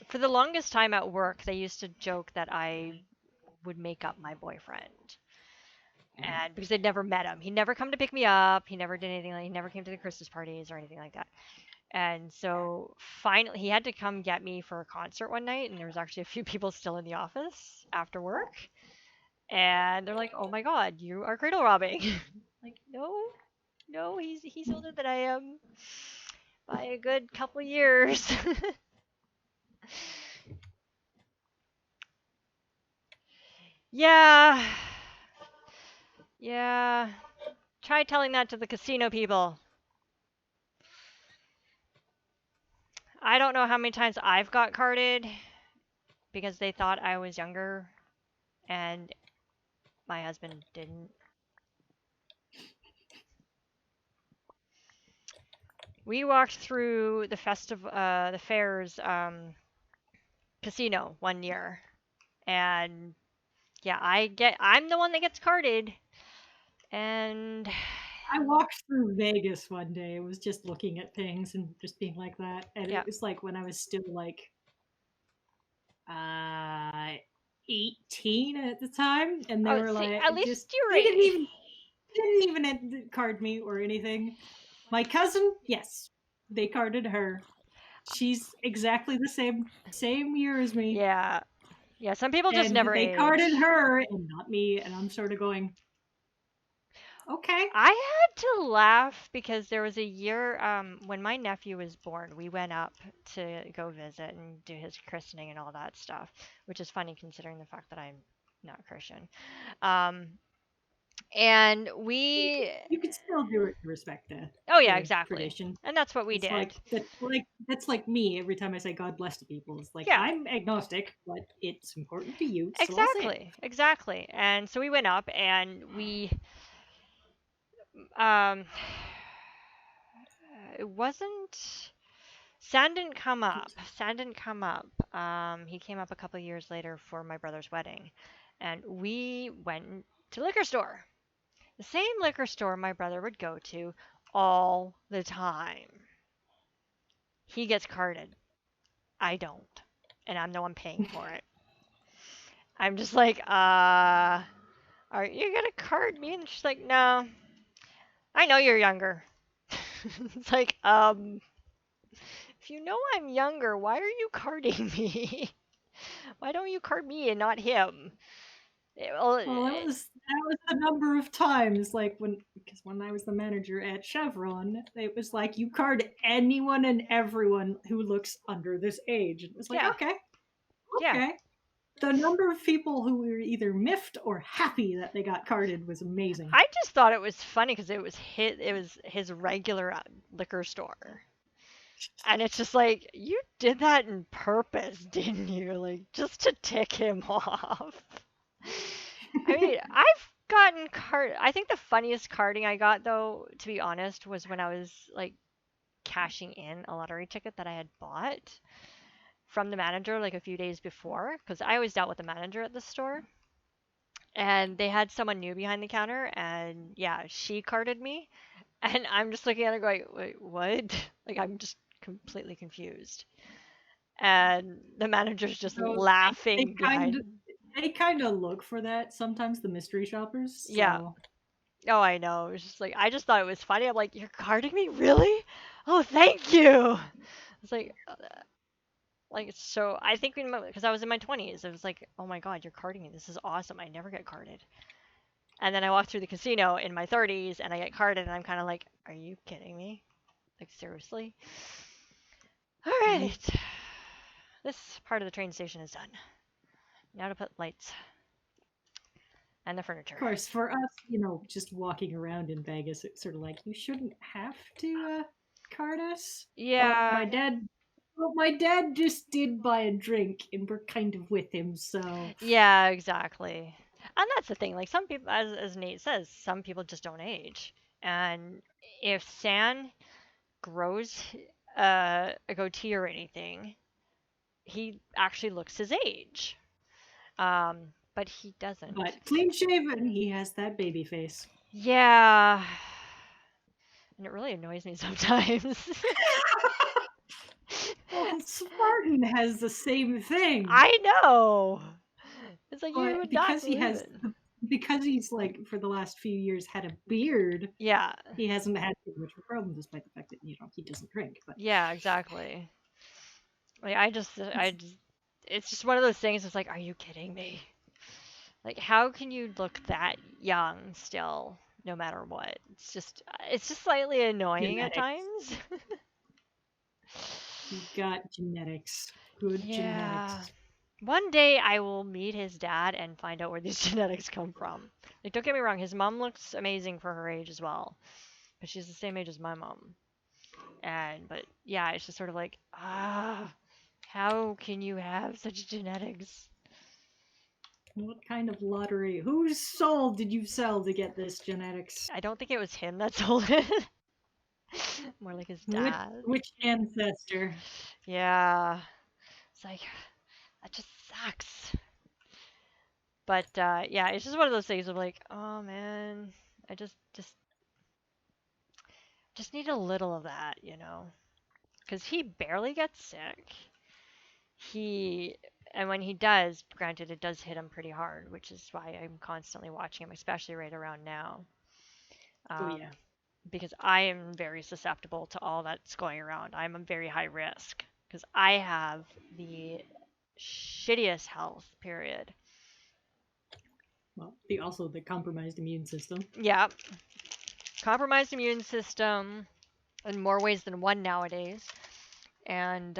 for the longest time at work they used to joke that I would make up my boyfriend. And because they'd never met him. He'd never come to pick me up. He never did anything he never came to the Christmas parties or anything like that. And so finally he had to come get me for a concert one night, and there was actually a few people still in the office after work. And they're like, "Oh my god, you are cradle robbing." Like, no, he's older than I am by a good couple years. Yeah. Yeah. Try telling that to the casino people. I don't know how many times I've got carded because they thought I was younger and my husband didn't. We walked through the fair's casino one year, and yeah, I'm the one that gets carded, and I walked through Vegas one day. I was just looking at things and just being like that. And yeah. it was like when I was still like uh 18 at the time. And they Oh, were see, like, at just, least you're they didn't right. even card me or anything. My cousin, yes, they carded her. She's exactly the same year as me. Yeah, yeah. Some people just And never they age. carded her and not me. And I'm sort of going, okay. I had to laugh because there was a year when my nephew was born, we went up to go visit and do his christening and all that stuff, which is funny considering the fact that I'm not Christian. Um, and we, You can still do it to respect oh yeah, the exactly. tradition. And that's what we It's did. that's like me every time I say God bless to people. It's like Yeah. I'm agnostic, but it's important to you, so I'll say it. Exactly, exactly. And so we went up and um, it wasn't. Sand didn't come up. Sand didn't come up. He came up a couple of years later for my brother's wedding, and we went to the liquor store. The same liquor store my brother would go to all the time. He gets carded. I don't, and I'm the one paying for it. I'm just like, are you gonna card me? And she's like, no, I know you're younger. It's like, if you know I'm younger, why are you carding me? Why don't you card me and not him? Well, Well, that was the number of times, like because when I was the manager at Chevron, it was like you card anyone and everyone who looks under this age. And it was like, yeah, okay, yeah. okay. The number of people who were either miffed or happy that they got carded was amazing. I just thought it was funny because it was his regular liquor store, and it's just like you did that in purpose, didn't you? Like just to tick him off. I mean, I've gotten card. I think the funniest carding I got, though, to be honest, was when I was like cashing in a lottery ticket that I had bought from the manager like a few days before, because I always dealt with the manager at the store. And they had someone new behind the counter, and yeah, she carded me. And I'm just looking at her going, wait, what? Like, I'm just completely confused. And the manager's just So laughing behind. they kind of look for that sometimes, the mystery shoppers. Yeah. So. Oh, I know. It's just like, I just thought it was funny. I'm like, you're carding me? Really? Oh, thank you. It's like, so I think because I was in my 20s, it was like, oh my God, you're carding me. This is awesome. I never get carded. And then I walk through the casino in my 30s and I get carded, and I'm kind of like, are you kidding me? Like, seriously? All right. This part of the train station is done. Now to put lights and the furniture. Of course, for us, just walking around in Vegas, it's sort of like you shouldn't have to card us. Yeah. But my dad just did buy a drink, and we're kind of with him, so. Yeah, exactly. And that's the thing. Like some people, as Nate says, some people just don't age. And if San grows a goatee or anything, he actually looks his age. But he doesn't. But clean shaven, he has that baby face. Yeah. And it really annoys me sometimes. Well, Spartan has the same thing. I know. It's like you But would because not he believe has, it. because he's like for the last few years had a beard, Yeah. he hasn't had too much of a problem, despite the fact that he doesn't drink. But Yeah, exactly. Like I just it's just one of those things. It's like, are you kidding me? Like, how can you look that young still, no matter what? It's just slightly annoying at Genetics. times. He got genetics, good Yeah. genetics. One day I will meet his dad and find out where these genetics come from. Like, don't get me wrong, his mom looks amazing for her age as well, because she's the same age as my mom. But yeah, it's just sort of like, how can you have such genetics? What kind of lottery? Whose soul did you sell to get this genetics? I don't think it was him that sold it. More like his dad. Which ancestor? Yeah. It's like, that just sucks. But yeah, it's just one of those things of like, oh man, I just need a little of that, you know, because he barely gets sick. He and when he does, granted, it does hit him pretty hard, which is why I'm constantly watching him, especially right around now. Oh yeah. Because I am very susceptible to all that's going around. I'm a very high risk because I have the shittiest health, period. Well, also the compromised immune system. Yeah, compromised immune system in more ways than one nowadays. And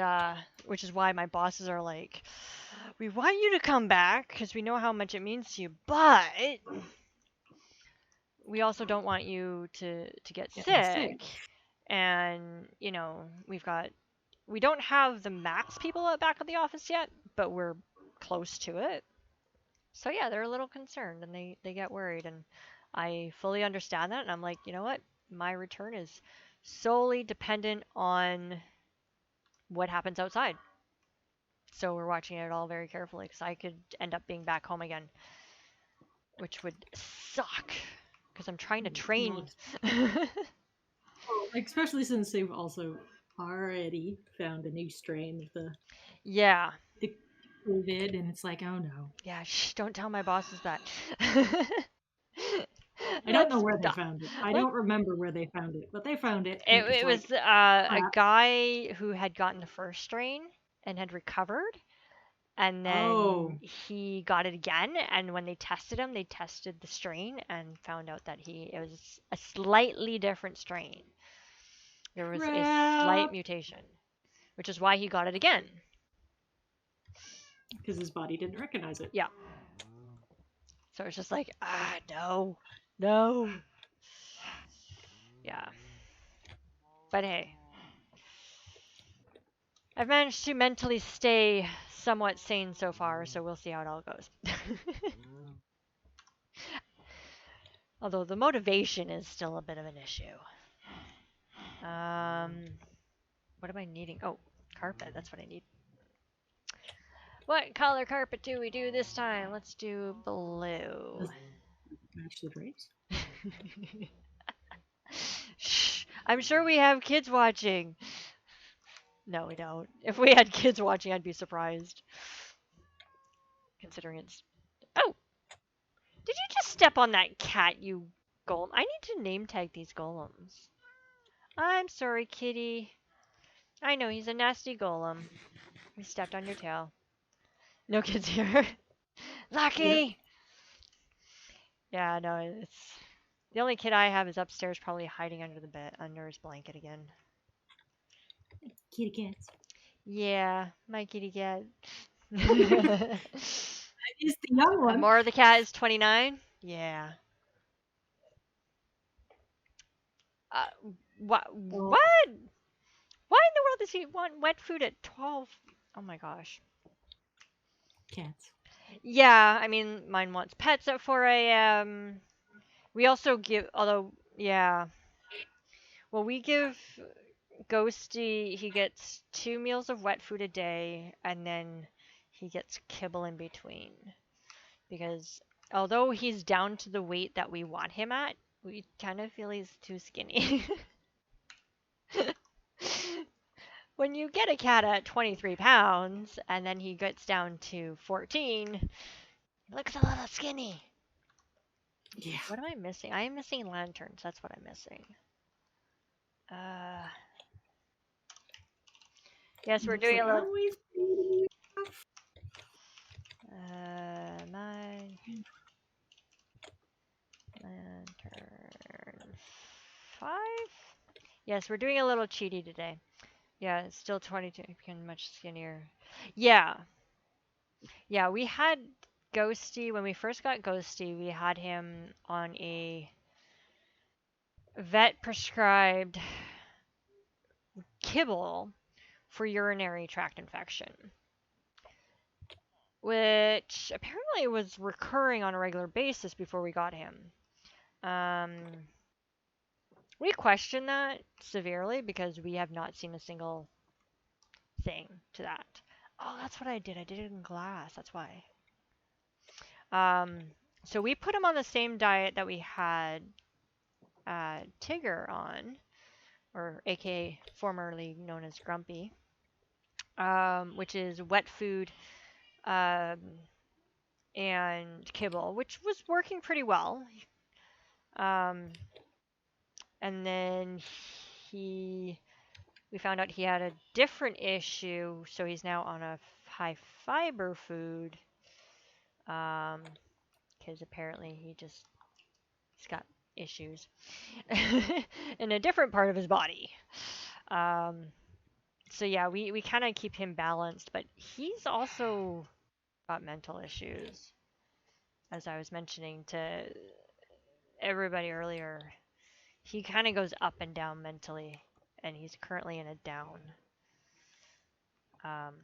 which is why my bosses are like, we want you to come back because we know how much it means to you, but we also don't want you to get sick. And you know, we don't have the max people at back of the office yet, but we're close to it. So yeah, they're a little concerned and they get worried, and I fully understand that, and I'm like, you know what? My return is solely dependent on what happens outside. So we're watching it all very carefully because I could end up being back home again, which would suck because I'm trying to train. Especially since they've also already found a new strain of Yeah. the COVID, and it's like, oh no. Yeah, shh, don't tell my bosses that. I don't know where they Stop. found it. I don't remember where they found it, but they found it. It was like, a guy who had gotten the first strain and had recovered, and then he got it again. And when they tested him, they tested the strain and found out that it was a slightly different strain. There was a slight mutation, which is why he got it again. Because his body didn't recognize it. Yeah. So it's just like, no. Yeah. But hey, I've managed to mentally stay somewhat sane so far, so we'll see how it all goes. Although the motivation is still a bit of an issue. What am I needing? Oh, carpet, that's what I need. What color carpet do we do this time? Let's do blue. Match the drapes. Shh, I'm sure we have kids watching. No, we don't. If we had kids watching, I'd be surprised. Considering it's... Oh! Did you just step on that cat, you golem? I need to name tag these golems. I'm sorry, kitty. I know, he's a nasty golem. He stepped on your tail. No kids here. Lucky! Yeah, no, it's... The only kid I have is upstairs, probably hiding under the bed, under his blanket again. Kitty cats. Yeah, my kitty cat. Is the young one. More of the cat is 29? Yeah. What? What? Why in the world does he want wet food at 12? Oh my gosh. Cats. Yeah, I mean, mine wants pets at 4 a.m. We also give, although, yeah. Well, we give Ghosty, he gets 2 meals of wet food a day, and then he gets kibble in between. Because although he's down to the weight that we want him at, we kind of feel he's too skinny. When you get a cat at 23 pounds, and then he gets down to 14, he looks a little skinny. Yeah. What am I missing? I am missing lanterns. That's what I'm missing. Yes, we're doing a little... Mine... Lantern... 5? Yes, we're doing a little cheaty today. Yeah, it's still 22, becoming much skinnier. Yeah. Yeah, we had Ghosty, when we first got Ghosty, we had him on a vet prescribed kibble for urinary tract infection, which apparently was recurring on a regular basis before we got him. We question that severely because we have not seen a single thing to that. Oh, that's what I did. I did it in glass. That's why. Um, so we put him on the same diet that we had Tigger on, or aka formerly known as Grumpy, which is wet food um, and kibble, which was working pretty well. Um, and then we found out he had a different issue, so he's now on a high fiber food. Because apparently he's got issues in a different part of his body. Um, so yeah, we kind of keep him balanced, but he's also got mental issues, as I was mentioning to everybody earlier. He kind of goes up and down mentally, and he's currently in a down. Um,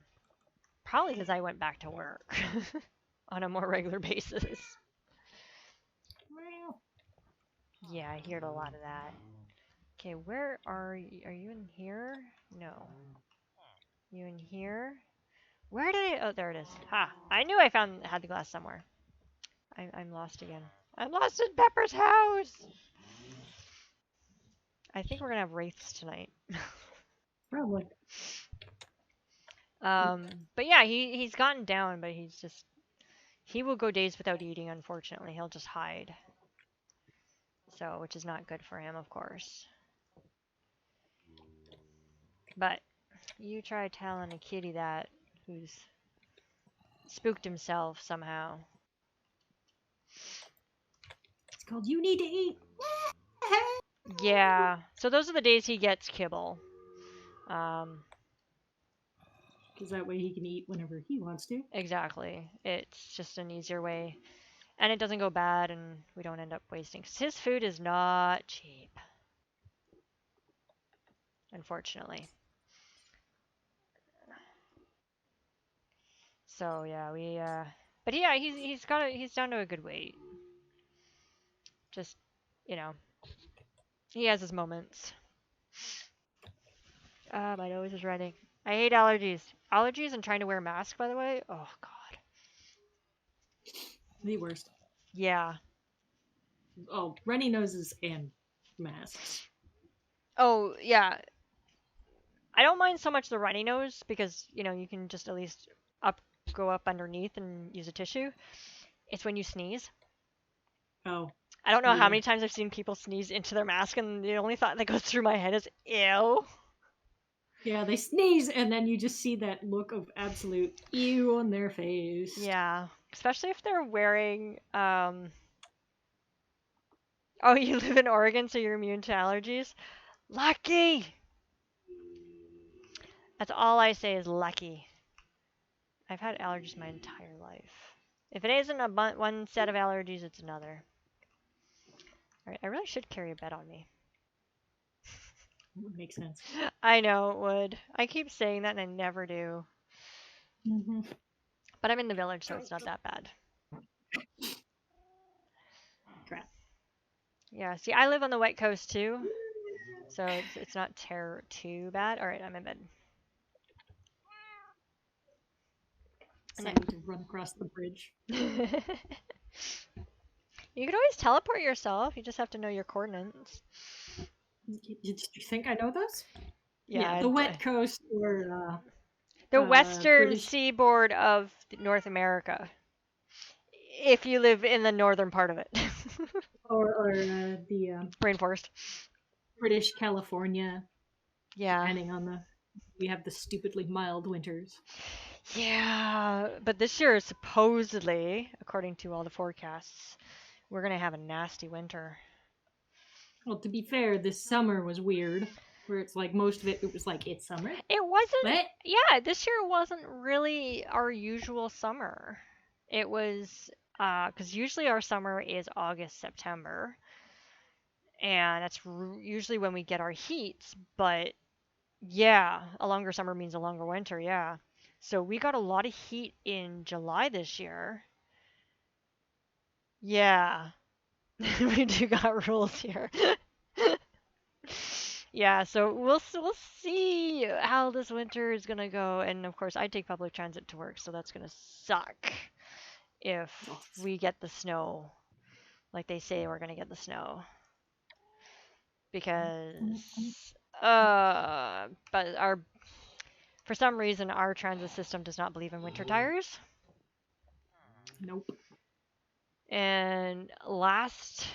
Probably because I went back to work on a more regular basis. Well, Yeah, I heard a lot of that. Okay, where are you? Are you in here? No. You in here? Where did I? Oh, there it is. Ha! I knew I had the glass somewhere. I'm lost again. I'm lost in Pepper's house. I think we're gonna have wraiths tonight. probably. But yeah, he's gotten down, but he will go days without eating. Unfortunately, he'll just hide. So, which is not good for him, of course. But you try telling a kitty that who's spooked himself somehow. It's called You Need to Eat. Yeah. So those are the days he gets kibble. Because that way he can eat whenever he wants to. Exactly. It's just an easier way. And it doesn't go bad and we don't end up wasting. 'Cause his food is not cheap. Unfortunately. So yeah, but yeah, he's down to a good weight. Just, you know, he has his moments. My nose is running. I hate allergies. Allergies and trying to wear a mask, by the way. Oh god. The worst. Yeah. Oh, runny noses and masks. Oh, yeah. I don't mind so much the runny nose because, you can just at least go up underneath and use a tissue. It's when you sneeze. Oh. I don't know how Yeah. many times I've seen people sneeze into their mask and the only thought that goes through my head is, ew. Yeah, they sneeze and then you just see that look of absolute ew on their face. Yeah. Especially if they're wearing, Oh, you live in Oregon, so you're immune to allergies? Lucky! That's all I say is lucky. I've had allergies my entire life. If it isn't one set of allergies, it's another. Alright, I really should carry a bed on me. Makes sense. I know it would. I keep saying that and I never do. Mm-hmm. But I'm in the village, so it's not that bad. Crap. Yeah, see, I live on the wet coast too, so it's not too bad. Alright, I'm in bed. Decided to run across the bridge. You could always teleport yourself, you just have to know your coordinates. Did you think I know those? Yeah, the wet coast or the western British- seaboard of North America. If you live in the northern part of it. or the Rainforest. British California. Yeah. Depending on we have the stupidly mild winters. Yeah, but this year, supposedly, according to all the forecasts, we're gonna have a nasty winter. Well, to be fair, this summer was weird, where it's like most of it was like it's summer. It wasn't. What? Yeah, this year wasn't really our usual summer. It was because usually our summer is August, September, and that's usually when we get our heats. But yeah, a longer summer means a longer winter. Yeah. So we got a lot of heat in July this year. Yeah. We do got rules here. Yeah, so we'll see how this winter is gonna go, and of course I take public transit to work, so that's gonna suck. if Oh, we get the snow, like they say we're gonna get the snow, because but our for some reason our transit system does not believe in winter tires. Nope. And last,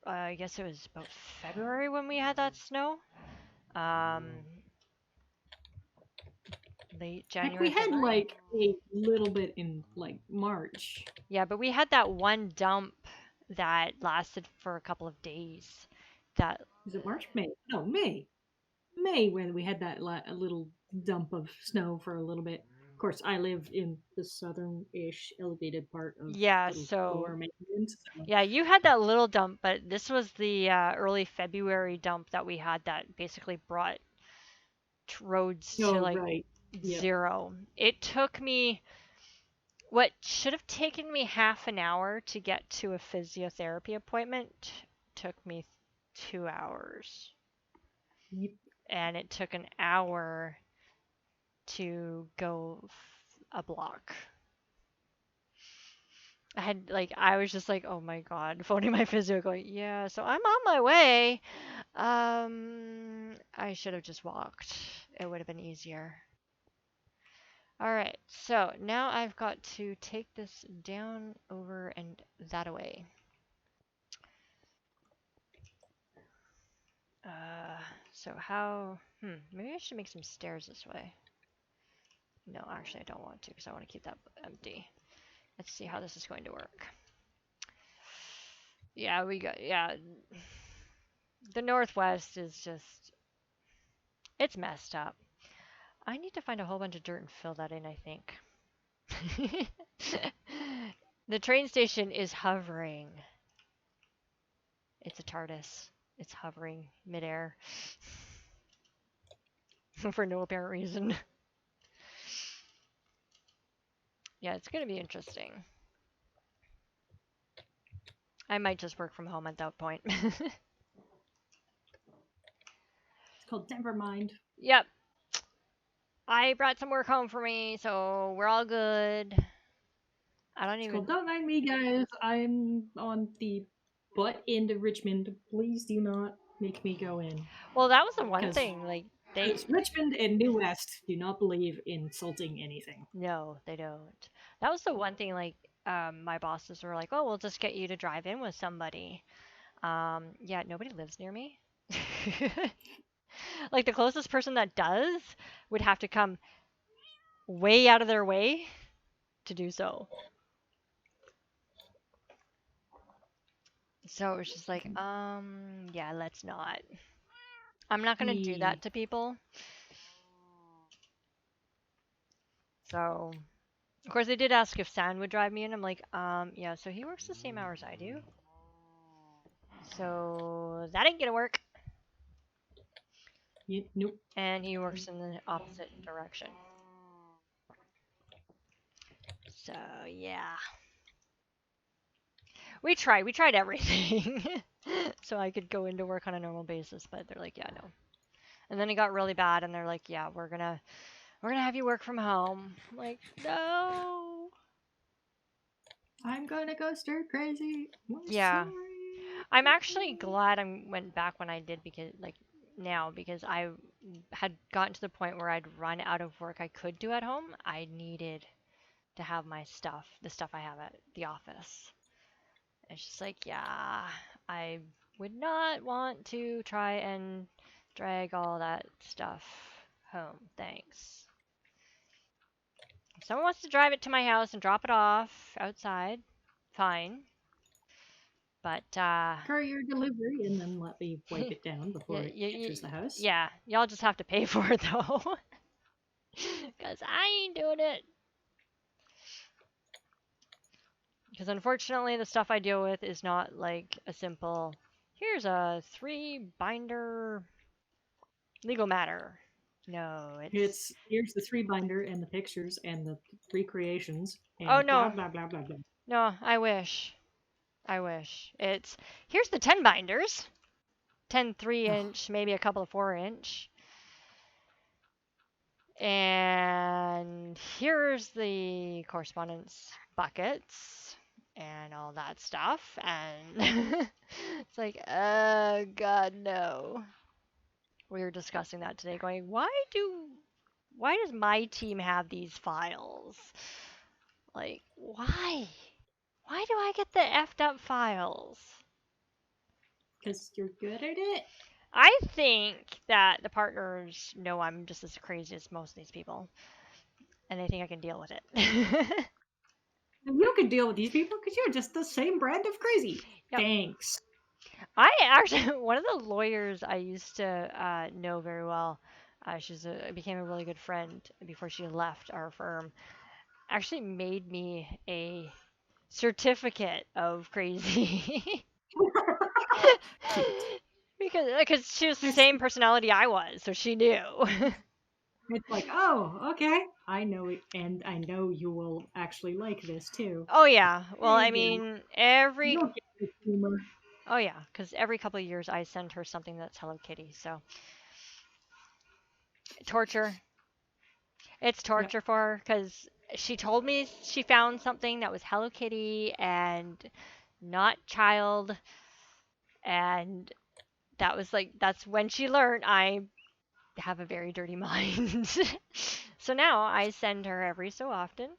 I guess it was about February when we had that snow. Um, late Heck, we January, had February. like a little bit in like March. Yeah, but we had that one dump that lasted for a couple of days. That Was it March? May? No, May. May when we had that a little dump of snow for a little bit. Of course, I live in the southern-ish elevated part of yeah, little so lower mainland. So yeah, you had that little dump, but this was the early February dump that we had that basically brought roads to oh, like right. Yep. 0. It took me what should have taken me half an hour to get to a physiotherapy appointment took me 2 hours. Yep. And it took an hour to go a block. I was just like, oh my god, phoning my physio going, yeah, so I'm on my way. I should have just walked. It would have been easier. Alright, so now I've got to take this down, over, and that away. So how, maybe I should make some stairs this way. No, actually I don't want to because I want to keep that empty. Let's see how this is going to work. Yeah, the Northwest is just, it's messed up. I need to find a whole bunch of dirt and fill that in, I think. The train station is hovering. It's a TARDIS. It's hovering midair. For no apparent reason. Yeah, it's gonna be interesting. I might just work from home at that point. It's called Nevermind. Yep. I brought some work home for me, so we're all good. I don't It's even. called Don't Mind Me, guys. I'm on the butt end of Richmond. Please do not make me go in. Well, that was the one 'Cause- thing. Like they. Because Richmond and New West do not believe in insulting anything. No, they don't. That was the one thing. Like, my bosses were like, "Oh, we'll just get you to drive in with somebody." Yeah, nobody lives near me. Like the closest person that does would have to come way out of their way to do so. So it was just like, yeah, let's not. I'm not gonna do that to people. So, of course, they did ask if San would drive me in. I'm like, yeah, so he works the same hours I do. So that ain't gonna work. Nope. And he works in the opposite direction. So, yeah. We tried everything. So I could go into work on a normal basis, but they're like, yeah, no. And then it got really bad and they're like, yeah, we're gonna have you work from home. I'm like, no. I'm gonna go stir crazy. Yeah. Sorry. I'm actually glad I went back when I did because because I had gotten to the point where I'd run out of work I could do at home. I needed to have my stuff, the stuff I have at the office. It's just like, yeah, I would not want to try and drag all that stuff home. Thanks. If someone wants to drive it to my house and drop it off outside, fine. But, Courier delivery, and then let me wipe it down before it enters the house. yeah, y'all just have to pay for it though. Because I ain't doing it. Because unfortunately, the stuff I deal with is not like a simple, here's a 3-binder legal matter. No, It's here's the 3-binder and the pictures and the recreations. And Oh, no. Blah blah blah blah blah. No, I wish. It's, here's the 10 binders. 10 3-inch, maybe a couple of 4-inch. And here's the correspondence buckets and all that stuff. And it's like, God, no. We were discussing that today, going, why does my team have these files? Like, why? Why do I get the effed up files? Because you're good at it. I think that the partners know I'm just as crazy as most of these people, and they think I can deal with it. And you can deal with these people because you're just the same brand of crazy. Yep. Thanks. I actually, one of the lawyers I used to know very well, became a really good friend before she left our firm, actually made me a certificate of crazy. because she was the same personality I was, so she knew. It's like, oh, okay. I know it, and I know you will actually like this too. Oh yeah. Well, There I you go. mean, every You'll get the humor. oh yeah, because every couple of years I send her something that's Hello Kitty. So torture. It's torture for her because she told me she found something that was Hello Kitty and not child, and that's when she learned I have a very dirty mind. So now I send her every so often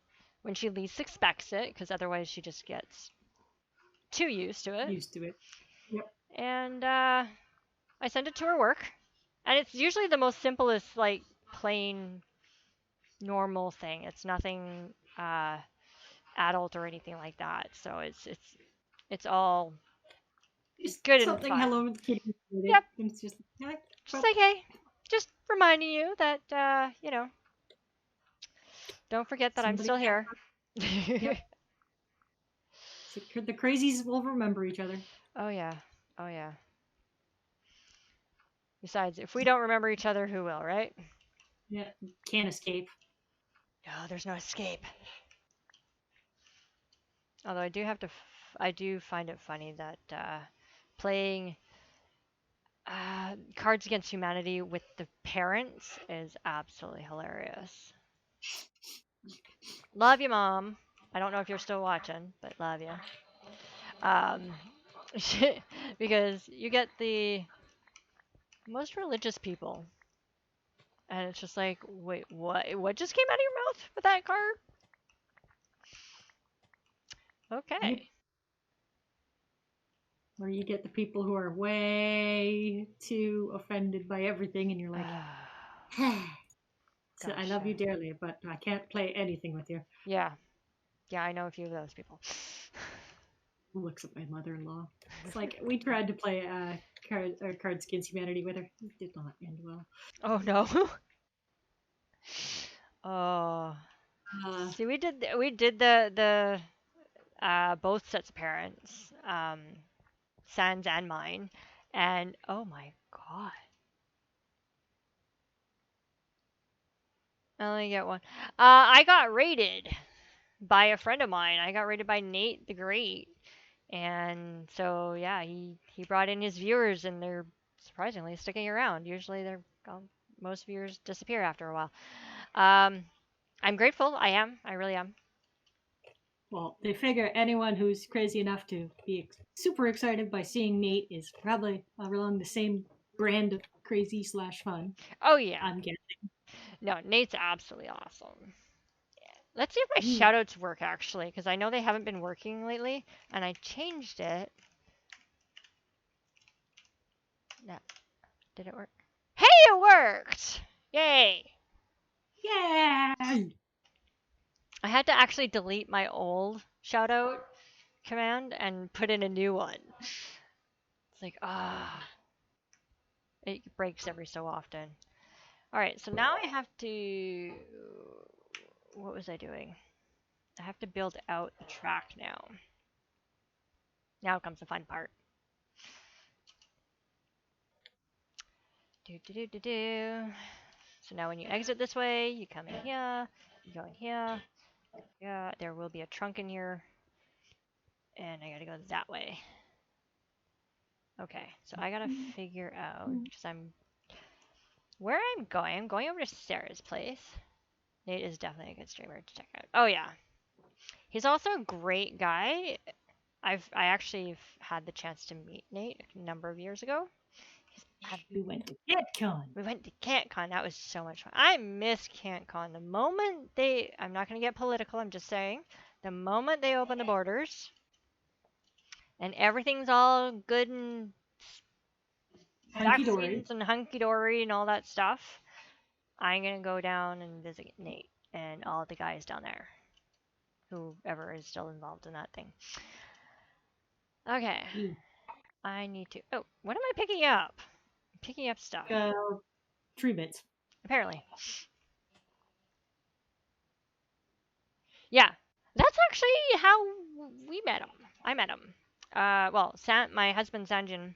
when she least expects it, because otherwise she just gets too used to it. Used to it. Yep. And I send it to her work, and it's usually the most simplest, like plain normal thing. It's nothing adult or anything like that. So it's all Just good and something fun. Hello Kitty. Yep. It's just Just like, hey, just reminding you that don't forget that I'm Somebody still here. Yep. The crazies will remember each other. Oh yeah. Oh yeah. Besides, if we don't remember each other, who will, right? Yeah, can't escape. No, there's no escape. Although I do find it funny that playing Cards Against Humanity with the parents is absolutely hilarious. Love you, Mom. I don't know if you're still watching, but love you. Um, because you get the most religious people, and it's just like, wait, what? What just came out of your mouth with that card? Okay. Where you get the people who are way too offended by everything, and you're like, so I love you Gotcha. dearly, but I can't play anything with you. Yeah. Yeah, I know a few of those people. Looks at my mother-in-law. It's like we tried to play Cards Against Humanity with her. It did not end well. Oh no. Oh. Uh, See, we did the both sets of parents, Sans and mine, and oh my god. I only get one. I got raided by a friend of mine. I got raided by Nate the Great. And so yeah, he brought in his viewers and they're surprisingly sticking around. Usually they're most viewers disappear after a while. I'm grateful. I am. I really am. well, they figure anyone who's crazy enough to be super excited by seeing Nate is probably along the same brand of crazy / fun. Oh yeah. I'm guessing. No, Nate's absolutely awesome. Let's see if my Mm. shoutouts work actually, because I know they haven't been working lately, and I changed it. No, did it work? Hey, it worked! Yay! Yay! I had to actually delete my old shoutout command and put in a new one. It's like, it breaks every so often. Alright, so now I have to... What was I doing? I have to build out the track now. Now comes the fun part. So now when you exit this way, you come in here, you go in here. Yeah, there will be a trunk in here. And I gotta go that way. Okay, so I gotta figure out, because I'm where I'm going over to Sarah's place. Nate is definitely a good streamer to check out. Oh yeah, he's also a great guy. I actually had the chance to meet Nate a number of years ago. We went to CatCon. We went to CantCon. That was so much fun. I miss CantCon. The moment I'm not going to get political, I'm just saying, the moment they open the borders and everything's all good and Hunky-dory. vaccines and hunky-dory and all that stuff, I'm going to go down and visit Nate and all the guys down there. Whoever is still involved in that thing. Okay. Mm. I need to... Oh, what am I picking up? I'm picking up stuff. Tree bits. Apparently. Yeah. That's actually how we met him. I met him. Well, my husband, Sanjin,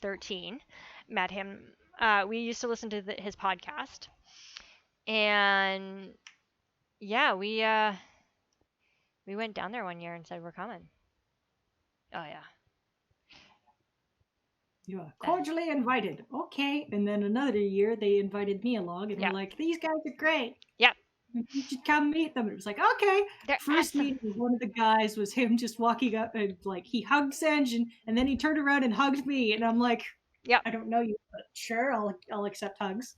13, met him. We used to listen to his podcast. And... yeah, we went down there one year and said we're coming. Oh yeah. You are cordially invited. Okay. And then another year, they invited me along, and Yeah. we're like, "These guys are great. Yep. You should come meet them." And it was like, "Okay." They're First awesome. meeting with one of the guys was him just walking up and like he hugged Sanjin, and then he turned around and hugged me, and I'm like, Yep. I don't know you, but sure, I'll accept hugs.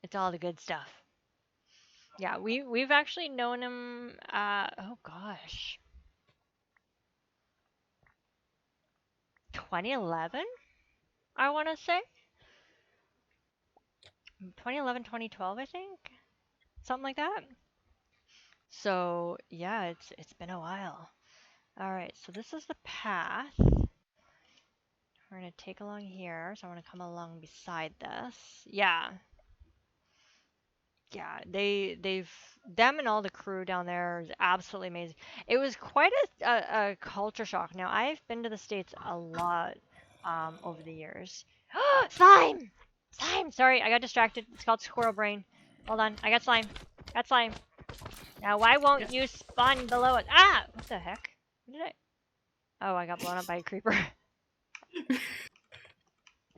It's all the good stuff. Yeah, we've actually known him. Oh gosh, 2011. I want to say 2011, 2012. I think something like that. So yeah, it's been a while. All right, so this is the path. We're gonna take along here, so I'm gonna come along beside this. Yeah. Yeah, them and all the crew down there is absolutely amazing. It was quite a culture shock. Now, I've been to the States a lot over the years. Slime! Slime! Sorry, I got distracted. It's called squirrel brain. Hold on, I got slime. Got slime. Now, why won't you spawn below it? Ah! What the heck? What did I... Oh, I got blown up by a creeper. It's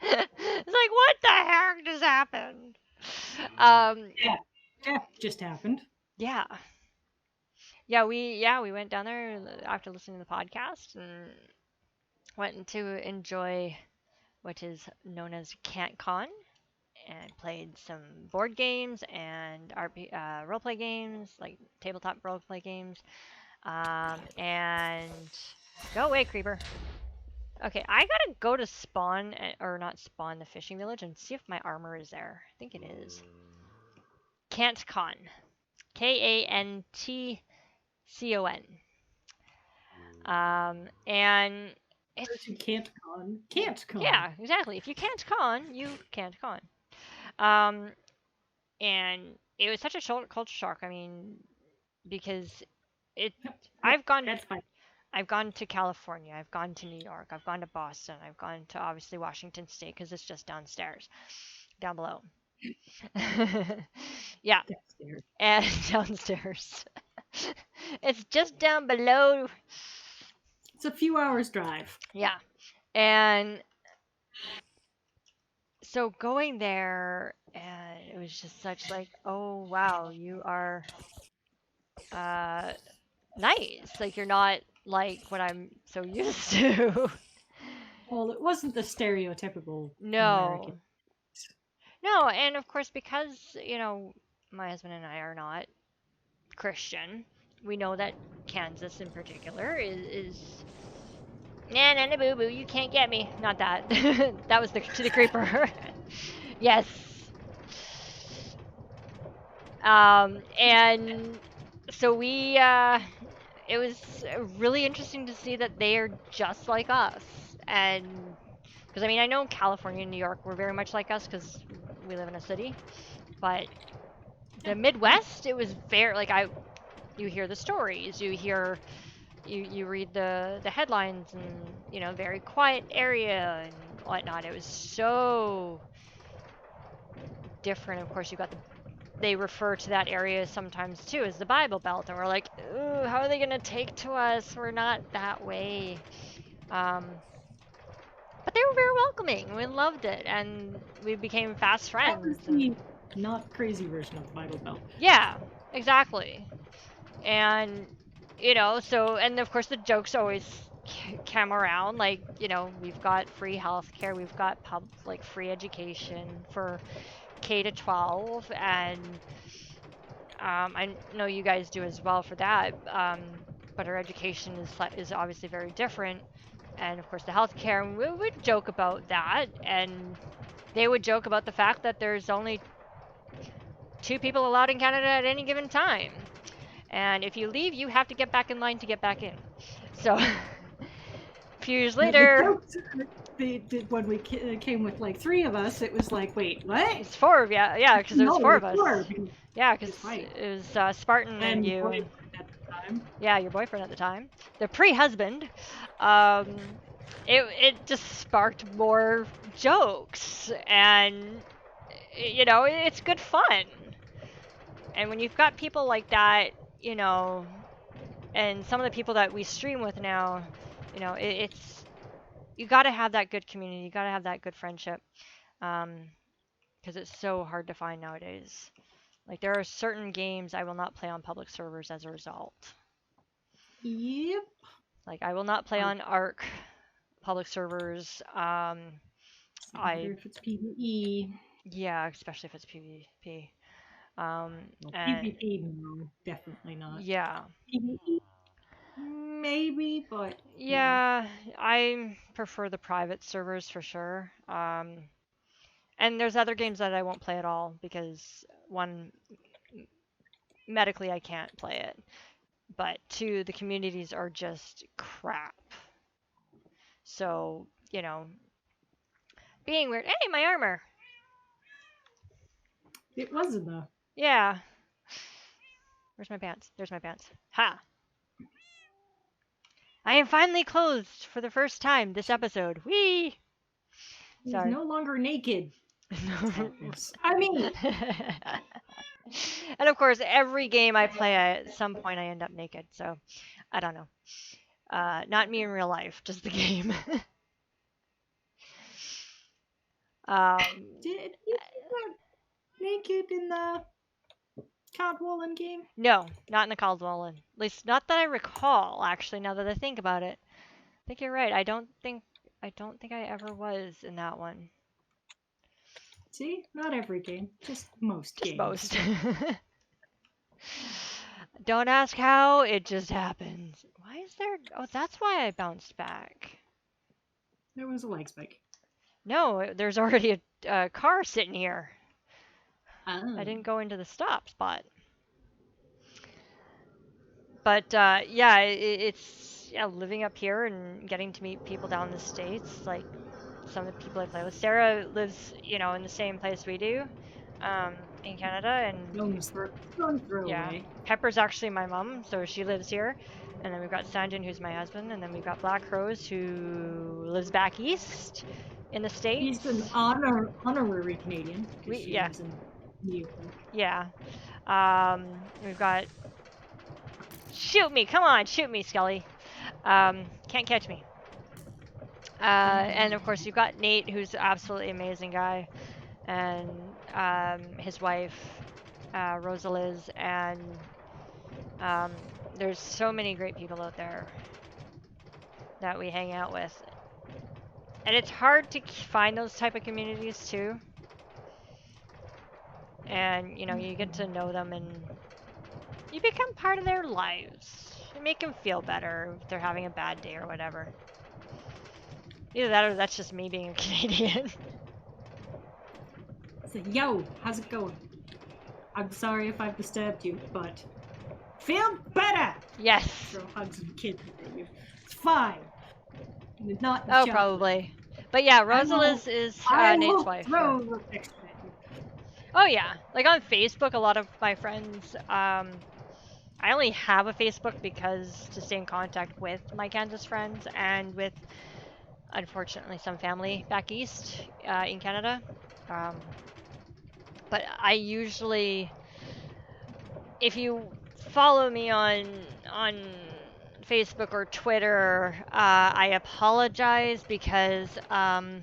like, what the heck just happened? Death just happened. Yeah. We went down there after listening to the podcast and went to enjoy what is known as CantCon and played some board games and roleplay games, like tabletop roleplay games. And go away, creeper. Okay, I gotta go to spawn, or not spawn, the fishing village and see if my armor is there. I think it is. CantCon. KantCon. And it's You can't con. Can't con. yeah, exactly. If you can't con, you can't con. And it was such a culture shock. I mean, because I've gone That's fine. I've gone to California, I've gone to New York, I've gone to Boston, I've gone to obviously Washington State because it's just downstairs, down below. Yeah, Downstairs. and downstairs. It's just down below. It's a few hours drive. Yeah, and so going there, and it was just such like, oh wow, you are nice. Like you're not like what I'm so used to. Well, it wasn't the stereotypical No. American. No, and of course because, my husband and I are not Christian, we know that Kansas in particular is nah, boo boo, you can't get me. Not that. That was to the creeper. Yes. And so it was really interesting to see that they are just like us. And because I know California and New York were very much like us because we live in a city, but the Midwest, it was very like you hear the stories, you read the headlines, and very quiet area and whatnot. It was so different. Of course, they refer to that area sometimes too as the Bible Belt, and we're like, ooh, how are they gonna take to us? We're not that way. But But they were very welcoming. We loved it, and we became fast That was friends. And the not crazy version of the Vital Bell. yeah, exactly. And so, and of course the jokes always come around, like, we've got free healthcare, we've got like free education for K to 12, and I know you guys do as well for that, but our education is obviously very different, and of course the healthcare, and we would joke about that, and they would joke about the fact that there's only 2 people allowed in Canada at any given time. And if you leave, you have to get back in line to get back in. So, a few years later, When we came with like 3 of us, it was like, wait, what? it's 4 of yeah, because there was No, 4 of it's us. 4, because Yeah, because That's right. it was Spartan and you. boyfriend at the time. Yeah, your boyfriend at the time, the pre-husband. It just sparked more jokes, and it's good fun. And when you've got people like that, and some of the people that we stream with now, it's you got to have that good community, you got to have that good friendship, because it's so hard to find nowadays. Like, there are certain games I will not play on public servers as a result. Yep. Like, I will not play on ARC public servers. If it's PvE. Yeah, especially if it's PvP. Well, and PvP, no, definitely not. yeah. PvE, maybe, but Yeah, I prefer the private servers for sure. And there's other games that I won't play at all because, one, medically I can't play it, but 2, the communities are just crap. So, being weird. Hey, my armor! it was enough. Yeah. Where's my pants? There's my pants. Ha! I am finally clothed for the first time this episode. Whee! He's Sorry. no longer naked. I mean, And of course, every game I play, at some point I end up naked. So, I don't know. Not me in real life, just the game. did you get naked in the Cadwallon game? No, not in the Caldwell. At least, not that I recall. Actually, now that I think about it, I think you're right. I don't think I ever was in that one. See, not every game, just most Just games. most. Don't ask how, it just happens. Why is there... Oh, that's why I bounced back. There was a leg spike. No, there's already a car sitting here. Oh. I didn't go into the stop spot. But, yeah, it's living up here and getting to meet people down in the States, like some of the people I play with. Sarah lives, in the same place we do, in Canada, and Don't throw yeah. away. Pepper's actually my mom, so she lives here. And then we've got Sanjin, who's my husband, and then we've got Black Rose, who lives back east in the States. He's an honorary Canadian. 'Cause she Yeah. lives in New York. Yeah. We've got... Shoot me! Come on, shoot me, Skelly. Can't catch me. And of course, you've got Nate, who's an absolutely amazing guy, and his wife, Rosaliz, and there's so many great people out there that we hang out with. And it's hard to find those type of communities too. And, you get to know them and you become part of their lives. You make them feel better if they're having a bad day or whatever. Either that or that's just me being a Canadian. Say, yo, how's it going? I'm sorry if I've disturbed you, but feel better! Yes. Throw hugs and kisses at you. It's fine. It's not Oh, just- probably. But yeah, Rosaliz is I Nate's will wife. throw affection at you. Oh yeah, like on Facebook, a lot of my friends, I only have a Facebook because to stay in contact with my Kansas friends and with, unfortunately, some family back east in Canada. But I usually, if you follow me on Facebook or Twitter, I apologize because I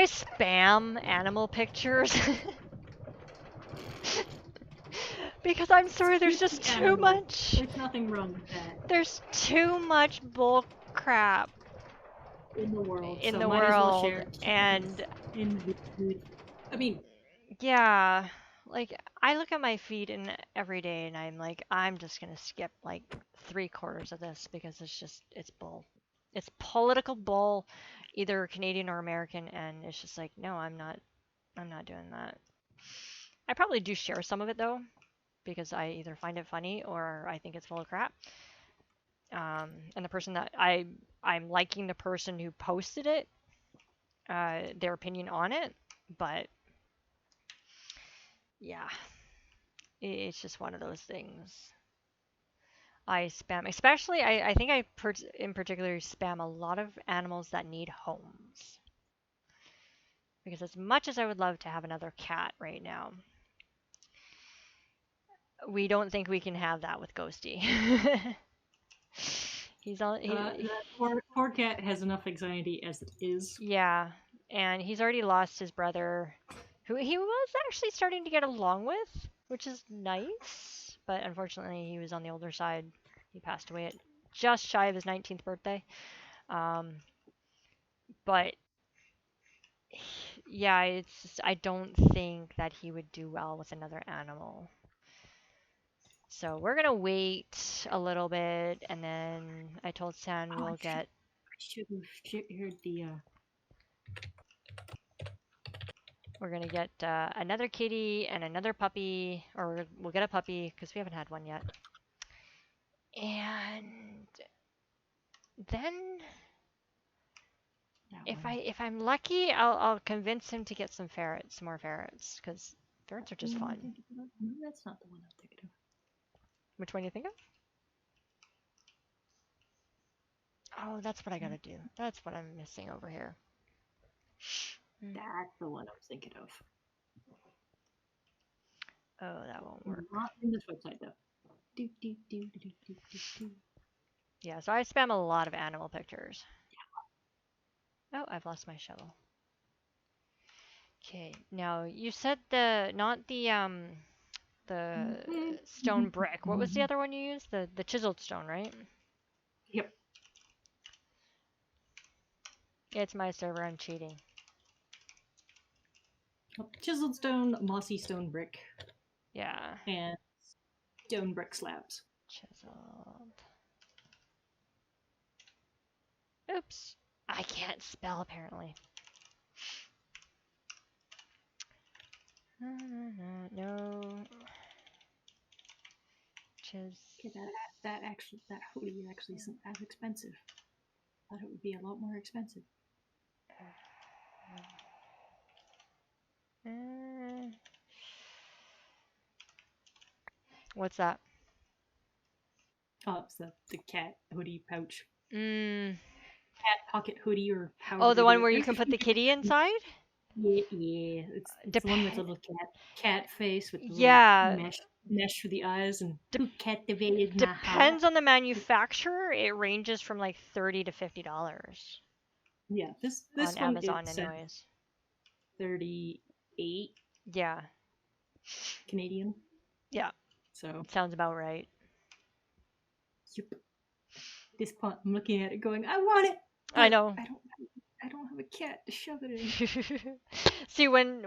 spam animal pictures. Because I'm sorry, there's It's just an too animal. much. There's nothing wrong with that There's too much bull crap in the world. in so the might as well world, share it. and I mean, yeah, like I look at my feed and every day, and I'm like, I'm just gonna skip like 3/4 of this because it's bull. It's political bull, either Canadian or American, and it's just like, no, I'm not doing that. I probably do share some of it though, because I either find it funny or I think it's full of crap. And the person that I'm liking the person who posted it, their opinion on it, but yeah, it's just one of those things. I spam, especially I think in particular spam a lot of animals that need homes. Because as much as I would love to have another cat right now, we don't think we can have that with Ghosty. He's all that poor cat has enough anxiety as it is. yeah, and he's already lost his brother, who he was actually starting to get along with, which is nice. But unfortunately, he was on the older side. He passed away at just shy of his 19th birthday. Um, but yeah, it's just, I don't think that he would do well with another animal. So we're gonna wait a little bit, and then I told San Oh, we'll get. I should have shared the. We're gonna get another kitty and another puppy, or we'll get a puppy because we haven't had one yet. And then, That if one. I'm lucky, I'll convince him to get some more ferrets, because ferrets are just Mm, fun. No, that's not the one I'm thinking of. Which one do you think of? Oh, that's what I gotta do. That's what I'm missing over here. That's the one I'm thinking of. Oh, that won't work. Not in this website though. Do, do, do, do, do, do, do, do. Yeah, so I spam a lot of animal pictures. Oh, I've lost my shovel. Okay, now you said not the stone brick. What was the other one you used? The chiseled stone, right? Yep. It's my server. I'm cheating. Chiseled stone, mossy stone brick, Yeah, and stone brick slabs. chiseled. Oops, I can't spell apparently. No. Okay, that hoodie actually isn't as expensive. Thought it would be a lot more expensive. What's that? Oh, it's the cat hoodie pouch. Mm. Cat pocket hoodie or however. Oh, the they one do it. where you There's can a put the few kitty inside? Yeah. It's the one with the little cat face with the Yeah. little mesh for the eyes and who captivated my heart. Depends on the manufacturer. It ranges from like $30 to $50 Yeah, this on one Amazon, is anyways. 38 Yeah, Canadian. yeah, So sounds about right. yep. This point, I'm looking at it, going, I want it. I know. I don't have a cat to shove it in. See, when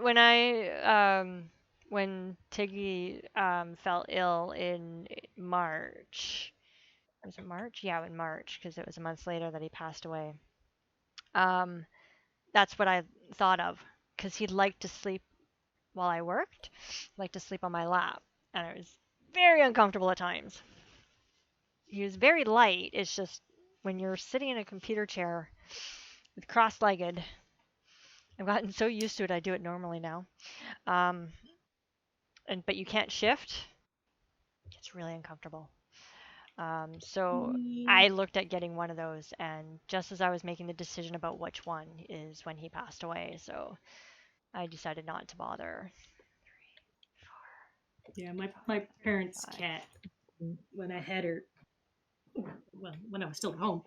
Tiggy fell ill in March, was it March? Yeah, in March, because it was a month later that he passed away. That's what I thought of, because he'd like to sleep while I worked, like to sleep on my lap, and it was very uncomfortable at times. He was very light. It's just when you're sitting in a computer chair with cross-legged, I've gotten so used to it. I do it normally now. But you can't shift. It's really uncomfortable. So I looked at getting one of those, and just as I was making the decision about which one is when he passed away, so I decided not to bother. Yeah, my parents' cat, when I had her, when I was still at home,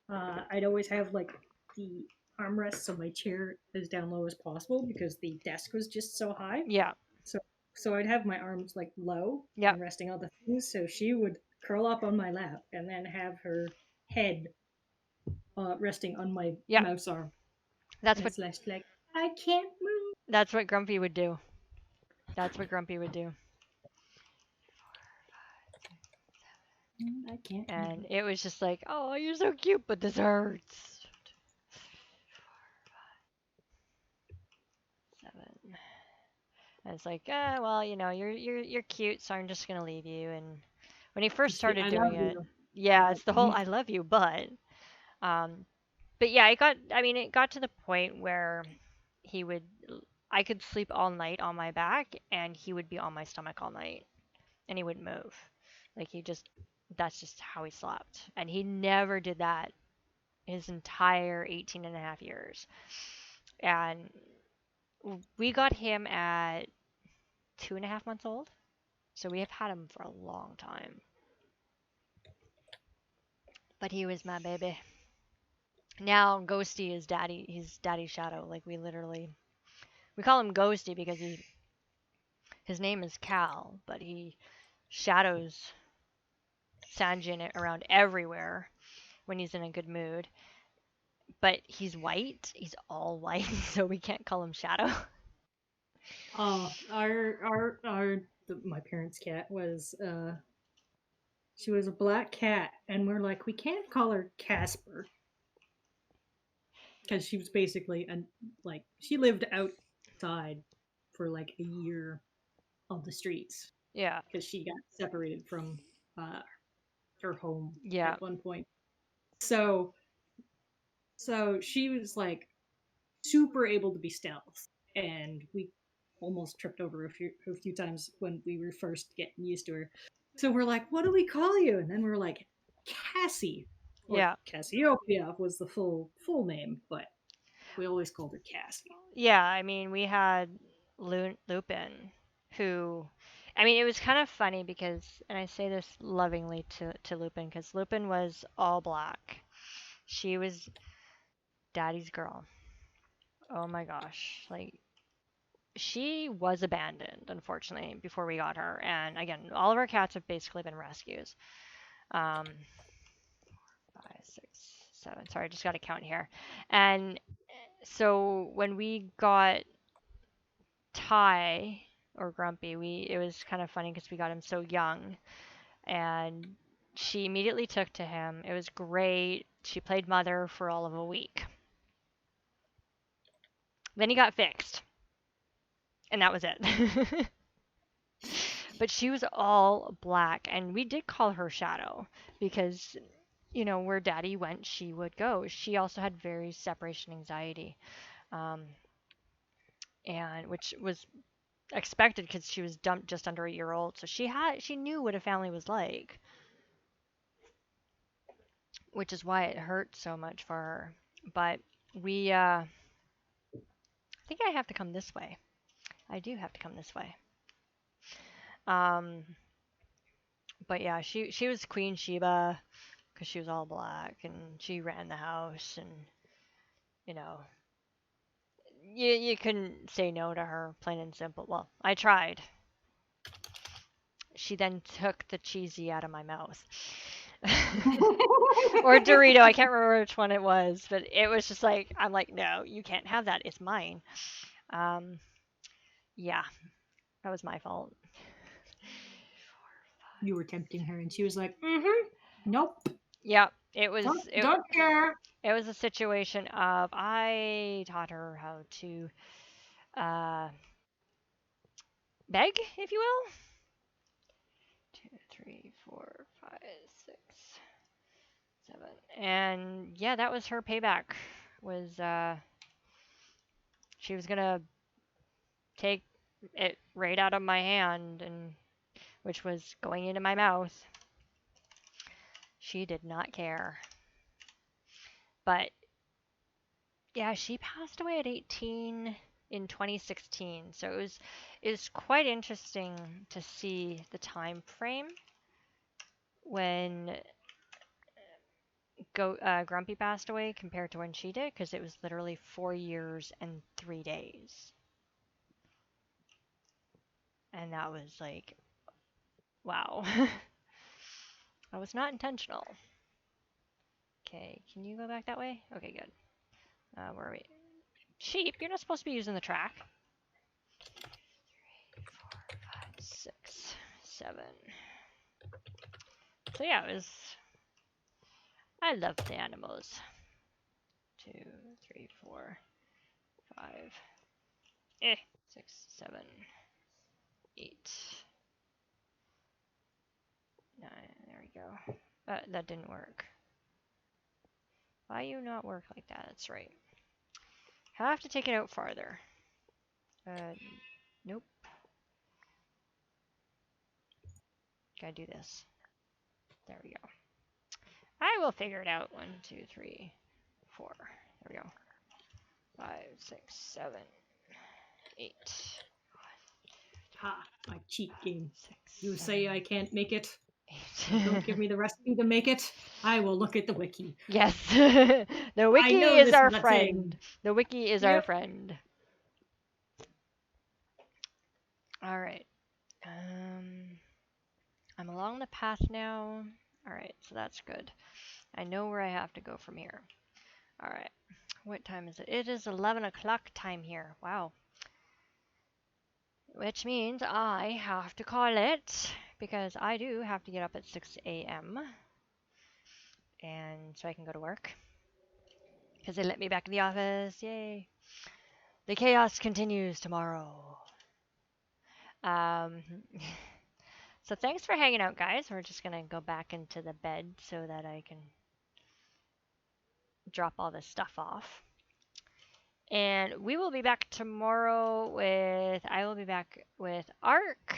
I'd always have like the armrests of my chair as down low as possible because the desk was just so high. Yeah. So I'd have my arms like low Yeah. and resting on the things. So she would curl up on my lap and then have her head resting on my Yeah. mouse arm. That's And what it's like I can't move. that's what Grumpy would do. That's what Grumpy would do. I can't. And move. it was just like, oh, you're so cute, but this hurts. 7. And it's like, well, you know, you're cute, so I'm just gonna leave you. And when he first started I doing love it, you. yeah, it's the whole I love you, um, but yeah, it got to the point where he would, I could sleep all night on my back, and he would be on my stomach all night, and he wouldn't move. Like that's just how he slept, and he never did that his entire 18 and a half years. And we got him at 2.5 months old. So we have had him for a long time. But he was my baby. Now Ghosty is daddy. He's daddy's shadow. Like we call him Ghosty because his name is Cal, but he shadows Sanjin around everywhere when he's in a good mood. But he's white. He's all white, so we can't call him Shadow. My parents' cat was she was a black cat, and we're like, we can't call her Casper because she was basically like she lived outside for like a year on the streets Yeah. because she got separated from her home Yeah. at one point. So she was like super able to be stealth, and we almost tripped over a few times when we were first getting used to her. So we're like, what do we call you? And then we're like, Cassie. Or Yeah. Cassiopeia was the full name, but we always called her Cassie. Yeah, I mean, we had Lupin, who, I mean, it was kind of funny because, and I say this lovingly to Lupin, because Lupin was all black. She was daddy's girl. Oh my gosh. Like, she was abandoned, unfortunately, before we got her. And again, all of our cats have basically been rescues. 5, 6, 7. Sorry, I just got to count here. And so when we got Ty or Grumpy, it was kind of funny because we got him so young, and she immediately took to him. It was great. She played mother for all of a week. Then he got fixed, and that was it. But she was all black, and we did call her Shadow because, you know, where Daddy went, she would go. She also had very separation anxiety, and which was expected because she was dumped just under a year old, so she knew what a family was like, which is why it hurt so much for her. But we I think I have to come this way. I do have to come this way. But yeah, she was Queen Sheba because she was all black and she ran the house, and you know, you couldn't say no to her, plain and simple. Well, I tried. She then took the cheesy out of my mouth. Or Dorito, I can't remember which one it was, but it was just like, I'm like, no, you can't have that. It's mine. Yeah, that was my fault. You were tempting her, and she was like, mm-hmm, nope. Yeah, it was. Don't care. It was a situation of I taught her how to beg, if you will. 2, 3, 4, 5, 6, 7, and yeah, that was her payback. Was she was gonna take it right out of my hand, and which was going into my mouth. She did not care. But yeah, she passed away at 18 in 2016. So it was quite interesting to see the time frame when Grumpy passed away compared to when she did, because it was literally 4 years and 3 days. And that was like, wow. That was not intentional. Okay, can you go back that way? Okay, good. Where are we? Sheep, you're not supposed to be using the track. 3, 4, 5, 6, 7. So yeah, it was. I love the animals. 2, 3, 4, 5, 6, 7, 8, 9. There we go. That didn't work. Why you not work like that? That's right. I have to take it out farther. Nope. Gotta do this. There we go. I will figure it out. 1, 2, 3, 4. There we go. 5, 6, 7, 8. Ha, my cheat game. 6. You say I can't make it. 8. Don't give me the recipe to make it. I will look at the wiki. Yes. The wiki know is this our nut friend. thing. The wiki is our Yep. friend. All right. I'm along the path now. All right, so that's good. I know where I have to go from here. All right. What time is it? It is 11 o'clock time here. Wow. Which means I have to call it, because I do have to get up at 6 a.m. and so I can go to work. Because they let me back in the office. Yay. The chaos continues tomorrow. So thanks for hanging out, guys. We're just going to go back into the bed so that I can drop all this stuff off. And we will be back tomorrow with, I will be back with Ark.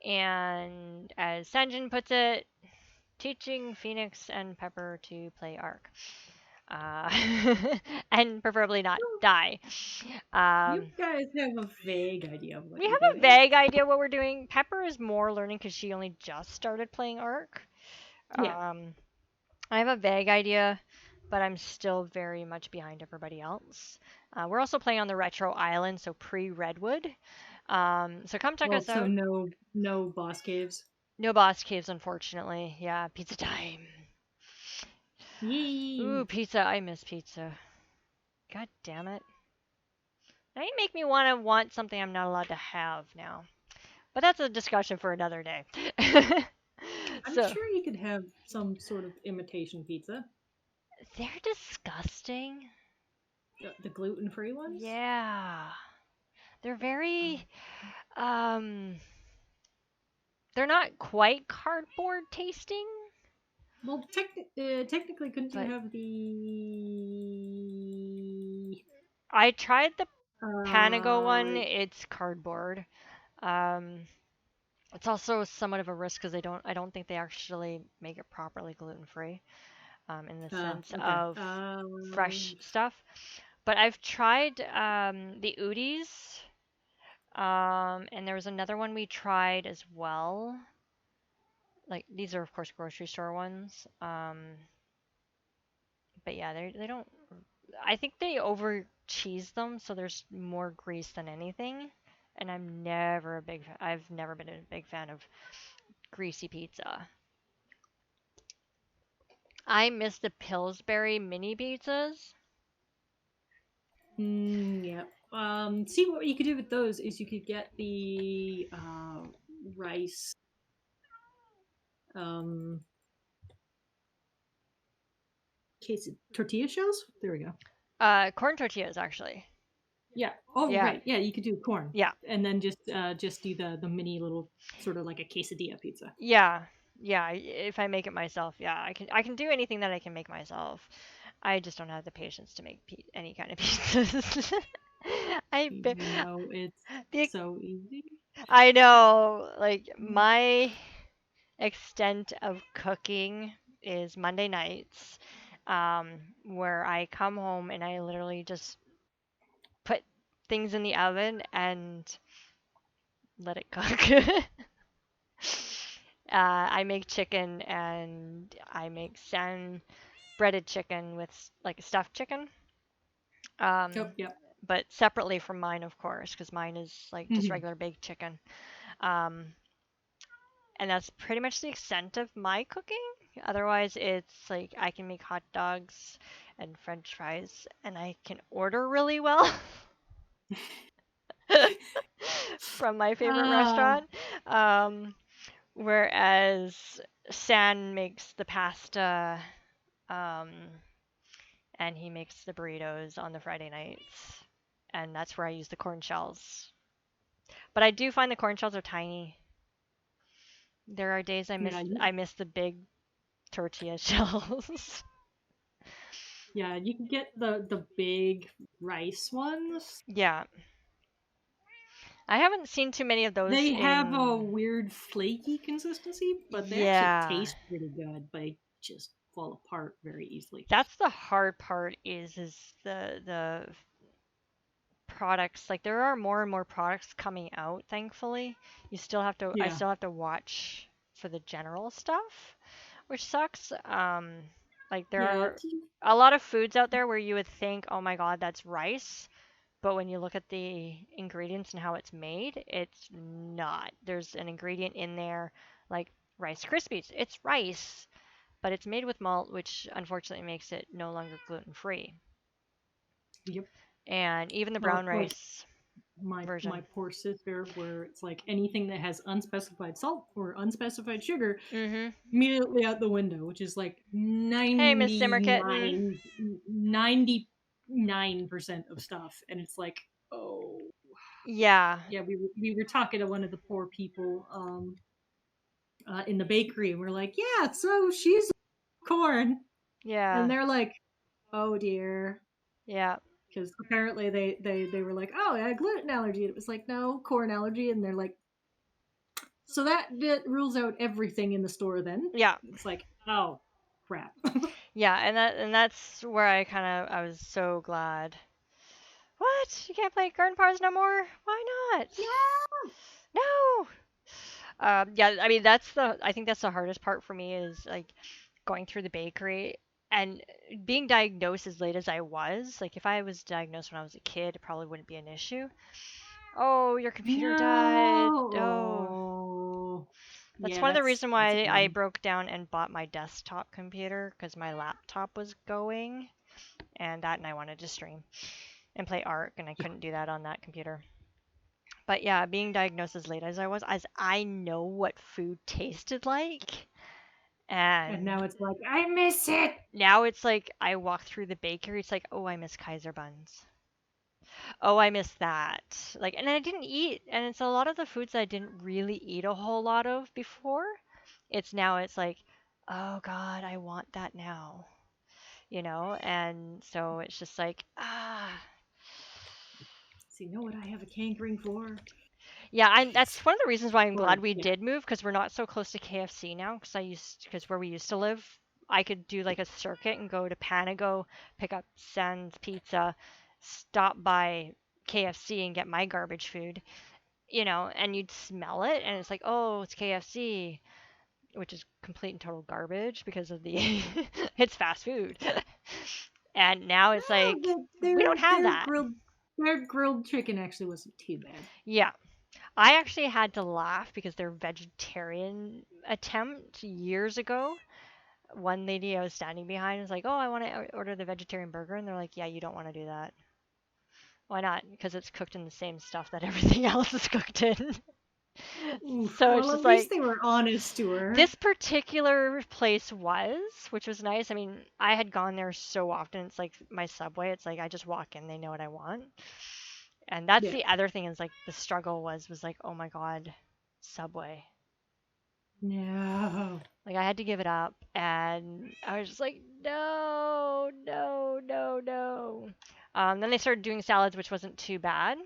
And as Sanjin puts it, teaching Phoenix and Pepper to play Ark. And preferably not die. You guys have a vague idea of what We you're have a doing. vague idea what we're doing. Pepper is more learning because she only just started playing Ark. Yeah. I have a vague idea, but I'm still very much behind everybody else. We're also playing on the Retro Island, so pre-Redwood. So come check Well, us so out. no boss caves. No boss caves, unfortunately. Yeah, pizza time. Yee. Ooh, pizza. I miss pizza. God damn it. Now you make me want something I'm not allowed to have now. But that's a discussion for another day. I'm So, sure you could have some sort of imitation pizza. they're disgusting. The gluten-free ones? Yeah. They're very they're not quite cardboard tasting, Well, technically, couldn't you but have the I tried the Panago one. uh, It's cardboard. Um it's also somewhat of a risk because I don't think they actually make it properly gluten-free in the sense okay. of fresh stuff. But I've tried the Udis. And there was another one we tried as well. Like these are of course grocery store ones. But yeah, they don't. I think they over cheese them, so there's more grease than anything. And I've never been a big fan of greasy pizza. I miss the Pillsbury mini pizzas. Yeah. See what you could do with those is you could get the rice. Tortilla shells. There we go. Corn tortillas actually. Yeah. Oh, Yeah. right. Yeah, you could do corn. Yeah. And then just do the mini little sort of like a quesadilla pizza. Yeah. Yeah, if I make it myself, yeah, I can do anything that I can make myself. I just don't have the patience to make any kind of pizzas. You know, it's so easy. I know, like my extent of cooking is Monday nights, where I come home and I literally just put things in the oven and let it cook. I make chicken and I make sand breaded chicken with like stuffed chicken. Um, Yep, yep. but separately from mine, of course, because mine is like just Mhm. regular baked chicken. Um, and that's pretty much the extent of my cooking. Otherwise, it's like I can make hot dogs and French fries, and I can order really well from my favorite Uh, restaurant. Um, whereas San makes the pasta, um, and he makes the burritos on the Friday nights, and that's where I use the corn shells. But I do find the corn shells are tiny. There are days yeah, I miss the big tortilla shells. yeah, you can get the big rice ones. Yeah, I haven't seen too many of those They have a in. weird flaky consistency, but they actually Yeah, taste pretty good, but they just fall apart very easily. that's the hard part is the products. Like there are more and more products coming out, thankfully. I Yeah. still have to watch for the general stuff, which sucks. Like there Yeah, are a lot of foods out there where you would think, "Oh my God, that's rice." But when you look at the ingredients and how it's made, it's not. There's an ingredient in there like Rice Krispies. It's rice, but it's made with malt, which unfortunately makes it no longer gluten free. yep. And even the Or brown like rice my version. poor sister, where it's like anything that has unspecified salt or unspecified sugar Mm-hmm. immediately out the window, which is like Hey, Miss Simmerkitten. 99% of stuff. And it's like, oh, Yeah, yeah, we were talking to one of the poor people in the bakery, and we're like, yeah, so she's corn. And yeah, they're like, oh dear. yeah, Because apparently they were like, oh, I had gluten allergy. And it was like, no, corn allergy. And they're like, so that rules out everything in the store then. yeah, It's like, oh, crap. yeah, and that's where I was so glad. What? You can't play garden parts no more? Why not? Yeah. No. Yeah, I mean I think that's the hardest part for me is like going through the bakery and being diagnosed as late as I was. Like if I was diagnosed when I was a kid, it probably wouldn't be an issue. Oh, your computer died. No. Oh, Oh. that's Yeah, one of the reasons that's a why I bummer. broke down and bought my desktop computer because my laptop was going and I wanted to stream and play Ark and I Yeah. couldn't do that on that computer. But yeah, being diagnosed as late as I was, as I know what food tasted like, And and now it's like, I miss it. now it's like I walk through the bakery, it's like, oh, I miss Kaiser buns. Oh, I miss that. Like, and I didn't eat, and it's a lot of the foods I didn't really eat a whole lot of before. It's like, oh God, I want that now, and so it's just like, So you know what I have a cankering for? yeah, and that's one of the reasons why I'm Or glad we yeah. did move because we're not so close to KFC now. Because where we used to live, I could do like a circuit and go to Panago, pick up Sans Pizza, stop by KFC and get my garbage food, and you'd smell it and it's like, oh, it's KFC, which is complete and total garbage because of the it's fast food. And now it's Oh, like we don't have that. their grilled chicken actually wasn't too bad. Yeah. I actually had to laugh because their vegetarian attempt years ago, one lady I was standing behind was like, "Oh, I want to order the vegetarian burger," and they're like, "Yeah, you don't want to do that. Why not? Because it's cooked in the same stuff that everything else is cooked in." Oof. So it's Well, just at least like they were honest to her. this particular place was, which was nice. I mean, I had gone there so often. It's like my Subway. It's like I just walk in, they know what I want. And that's Yeah. the other thing is like the struggle was like, "Oh my God, Subway." No. Like I had to give it up, and I was just like, no, no, no, no. Then they started doing salads, which wasn't too bad,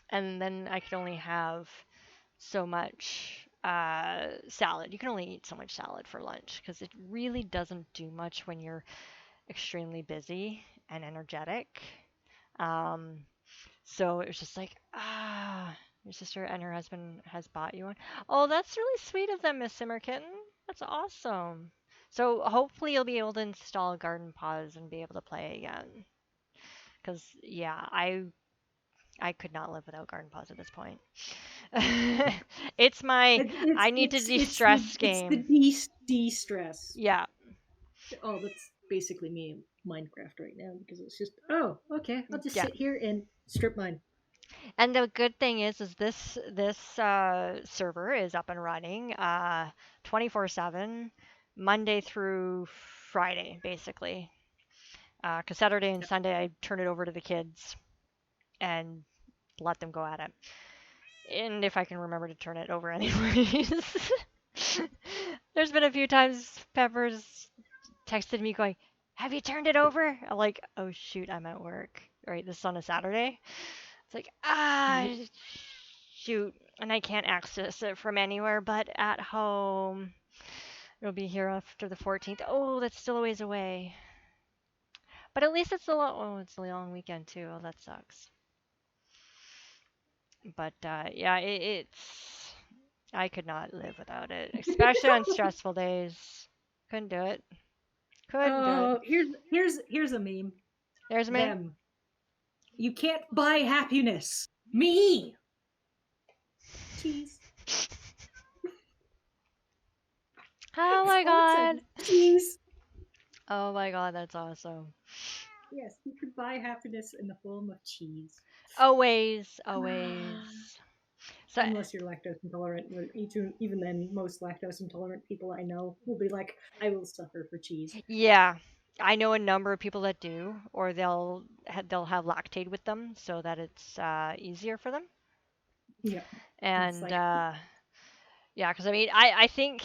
and then I could only have so much salad. You can only eat so much salad for lunch because it really doesn't do much when you're extremely busy and energetic. Um, so it was just like, Your sister and her husband has bought you one. Oh, that's really sweet of them, Miss Simmerkitten. That's awesome. So hopefully you'll be able to install Garden Paws and be able to play again. Cause yeah, I could not live without Garden Paws at this point. It's my I need to de-stress It's the game. de-stress. Yeah. Oh, that's basically me in Minecraft right now because it's just, oh, okay, I'll just Yeah. sit here and strip mine. And the good thing is this server is up and running 24/7, Monday through Friday, basically. 'Cause Saturday and Yep. Sunday I turn it over to the kids and let them go at it. And if I can remember to turn it over anyways. There's been a few times Pepper's texted me going, "Have you turned it over?" I'm like, "Oh shoot, I'm at work." Right, this is on a Saturday. It's like, shoot, and I can't access it from anywhere but at home. It'll be here after the 14th. Oh, that's still a ways away. But at least it's it's a long weekend too. Oh, that sucks. But yeah, it's I could not live without it, especially on stressful days. Couldn't do it. Couldn't do it. Oh, here's a meme. There's me. Them. You can't buy happiness. Me. Cheese. Oh my That's all god. it says. Cheese. Oh my god, that's awesome. Yes, you could buy happiness in the form of cheese. Always, always. So Unless you're lactose intolerant, even then, most lactose intolerant people I know will be like, I will suffer for cheese. yeah, I know a number of people that do, or they'll have lactate with them so that it's easier for them. Yeah. And like- yeah, because I mean, I think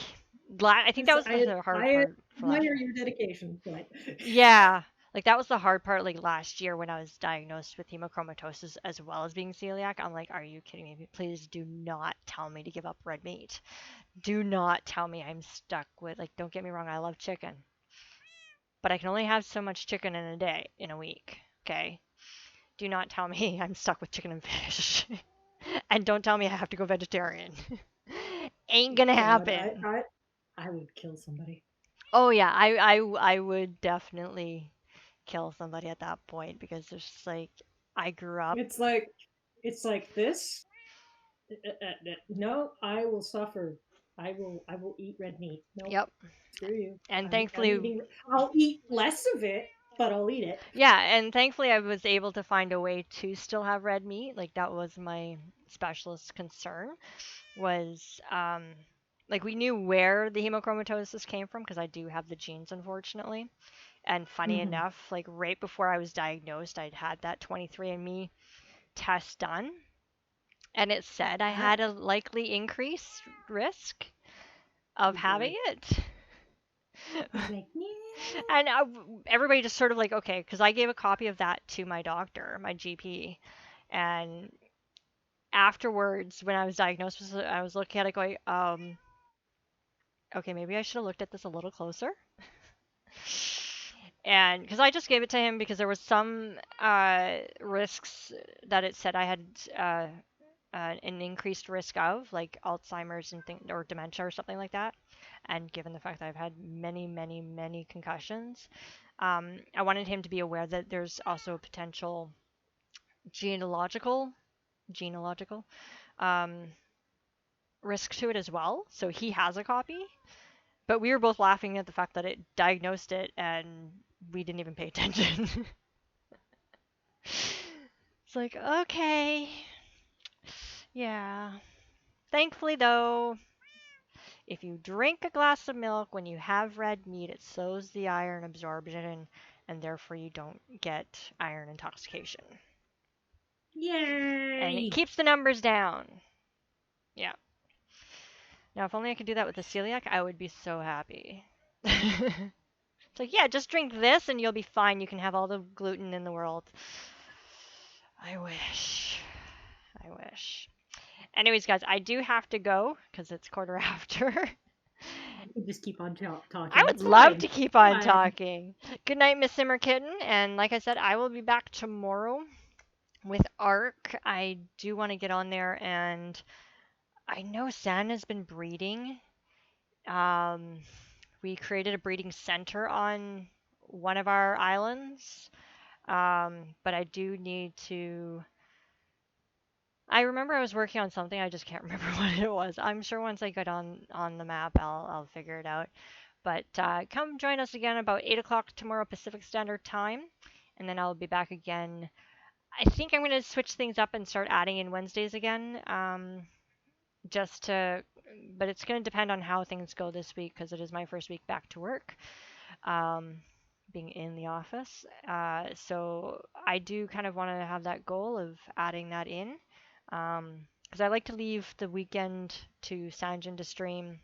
I think that was the hard part for last admire year. your dedication, but Yeah, like that was the hard part. Like last year when I was diagnosed with hemochromatosis as well as being celiac, I'm like, are you kidding me? Please do not tell me to give up red meat. Do not tell me I'm stuck with like. Don't get me wrong, I love chicken, but I can only have so much chicken in a day, in a week. Okay. Do not tell me I'm stuck with chicken and fish. And don't tell me I have to go vegetarian. Ain't gonna God, happen. I would kill somebody. Oh yeah, I would definitely kill somebody at that point because it's just like I grew up. It's like this. No, I will suffer. I will eat red meat. Nope. Yep. Screw you. And I'm thankfully, eating, I'll eat less of it, but I'll eat it. yeah, and thankfully I was able to find a way to still have red meat. Like that was my specialist concern was like we knew where the hemochromatosis came from because I do have the genes unfortunately. And funny Mhm. enough, like right before I was diagnosed, I'd had that 23andMe test done and it said I had a likely increased risk of having it. It's like, And everybody just sort of like, okay, because I gave a copy of that to my doctor, my GP, and afterwards, when I was diagnosed, I was looking at it going, okay, maybe I should have looked at this a little closer. And because I just gave it to him because there was some risks that it said I had an increased risk of, like Alzheimer's and or dementia or something like that. And given the fact that I've had many, many, many concussions, I wanted him to be aware that there's also a potential genealogical risk to it as well. So he has a copy. But we were both laughing at the fact that it diagnosed it and we didn't even pay attention. It's like, okay. Yeah. Thankfully, though, if you drink a glass of milk when you have red meat, it slows the iron absorption and therefore you don't get iron intoxication. yay! And it keeps the numbers down. Yeah. Now, if only I could do that with the celiac, I would be so happy. It's like, yeah, just drink this and you'll be fine. You can have all the gluten in the world. I wish. I wish. Anyways, guys, I do have to go because it's quarter after. You just keep on talking. I would It's love fine. to keep on Fine. talking. Good night, Miss Simmer Kitten. And like I said, I will be back tomorrow with Ark, I do want to get on there, and I know San has been breeding. Um, we created a breeding center on one of our islands, but I do need to. I remember I was working on something. I just can't remember what it was. I'm sure once I get on the map, I'll figure it out. But come join us again about 8 o'clock tomorrow Pacific Standard Time, and then I'll be back again. I think I'm going to switch things up and start adding in Wednesdays again, just to. But it's going to depend on how things go this week because it is my first week back to work, um, being in the office. So I do kind of want to have that goal of adding that in, because I like to leave the weekend to Sanjin to stream,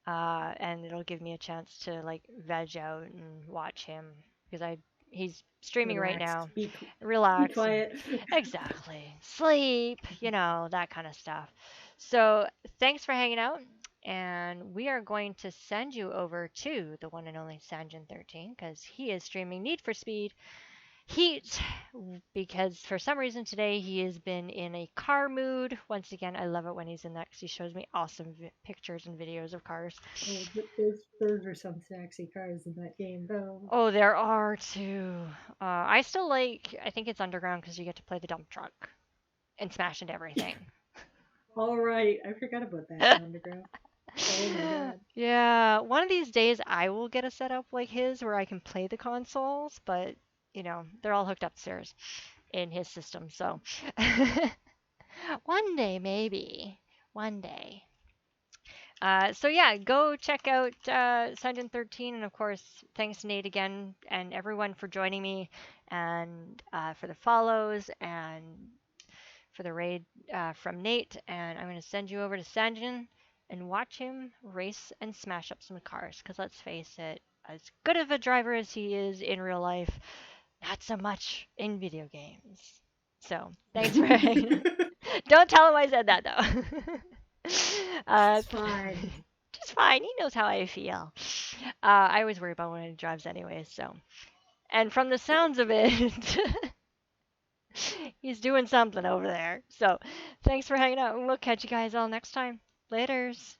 and it'll give me a chance to like veg out and watch him because he's streaming right Relaxed. now. Be Relax. and- quiet. Exactly. Sleep, that kind of stuff. So, thanks for hanging out. And we are going to send you over to the one and only Sanjin13 because he is streaming Need for Speed Heat because for some reason today he has been in a car mood. Once again, I love it when he's in that because he shows me awesome pictures and videos of cars. Oh, but those are some sexy cars in that game, though. Oh, there are too. I still like, I think it's Underground because you get to play the dump truck and smash into everything. All right, I forgot about that Underground. Oh my god. Yeah, one of these days I will get a setup like his where I can play the consoles, but they're all hooked upstairs in his system, so one day maybe. One day. So yeah, go check out Sungeon 13, and of course, thanks Nate again and everyone for joining me, and for the follows and for the raid from Nate. And I'm gonna send you over to Sanjin and watch him race and smash up some cars. Cause let's face it, as good of a driver as he is in real life, not so much in video games. So thanks for Don't tell him I said that though. It's fine. Just fine. He knows how I feel. I always worry about when he drives anyway, so. And from the sounds of it, he's doing something over there. So, thanks for hanging out, and we'll catch you guys all next time. Laters.